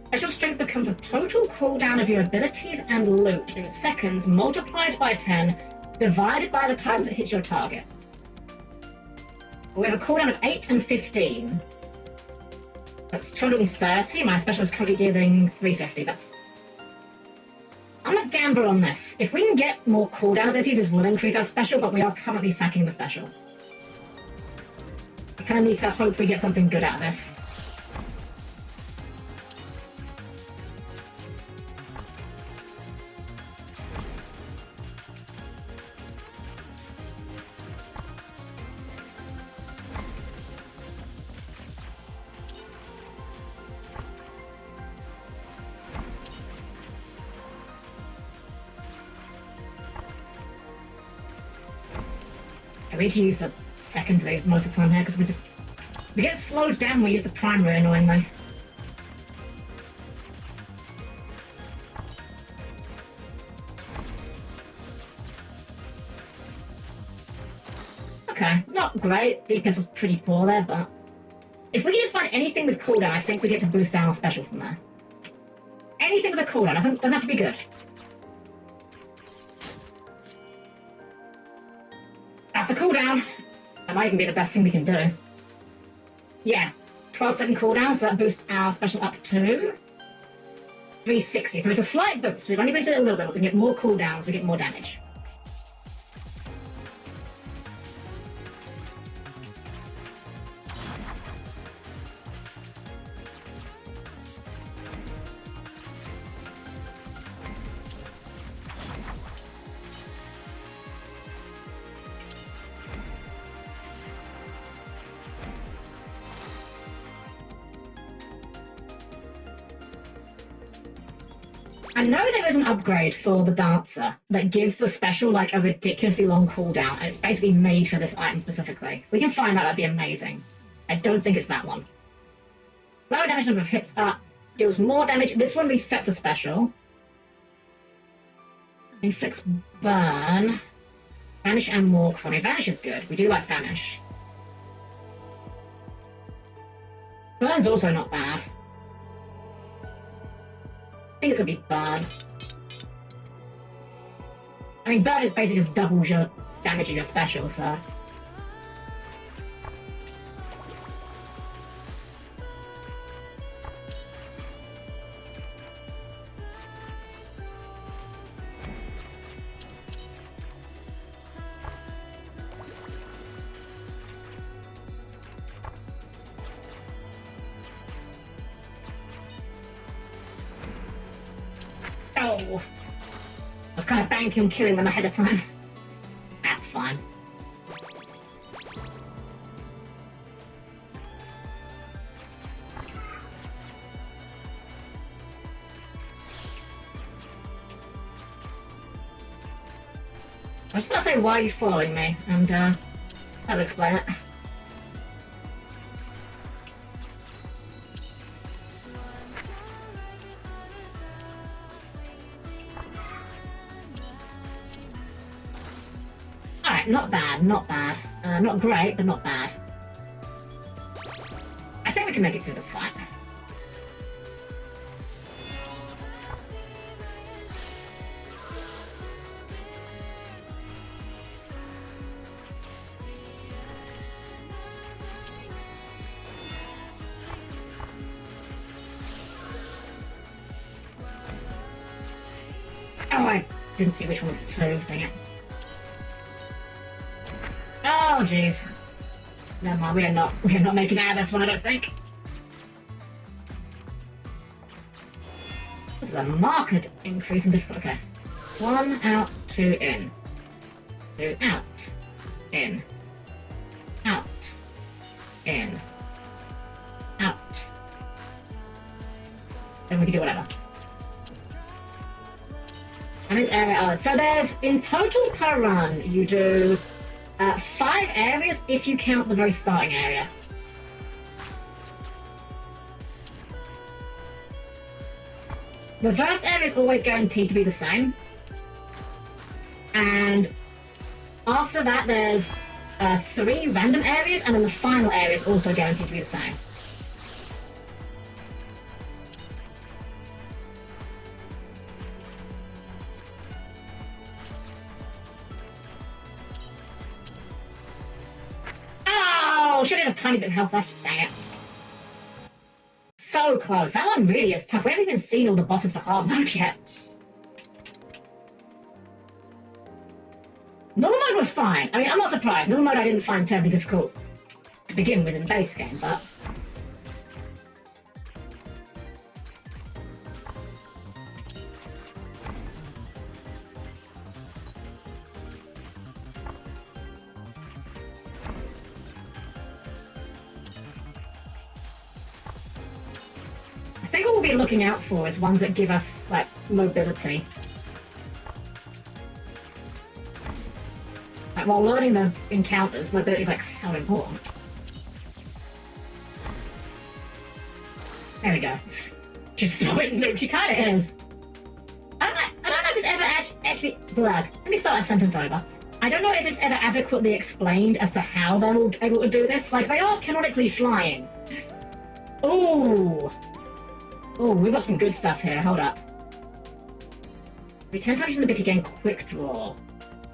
Special strength becomes a total cooldown of your abilities and loot in seconds, multiplied by 10, divided by the times it hits your target. We have a cooldown of 8 and 15. That's 230. My special is currently dealing 350. I'm a gambler on this. If we can get more cooldown abilities, this will increase our special, but we are currently sacking the special. I kind of need to hope we get something good out of this. We need to use the secondary most of the time here because we get slowed down when we use the primary annoyingly. Okay, not great. DPS was pretty poor there, but if we can just find anything with cooldown, I think we get to boost our special from there. Anything with a cooldown doesn't have to be good. That's a cooldown. That might even be the best thing we can do. Yeah, 12-second cooldown, so that boosts our special up to 360. So it's a slight boost. We've only boosted it a little bit, but we can get more cooldowns, we get more damage. I know there is an upgrade for the Dancer that gives the special like a ridiculously long cooldown, and it's basically made for this item specifically. If we can find that, that'd be amazing. I don't think it's that one. Lower damage number of hits up, deals more damage. This one resets the special. Inflicts burn. Vanish and more chronic. Vanish is good. We do like Vanish. Burn's also not bad. I think it's gonna be burn. I mean, burn is basically just doubles your damage of your special, so. Oh! I was kind of banking on killing them ahead of time. That's fine. I was just gonna say, why are you following me? And, that'll explain it. Alright, not bad, not bad. Not great, but not bad. I think we can make it through this fight. Oh, I didn't see which one was the two. Dang it. Oh, jeez. Never mind, we are not making it out of this one, I don't think. This is a marked increase in difficulty. Okay. 1 out, 2 in. 2 out. In. Out. In. Out. Then we can do whatever. And it's area. So there's, in total per run, you do 5 areas if you count the very starting area. The first area is always guaranteed to be the same. And After that, there's 3 random areas, and then the final area is also guaranteed to be the same. Oh, should have a tiny bit of health left. Dang it. So close. That one really is tough. We haven't even seen all the bosses for hard mode yet. Normal mode was fine. I mean, I'm not surprised. Normal mode I didn't find terribly difficult to begin with in the base game, but... I think what we'll be looking out for is ones that give us, like, mobility. Like, while learning the encounters, mobility is, like, so important. There we go. Just throw it. Look, she kind of is. I don't know if it's ever actually... Blah. Let me start that sentence over. I don't know if it's ever adequately explained as to how they're all able to do this. Like, they are canonically flying. Ooh. Oh, we've got some good stuff here. Hold up. Return touches in the bit to gain quick draw.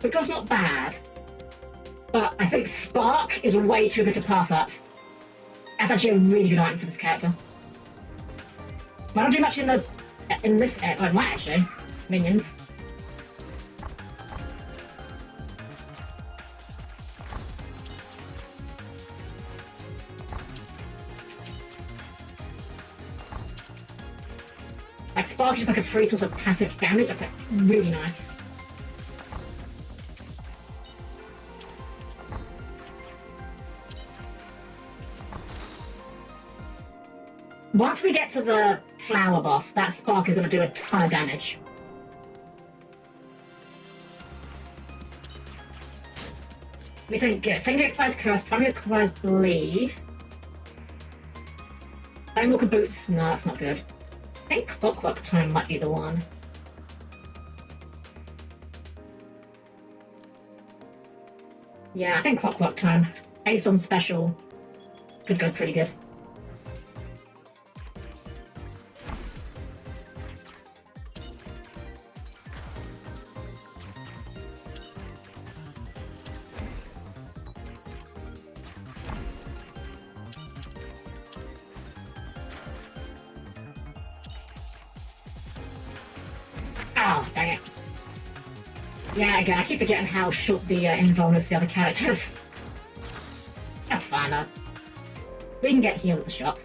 Quick draw's not bad. But I think Spark is way too good to pass up. That's actually a really good item for this character. Might not do much in this well, it might actually. Minions. Like, Spark is just like a free source of passive damage. That's like really nice. Once we get to the flower boss, that Spark is going to do a ton of damage. We think good. Secondary applies Curse, primary applies Bleed. Stonewalker Boots, no, that's not good. I think Clockwork Tone might be the one. Yeah, I think Clockwork Tone. Based on special, could go pretty good. Oh, dang it. Yeah, again, I keep forgetting how short the invuln is for the other characters. That's fine, though. We can get healed at the shop.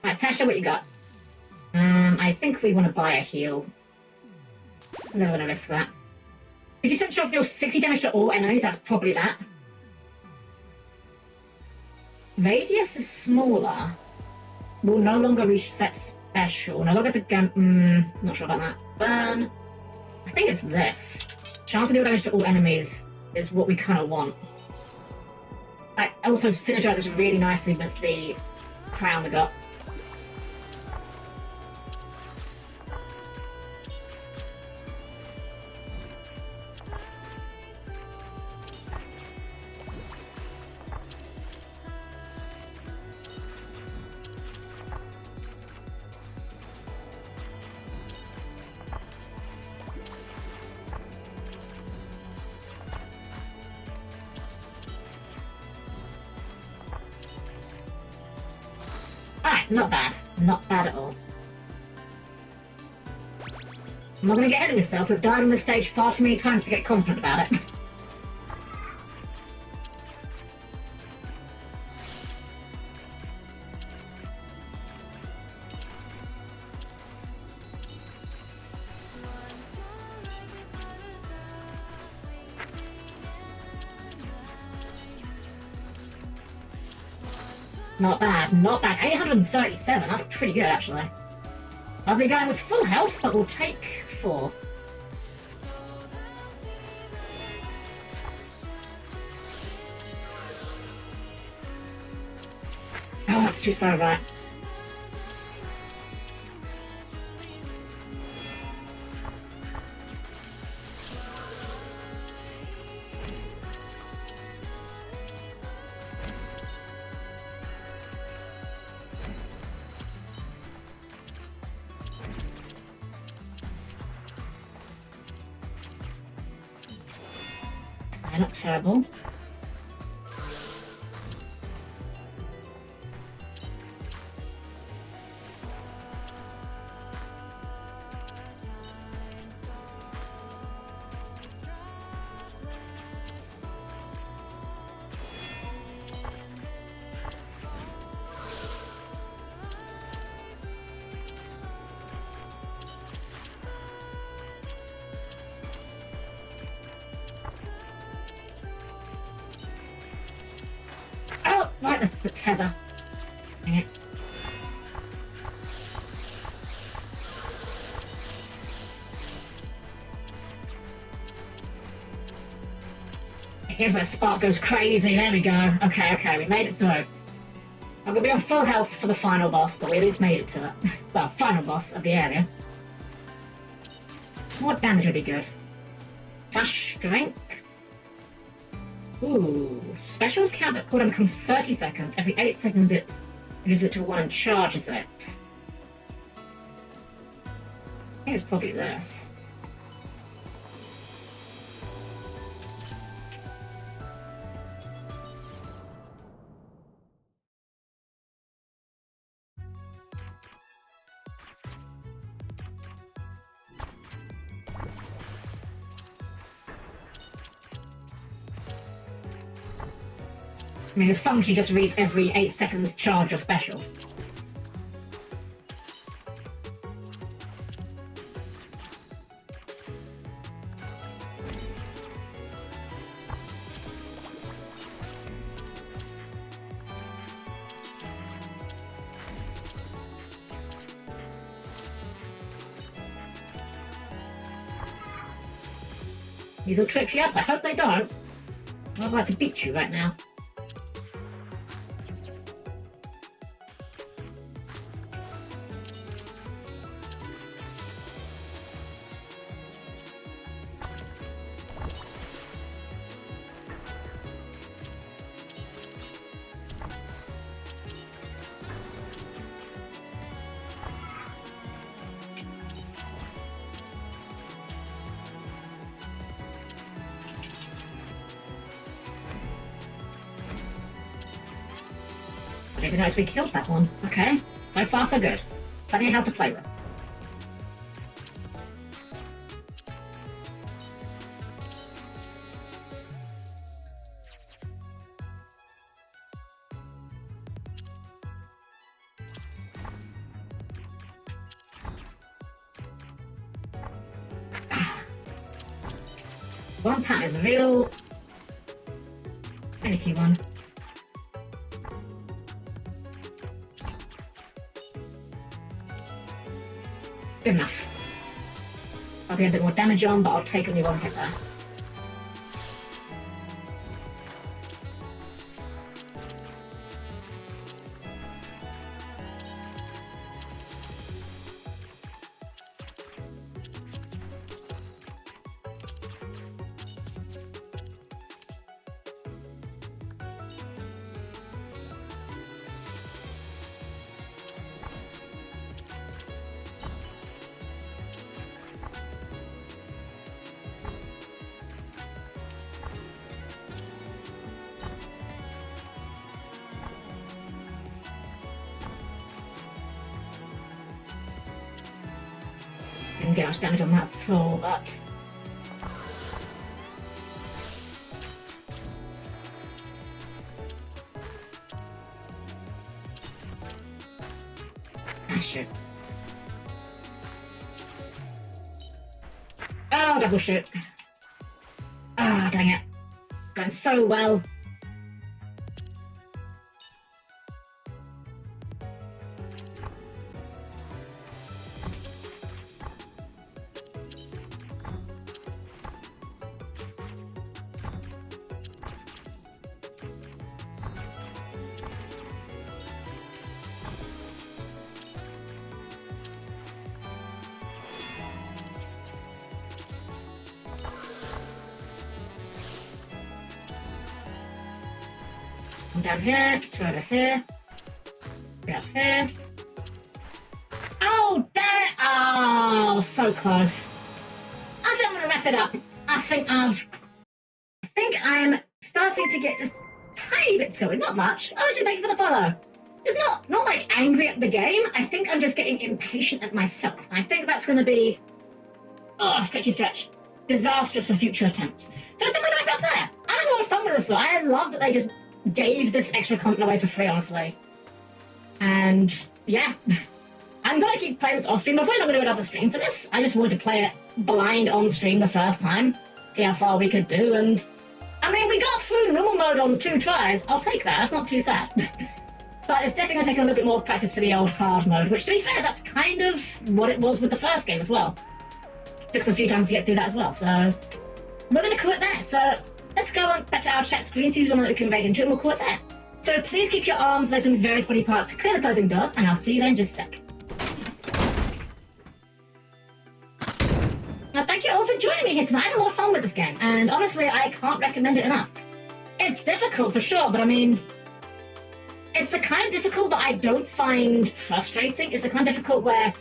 Right, Tasha, what you got? I think we want to buy a heal. I'm never going to risk that. 50% chance to deal 60 damage to all enemies, that's probably that. Radius is smaller. Will no longer reset special. No longer to not sure about that. Burn. I think it's this. Chance to deal damage to all enemies is what we kind of want. It also synergizes really nicely with the crown we got. Alright, not bad. Not bad at all. I'm not going to get ahead of myself. We've died on this stage far too many times to get confident about it. Not bad, not bad. 837, that's pretty good actually. I'll be going with full health, but we'll take 4. Oh, that's too slow, right? They're not terrible. Right, the tether. Dang it. Here's where Spark goes crazy. There we go. Okay, we made it through. I'm gonna be on full health for the final boss, but we at least made it to it. Well, final boss of the area. More damage would be good. Flash strength. Ooh, specials count that cooldown becomes 30 seconds. Every 8 seconds it uses it to 1 and charges it. I think it's probably this. I mean, this function just reads every 8 seconds charge your special. These will trip you up. I hope they don't. I'd like to beat you right now. I didn't notice we killed that one. Okay, so far so good. Plenty of health to play with. One pattern is a real finicky one. Good enough. I'll get a bit more damage on, but I'll take only one hit there. Didn't get much damage on that at all, but shoot. Oh, double shoot. Ah, dang it. Going so well. One down here, two over here, three up here. Oh, damn it! Oh, so close. I think I'm gonna wrap it up. I think think I'm starting to get just a tiny bit silly, not much. Oh, Jim, thank you for the follow. It's not like angry at the game. I think I'm just getting impatient at myself. And I think that's going to be, stretchy stretch, disastrous for future attempts. So I think we're going to back up there. I had a lot of fun with this though. I love that they just gave this extra content away for free, honestly. And yeah, I'm going to keep playing this off stream. I'm probably not going to do another stream for this. I just wanted to play it blind on stream the first time, see how far we could do. And I mean, we got through normal mode on 2 tries. I'll take that. That's not too sad. But it's definitely going to take a little bit more practice for the old hard mode, which, to be fair, that's kind of what it was with the first game as well. Took us a few times to get through that as well, so we're going to call it there. So let's go on back to our chat screen, see who's on that we can invade into, and we'll call it there. So please keep your arms, legs, and various body parts to clear the closing doors, and I'll see you there in just a sec. Now, thank you all for joining me here tonight. I had a lot of fun with this game, and honestly, I can't recommend it enough. It's difficult for sure, but I mean, it's the kind of difficult that I don't find frustrating. It's the kind of difficult where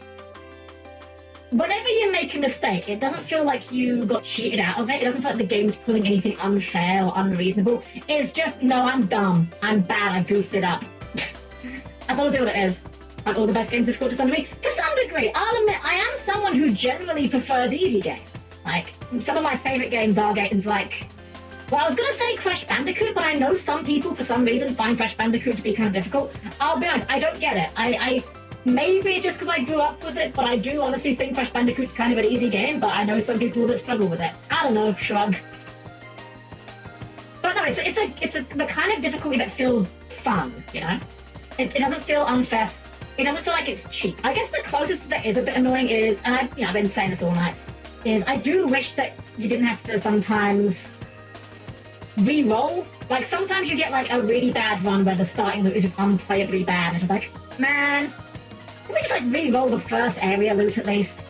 whenever you make a mistake, it doesn't feel like you got cheated out of it. It doesn't feel like the game's pulling anything unfair or unreasonable. It's just, no, I'm dumb. I'm bad. I goofed it up. That's honestly what it is. Aren't all the best games difficult to some degree? To some degree. I'll admit, I am someone who generally prefers easy games. Like, some of my favourite games are games like, well, I was going to say Crash Bandicoot, but I know some people, for some reason, find Crash Bandicoot to be kind of difficult. I'll be honest, I don't get it. I maybe it's just because I grew up with it, but I do honestly think Crash Bandicoot's kind of an easy game, but I know some people that struggle with it. I don't know, shrug. But no, it's the kind of difficulty that feels fun, you know? It doesn't feel unfair. It doesn't feel like it's cheap. I guess the closest that is a bit annoying is, and I've been saying this all night, is I do wish that you didn't have to sometimes re-roll. Like, sometimes you get like a really bad run where the starting loot is just unplayably bad. It's just like, man, can we just like re-roll the first area loot at least?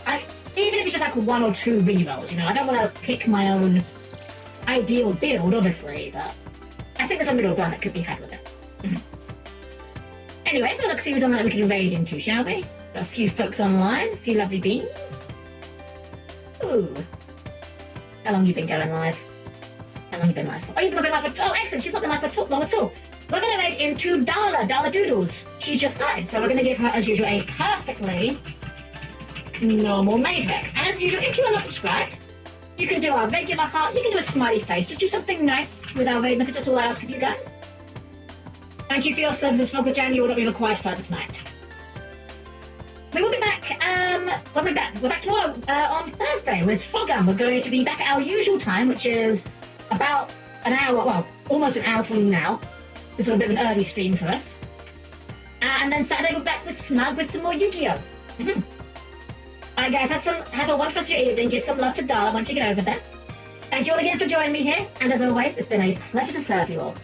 Like, even if it's just like 1 or 2 re-rolls, you know? I don't want to pick my own ideal build, obviously, but I think there's a middle ground that could be had with it. Anyway, so let's see who's on that we can invade into, shall we? Got a few folks online, a few lovely beans. Ooh. How long you been going live? How long you been live for? Oh, you've not been live for... Oh, excellent, she's not been live for long at all. We're going to invade into Darla Doodles. She's just started, so we're going to give her, as usual, a perfectly normal maid rec. And as usual, if you are not subscribed, you can do our regular heart, you can do a smiley face, just do something nice with our raid message, that's all I ask of you guys. Thank you for your services, Fogger-Jan, you will not be required further tonight. We will be back, we're back tomorrow on Thursday with Fogger. We're going to be back at our usual time, which is about an hour, well, almost an hour from now. This was a bit of an early stream for us. And then Saturday we're back with Snug with some more Yu-Gi-Oh! Alright guys, have a wonderful evening, give some love to Darla once you get over there. Thank you all again for joining me here, and as always, it's been a pleasure to serve you all.